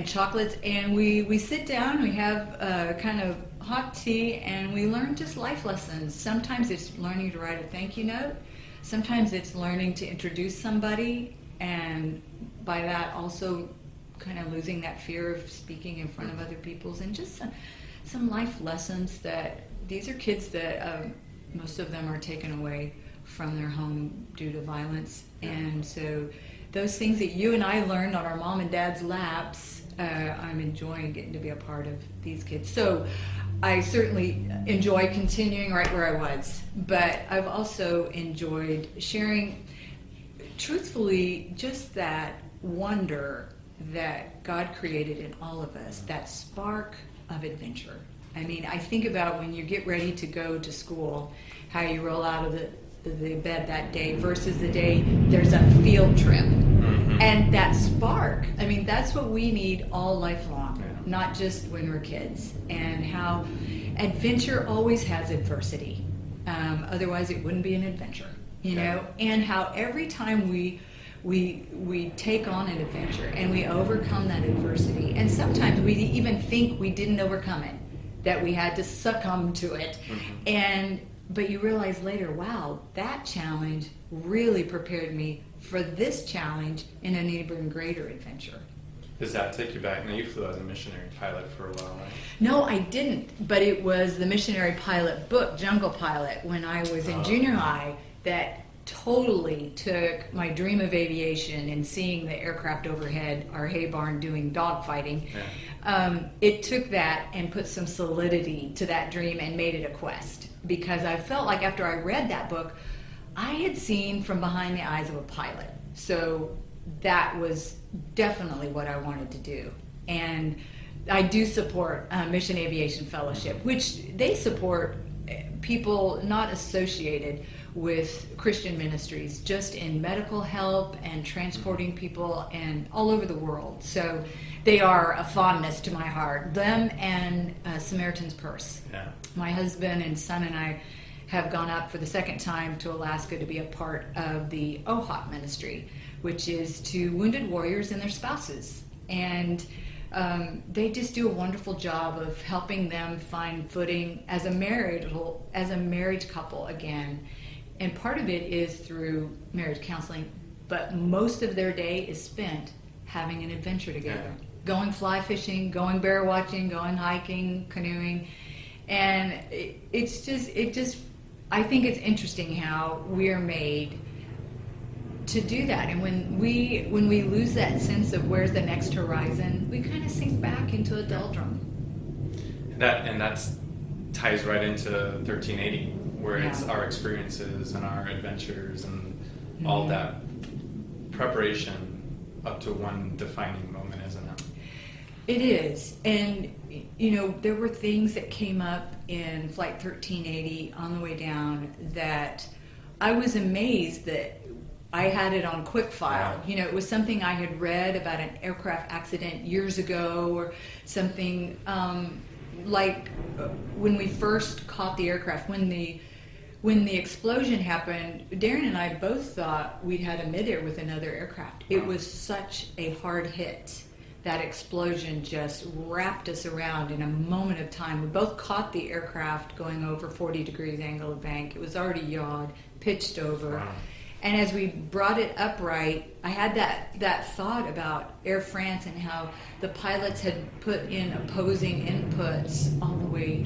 chocolates, and we sit down, we have kind of hot tea, and we learn just life lessons. Sometimes it's learning to write a thank you note. Sometimes it's learning to introduce somebody, and by that also kind of losing that fear of speaking in front of other people, and just some life lessons that these are kids that most of them are taken away from their home due to violence. And so those things that you and I learned on our mom and dad's laps, I'm enjoying getting to be a part of these kids. So I certainly enjoy continuing right where I was, but I've also enjoyed sharing, truthfully, just that wonder that God created in all of us, that spark of adventure. I mean, I think about when you get ready to go to school, how you roll out of the bed that day versus the day there's a field trip. Mm-hmm. And that spark, I mean, that's what we need all life long, not just when we're kids. And how adventure always has adversity. Otherwise it wouldn't be an adventure, you know? And how every time we take on an adventure and we overcome that adversity, and sometimes we even think we didn't overcome it, that we had to succumb to it. Mm-hmm. But you realize later, wow, that challenge really prepared me for this challenge in an even greater adventure. Does that take you back? Now, you flew as a missionary pilot for a while, right? No, I didn't, but it was the missionary pilot book, Jungle Pilot, when I was in junior high, that totally took my dream of aviation and seeing the aircraft overhead, our hay barn doing dogfighting. It took that and put some solidity to that dream and made it a quest, because I felt like after I read that book, I had seen from behind the eyes of a pilot. So that was definitely what I wanted to do. And I do support Mission Aviation Fellowship, which they support people not associated with Christian ministries, just in medical help and transporting people and all over the world. So they are a fondness to my heart. Them and Samaritan's Purse. Yeah. My husband and son and I have gone up for the second time to Alaska to be a part of the OHOP ministry, which is to wounded warriors and their spouses. And they just do a wonderful job of helping them find footing as a married couple again. And part of it is through marriage counseling, but most of their day is spent having an adventure together. Going fly fishing, going bear watching, going hiking, canoeing. And I think it's interesting how we are made to do that. And when we lose that sense of where's the next horizon, we kind of sink back into a doldrum. And that ties right into 1380, where it's our experiences and our adventures and all that preparation up to one defining moment, isn't it? It is. And, you know, there were things that came up in Flight 1380 on the way down that I was amazed that I had it on quick file. You know, it was something I had read about an aircraft accident years ago, or something like when we first caught the aircraft, when the explosion happened, Darren and I both thought we'd had a midair with another aircraft. It was such a hard hit. That explosion just wrapped us around in a moment of time. We both caught the aircraft going over 40 degrees angle of bank. It was already yawed, pitched over. Wow. And as we brought it upright, I had that thought about Air France and how the pilots had put in opposing inputs all the way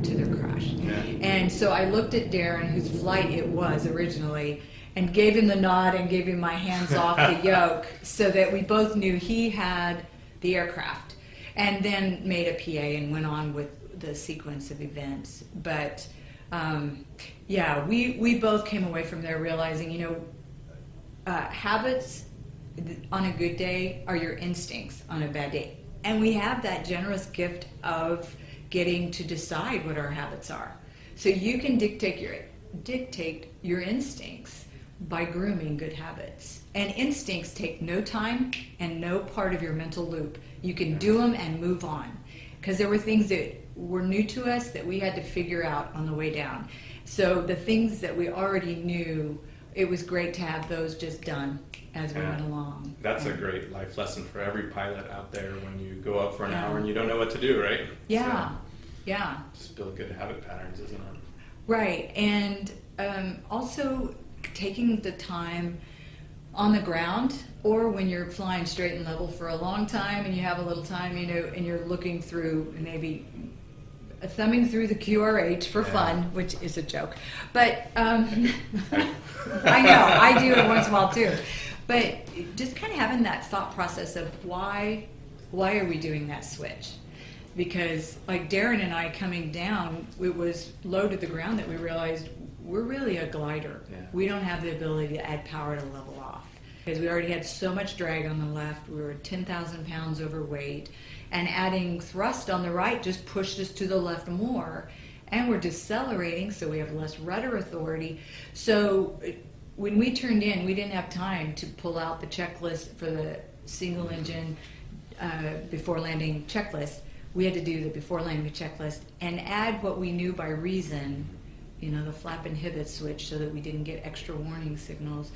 to their crash. Yeah. And so I looked at Darren, whose flight it was originally, and gave him the nod and gave him my hands off the yoke so that we both knew he had the aircraft, and then made a PA and went on with the sequence of events. But we both came away from there realizing, you know, habits on a good day are your instincts on a bad day. And we have that generous gift of getting to decide what our habits are. So you can dictate your instincts by grooming good habits. And instincts take no time and no part of your mental loop. You can do them and move on. Because there were things that were new to us that we had to figure out on the way down. So the things that we already knew, it was great to have those just done as we went along. That's a great life lesson for every pilot out there when you go up for an hour and you don't know what to do, right? Yeah. Yeah. Just build good habit patterns, isn't it? Right, and also taking the time on the ground, or when you're flying straight and level for a long time and you have a little time, and you're looking through, maybe thumbing through the QRH for fun, which is a joke. But I know, I do it once in a while too. But just kind of having that thought process of why are we doing that switch? Because like Darren and I coming down, it was low to the ground that we realized we're really a glider. Yeah. We don't have the ability to add power to level off. Because we already had so much drag on the left, we were 10,000 pounds overweight, and adding thrust on the right just pushed us to the left more. And we're decelerating, so we have less rudder authority. So when we turned in, we didn't have time to pull out the checklist for the single engine before landing checklist. We had to do the before landing checklist and add what we knew by reason, the flap inhibit switch, so that we didn't get extra warning signals,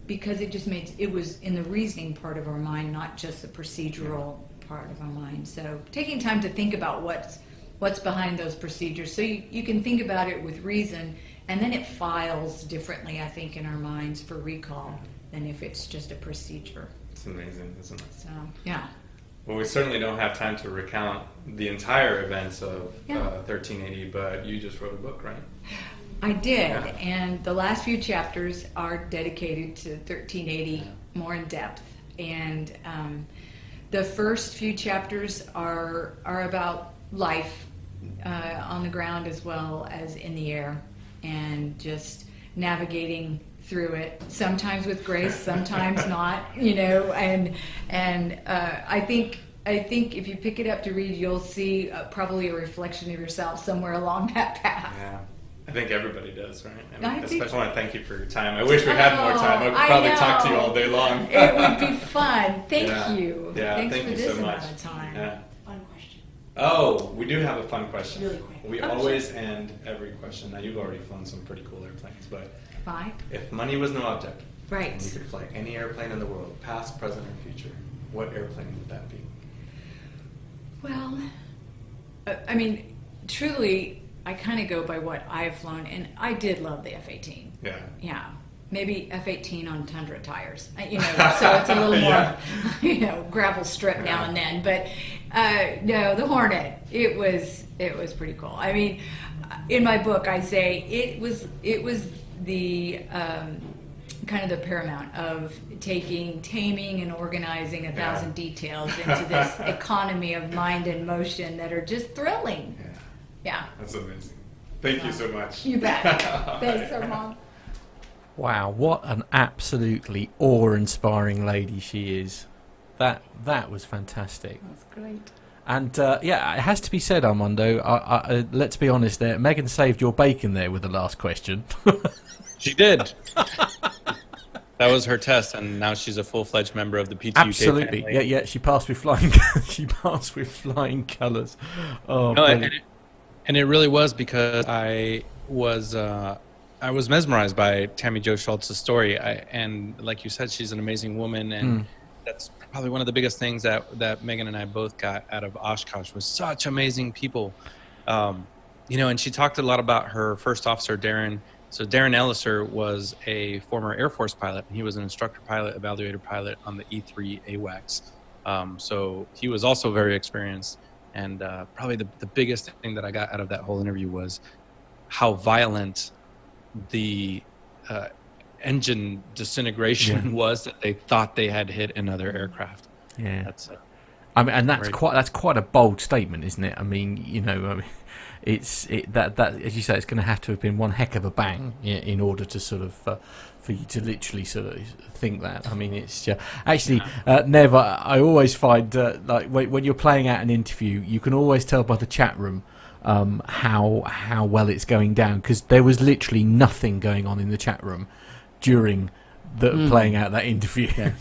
because it was in the reasoning part of our mind, not just the procedural part of our mind. So taking time to think about what's behind those procedures, so you can think about it with reason, and then it files differently, I think, in our minds for recall than if it's just a procedure. It's amazing, isn't it? So, yeah. Well, we certainly don't have time to recount the entire events of 1380, but you just wrote a book, right? I did, and the last few chapters are dedicated to 1380 more in depth. And the first few chapters are about life on the ground as well as in the air, and just navigating through it, sometimes with grace, sometimes not, and I think if you pick it up to read, you'll see probably a reflection of yourself somewhere along that path. Yeah, I think everybody does, right? I especially want to thank you for your time. I wish we had more time. I could probably talk to you all day long. It would be fun. Thank you. Yeah, Thanks thank for you this so much. amount of time. Yeah. Fun question. Oh, we do have a fun question. Really quick. We always end every question. Now, you've already flown some pretty cool airplanes, but if money was no object, and you could fly any airplane in the world, past, present, or future, what airplane would that be? Well, I mean, truly, I kind of go by what I've flown, and I did love the F-18. Yeah. Yeah. Maybe F-18 on Tundra tires, so it's a little more, gravel strip now and then. But no, the Hornet, it was pretty cool. I mean, in my book, I say it was the kind of the paramount of taming and organizing 1,000 details into this economy of mind and motion that are just thrilling. Yeah. That's amazing. Thank you so much. You bet. Thanks, Armando. Wow, what an absolutely awe-inspiring lady she is. That was fantastic. That's great. And it has to be said, Armando, let's be honest there, Megan saved your bacon there with the last question. She did. That was her test, and now she's a full-fledged member of the PTUK Absolutely. family. Yeah, she passed with flying colours. Oh, no, and it really was because I was mesmerized by Tammy Jo Shults' story. And like you said, she's an amazing woman, and that's probably one of the biggest things that Megan and I both got out of Oshkosh was such amazing people. And she talked a lot about her first officer, Darren. So Darren Elliser was a former Air Force pilot, and he was an instructor pilot, evaluator pilot on the E-3 AWACS. So he was also very experienced. And probably the biggest thing that I got out of that whole interview was how violent the engine disintegration was, that they thought they had hit another aircraft. Yeah, that's that's quite a bold statement, isn't it? I mean, it's that as you say, it's going to have to have been one heck of a bang in order to sort of for you to literally sort of think that. I mean, it's actually Nev, I always find like when you're playing out an interview, you can always tell by the chat room how well it's going down, because there was literally nothing going on in the chat room during the playing out that interview. Yeah.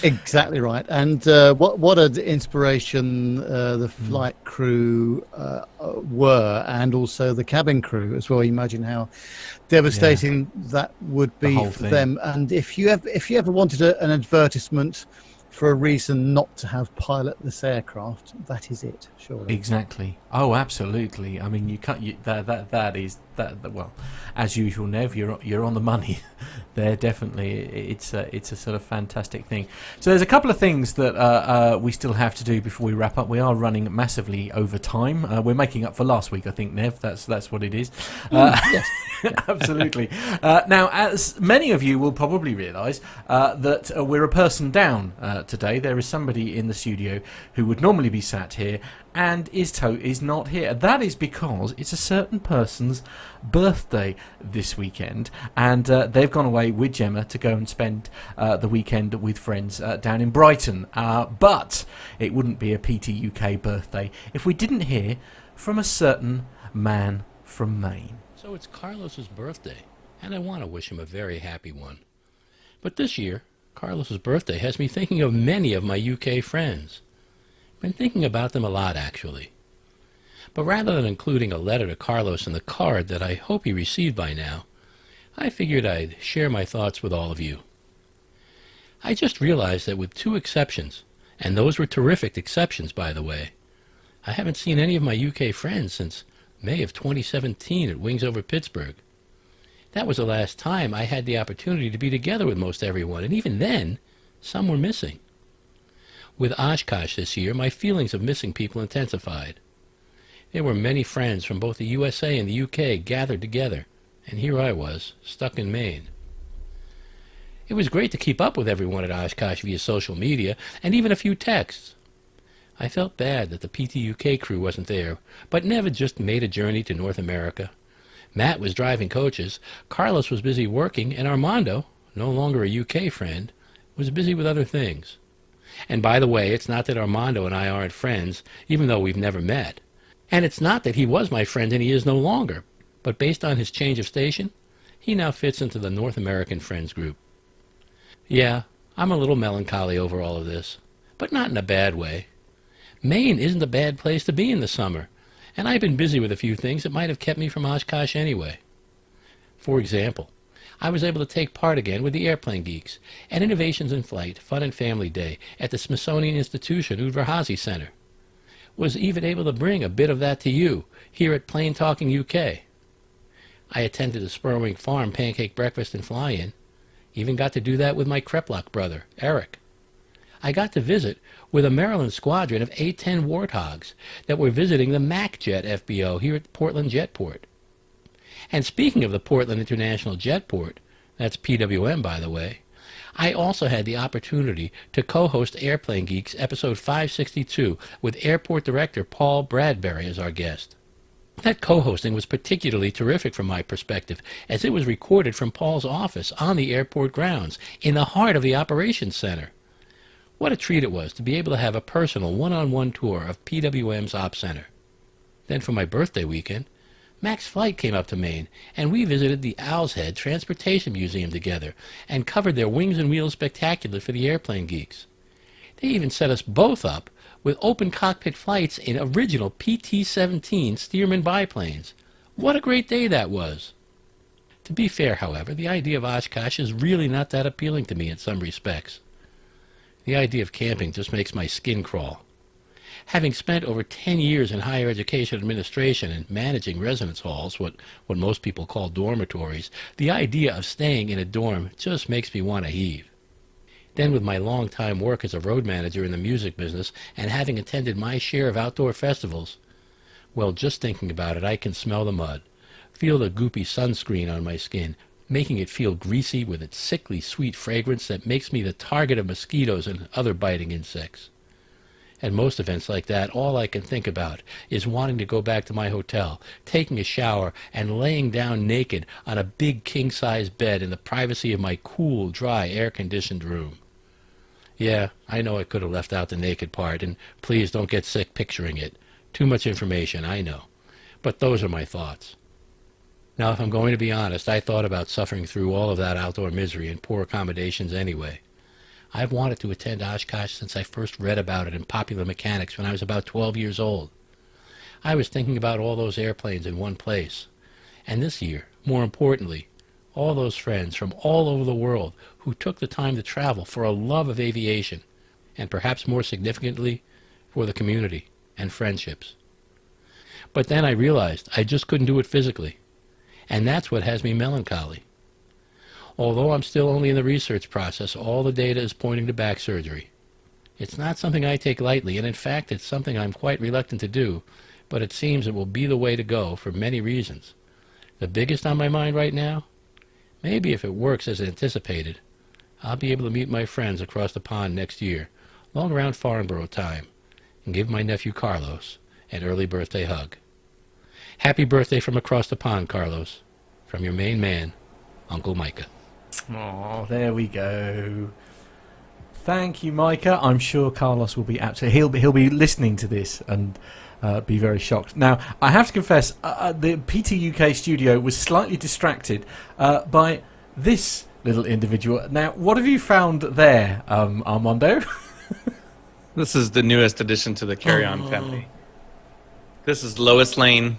Exactly right. And what an inspiration the flight crew were, and also the cabin crew as well. You imagine how devastating that would be for them. And if you ever wanted an advertisement for a reason not to have pilot this aircraft, that is it, surely. Exactly. Oh, absolutely. I mean, you can't. That is that. Well, as usual, Nev, you're on the money. There, definitely, it's a sort of fantastic thing. So there's a couple of things that we still have to do before we wrap up. We are running massively over time. We're making up for last week, I think, Nev. That's what it is. Yes. Absolutely. Now, as many of you will probably realise, that we're a person down today. There is somebody in the studio who would normally be sat here and is not here. That is because it's a certain person's birthday this weekend, and they've gone away with Gemma to go and spend the weekend with friends down in Brighton. But it wouldn't be a PT UK birthday if we didn't hear from a certain man from Maine. So it's Carlos's birthday, and I want to wish him a very happy one. But this year, Carlos's birthday has me thinking of many of my UK friends. Been thinking about them a lot, actually. But rather than including a letter to Carlos in the card that I hope he received by now, I figured I'd share my thoughts with all of you. I just realized that with 2 exceptions, and those were terrific exceptions, by the way, I haven't seen any of my UK friends since May of 2017 at Wings Over Pittsburgh. That was the last time I had the opportunity to be together with most everyone, and even then, some were missing. With Oshkosh this year, my feelings of missing people intensified. There were many friends from both the USA and the UK gathered together, and here I was, stuck in Maine. It was great to keep up with everyone at Oshkosh via social media, and even a few texts. I felt bad that the PTUK crew wasn't there, but Nev had just made a journey to North America. Matt was driving coaches, Carlos was busy working, and Armando, no longer a UK friend, was busy with other things. And by the way, it's not that Armando and I aren't friends, even though we've never met. And it's not that he was my friend and he is no longer, but based on his change of station, he now fits into the North American friends group. Yeah, I'm a little melancholy over all of this, but not in a bad way. Maine isn't a bad place to be in the summer, and I've been busy with a few things that might have kept me from Oshkosh anyway. For example, I was able to take part again with the Airplane Geeks at Innovations in Flight Fun and Family Day at the Smithsonian Institution Udvar-Hazy Center. Was even able to bring a bit of that to you here at Plane Talking UK. I attended the Spurwink Farm pancake breakfast and fly-in. Even got to do that with my Kreplock brother, Eric. I got to visit with a Maryland squadron of A-10 Warthogs that were visiting the MacJet FBO here at Portland Jetport. And speaking of the Portland International Jetport, that's PWM by the way, I also had the opportunity to co-host Airplane Geeks episode 562 with Airport Director Paul Bradbury as our guest. That co-hosting was particularly terrific from my perspective, as it was recorded from Paul's office on the airport grounds, in the heart of the operations center. What a treat it was to be able to have a personal one-on-one tour of PWM's Op Center. Then for my birthday weekend, Max Flight came up to Maine, and we visited the Owl's Head Transportation Museum together and covered their Wings and Wheels Spectacular for the Airplane Geeks. They even set us both up with open cockpit flights in original PT-17 Stearman biplanes. What a great day that was! To be fair, however, the idea of Oshkosh is really not that appealing to me in some respects. The idea of camping just makes my skin crawl. Having spent over 10 years in higher education administration and managing residence halls, what most people call dormitories, the idea of staying in a dorm just makes me want to heave. Then with my long-time work as a road manager in the music business and having attended my share of outdoor festivals, well, just thinking about it, I can smell the mud, feel the goopy sunscreen on my skin, making it feel greasy with its sickly sweet fragrance that makes me the target of mosquitoes and other biting insects. At most events like that, all I can think about is wanting to go back to my hotel, taking a shower, and laying down naked on a big king-size bed in the privacy of my cool, dry, air-conditioned room. Yeah, I know I could have left out the naked part, and please don't get sick picturing it. Too much information, I know. But those are my thoughts. Now, if I'm going to be honest, I thought about suffering through all of that outdoor misery and poor accommodations anyway. I've wanted to attend Oshkosh since I first read about it in Popular Mechanics when I was about 12 years old. I was thinking about all those airplanes in one place. And this year, more importantly, all those friends from all over the world who took the time to travel for a love of aviation and perhaps more significantly, for the community and friendships. But then I realized I just couldn't do it physically, and that's what has me melancholy. Although I'm still only in the research process, all the data is pointing to back surgery. It's not something I take lightly, and in fact it's something I'm quite reluctant to do, but it seems it will be the way to go for many reasons. The biggest on my mind right now? Maybe if it works as anticipated, I'll be able to meet my friends across the pond next year, long around Farnborough time, and give my nephew Carlos an early birthday hug. Happy birthday from across the pond, Carlos. From your main man, Uncle Micah. Oh, there we go. Thank you, Micah. I'm sure Carlos will be absolutely... He'll be listening to this and be very shocked. Now, I have to confess, the PT UK studio was slightly distracted by this little individual. Now, what have you found there, Armando? This is the newest addition to the carry-on family. This is Lois Lane.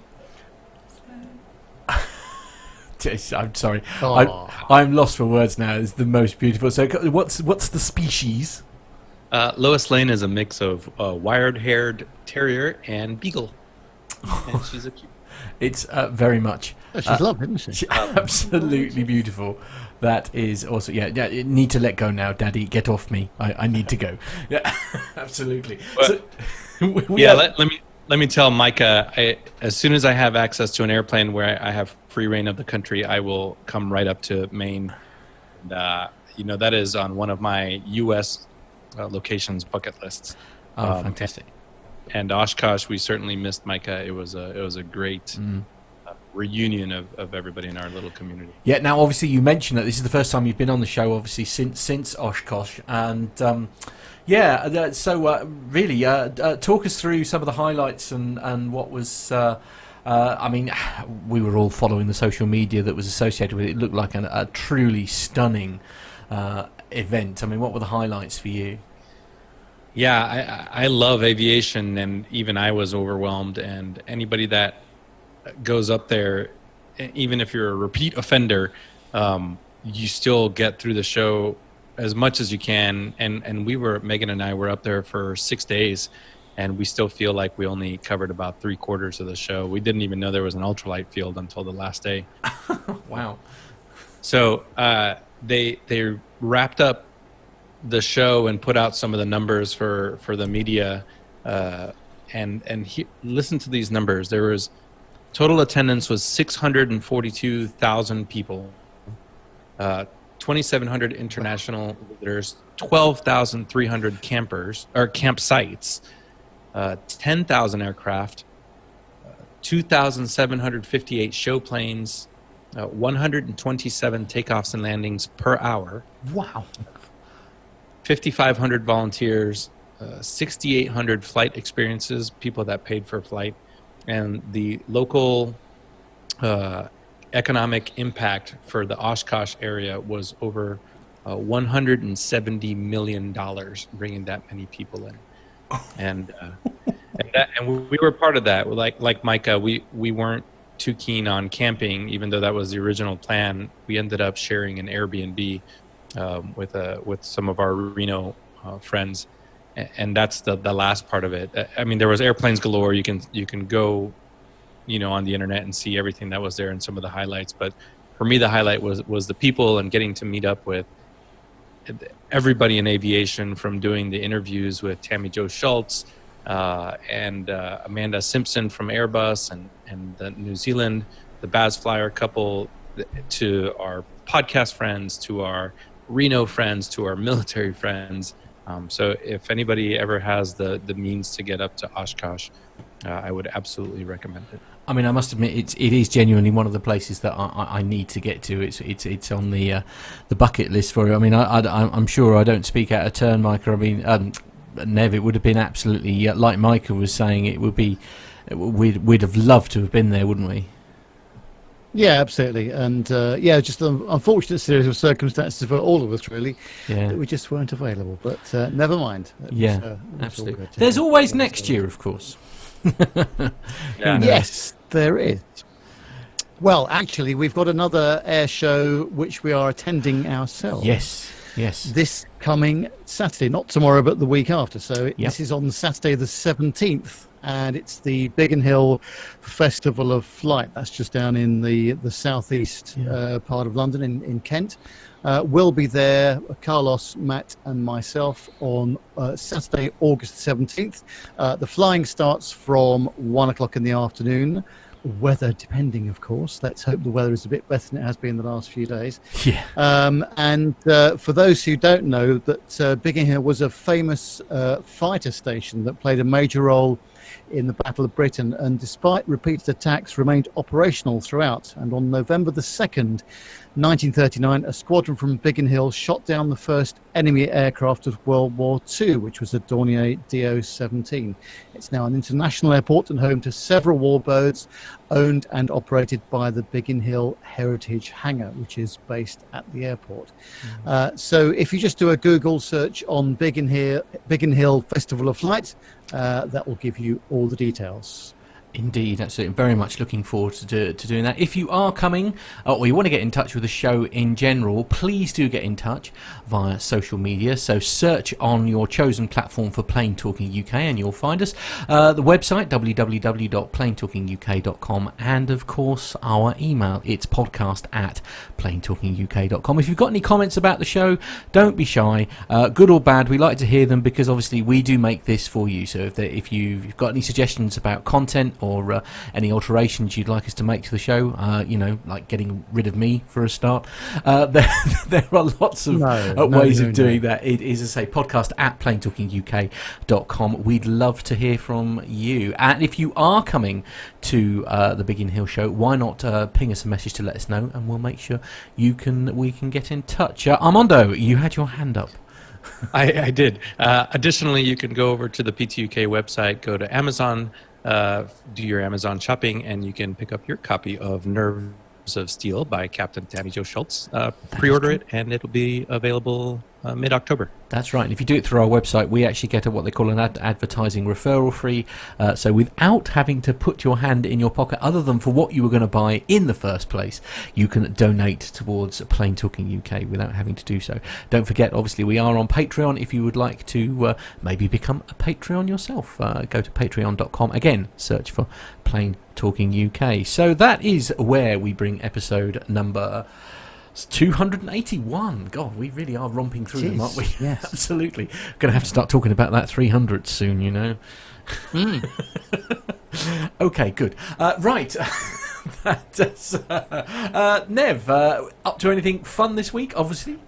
I'm sorry. I'm lost for words now. It's the most beautiful. So what's the species? Lois Lane is a mix of wired-haired terrier and beagle. And she's a cute. It's very much. Oh, she's lovely, isn't she? Absolutely beautiful. That is also, yeah, need to let go now, Daddy. Get off me. I need to go. Yeah, absolutely. But, let me tell Micah, as soon as I have access to an airplane where I have free reign of the country, I will come right up to Maine. And, that is on one of my U.S. Locations bucket lists. Oh, fantastic. And Oshkosh, we certainly missed Micah. It was a great reunion of everybody in our little community. Yeah. Now, obviously, you mentioned that this is the first time you've been on the show, obviously since Oshkosh, and really, talk us through some of the highlights and what was. I mean, we were all following the social media that was associated with it. It looked like a truly stunning event. I mean, what were the highlights for you? Yeah, I love aviation, and even I was overwhelmed. And anybody that goes up there, even if you're a repeat offender, you still get through the show as much as you can. And Megan and I were up there for 6 days, and we still feel like we only covered about 3/4 of the show. We didn't even know there was an ultralight field until the last day. Wow. So they wrapped up the show and put out some of the numbers for the media, and listen to these numbers. There was total attendance was 642,000 people, 2,700 international visitors, 12,300 campers or campsites, 10,000 aircraft, 2,758 show planes, 127 takeoffs and landings per hour. Wow. 5,500 volunteers, 6,800 flight experiences, people that paid for a flight, and the local economic impact for the Oshkosh area was over $170 million, bringing that many people in. And we were part of that. Like Micah, we weren't too keen on camping, even though that was the original plan. We ended up sharing an Airbnb with some of our Reno friends, and that's the last part of it. I mean, there was airplanes galore. You can go, on the internet and see everything that was there and some of the highlights. But for me, the highlight was the people and getting to meet up with everybody in aviation, from doing the interviews with Tammy Jo Shults and Amanda Simpson from Airbus and the New Zealand, the Baz Flyer couple, to our podcast friends, to our Reno friends, to our military friends. So if anybody ever has the means to get up to Oshkosh, I would absolutely recommend it. I mean, I must admit, it is genuinely one of the places that I need to get to. It's on the bucket list for you. I mean, I'm sure I don't speak out of turn, Micah. I mean, Nev, it would have been absolutely like Micah was saying. It would be. We'd have loved to have been there, wouldn't we? Yeah, absolutely. And just an unfortunate series of circumstances for all of us, really. Yeah. That we just weren't available. But never mind. Absolutely. There's always next year, of course. Yes, there is. Well, actually, we've got another air show which we are attending ourselves. Yes. Yes. this coming Saturday, not tomorrow, but the week after. So this is on Saturday the 17th, and it's the Biggin Hill Festival of Flight. That's just down in the southeast part of London, in Kent. We'll be there, Carlos, Matt and myself, on Saturday, August 17th. The flying starts from 1 o'clock in the afternoon. Weather depending, of course. Let's hope the weather is a bit better than it has been the last few days. Yeah. And for those who don't know, that Biggin Hill was a famous fighter station that played a major role in the Battle of Britain, and despite repeated attacks, remained operational throughout. And on November the 2nd, 1939, a squadron from Biggin Hill shot down the first enemy aircraft of World War II, which was a Dornier Do-17. It's now an international airport and home to several warbirds owned and operated by the Biggin Hill Heritage Hangar, which is based at the airport. So if you just do a Google search on Biggin Hill Festival of Flight, that will give you all the details. Indeed, absolutely. Very much looking forward to doing that. If you are coming, or you want to get in touch with the show in general, please do get in touch via social media. So search on your chosen platform for Plain Talking UK and you'll find us. The website, www.plaintalkinguk.com, and of course our email, it's podcast@plaintalkinguk.com. If you've got any comments about the show, don't be shy, good or bad. We like to hear them because obviously we do make this for you. So if you've got any suggestions about content, or any alterations you'd like us to make to the show, like getting rid of me for a start, there are lots of ways of doing that. It is, as I say, podcast@plaintalkinguk.com. We'd love to hear from you. And if you are coming to the Biggin Hill show, why not ping us a message to let us know, and we'll make sure we can get in touch. Armando, you had your hand up. I did. Additionally, you can go over to the PTUK website, go to Amazon, do your Amazon shopping, and you can pick up your copy of Nerves of Steel by Captain Tammy Jo Shults. Pre-order it, and it'll be available mid-October. That's right. And if you do it through our website, we actually get what they call an advertising referral fee. So without having to put your hand in your pocket, other than for what you were going to buy in the first place, you can donate towards Plain Talking UK without having to do so. Don't forget, obviously, we are on Patreon. If you would like to maybe become a Patreon yourself, go to patreon.com. Again, search for Plain Talking UK. So that is where we bring episode number 281. God, we really are romping through them, aren't we? Yes. Absolutely. Going to have to start talking about that 300 soon, you know. Okay, good. Right. Nev, up to anything fun this week, obviously?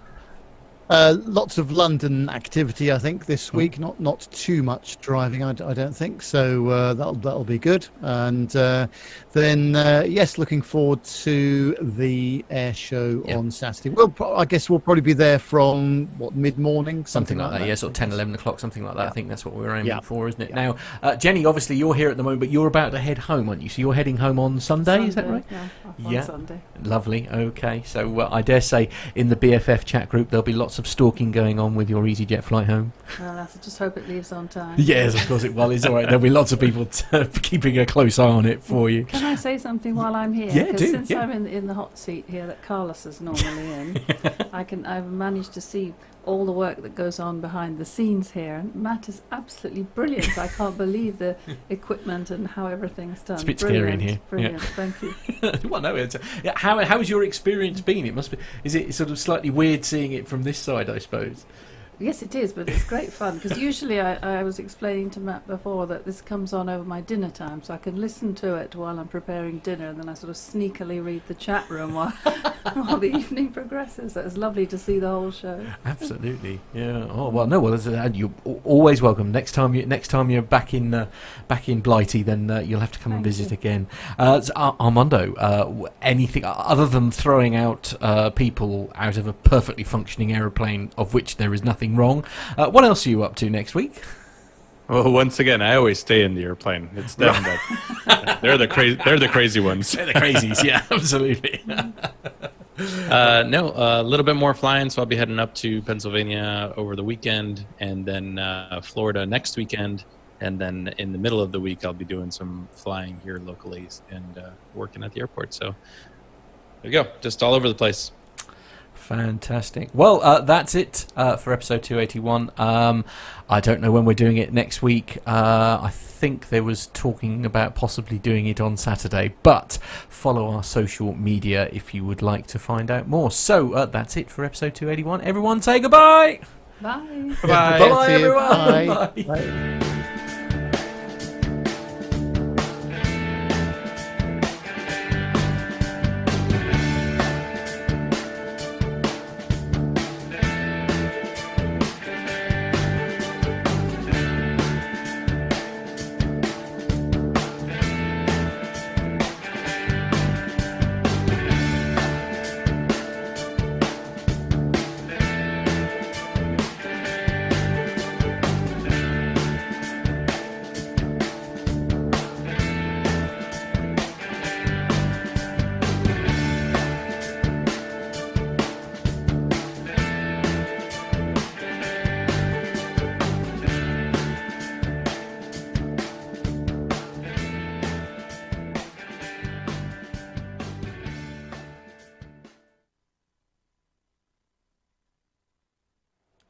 Lots of London activity, I think, this week. Not too much driving, I don't think. So that'll be good. And then, yes, looking forward to the air show on Saturday. I guess we'll probably be there from mid-morning, something like that. Yeah, sort of 10, 11 o'clock, something like that. I think that's what we're aiming for, isn't it? Yeah. Now, Jenny, obviously you're here at the moment, but you're about to head home, aren't you? So you're heading home on Sunday, is that right? Yeah, on Sunday. Lovely. Okay. So I dare say in the BFF chat group there'll be lots of stalking going on with your EasyJet flight home. Well, I just hope it leaves on time. Yes, of course it will. It's all right. There'll be lots of people keeping a close eye on it for you. Can I say something while I'm here? Yeah, do. Since I'm in the hot seat here that Carlos is normally in, I've managed to see all the work that goes on behind the scenes here, and Matt is absolutely brilliant. I can't believe the equipment and how everything's done. It's a bit scary in here. Brilliant, thank you. Well, no, how's your experience been? It must be. Is it sort of slightly weird seeing it from this side, I suppose? Yes, it is, but it's great fun, because usually I was explaining to Matt before that this comes on over my dinner time, so I can listen to it while I'm preparing dinner, and then I sort of sneakily read the chat room while the evening progresses. So it's lovely to see the whole show. Absolutely, yeah. Oh well, no, well, you're always welcome. Next time you're back in Blighty, then you'll have to come and visit again. So, Armando, anything other than throwing out people out of a perfectly functioning aeroplane, of which there is nothing wrong. What else are you up to next week? Well, once again, I always stay in the airplane. It's them that they're the crazy ones. They're the crazies, yeah, absolutely. No, a little bit more flying, so I'll be heading up to Pennsylvania over the weekend, and then Florida next weekend, and then in the middle of the week I'll be doing some flying here locally and working at the airport. So there you go, just all over the place. Fantastic. Well, that's it for episode 281. I don't know when we're doing it next week. I think there was talking about possibly doing it on Saturday, but follow our social media if you would like to find out more. So that's it for episode 281. Everyone say goodbye. Bye. Bye. Bye, everyone. Bye. Bye.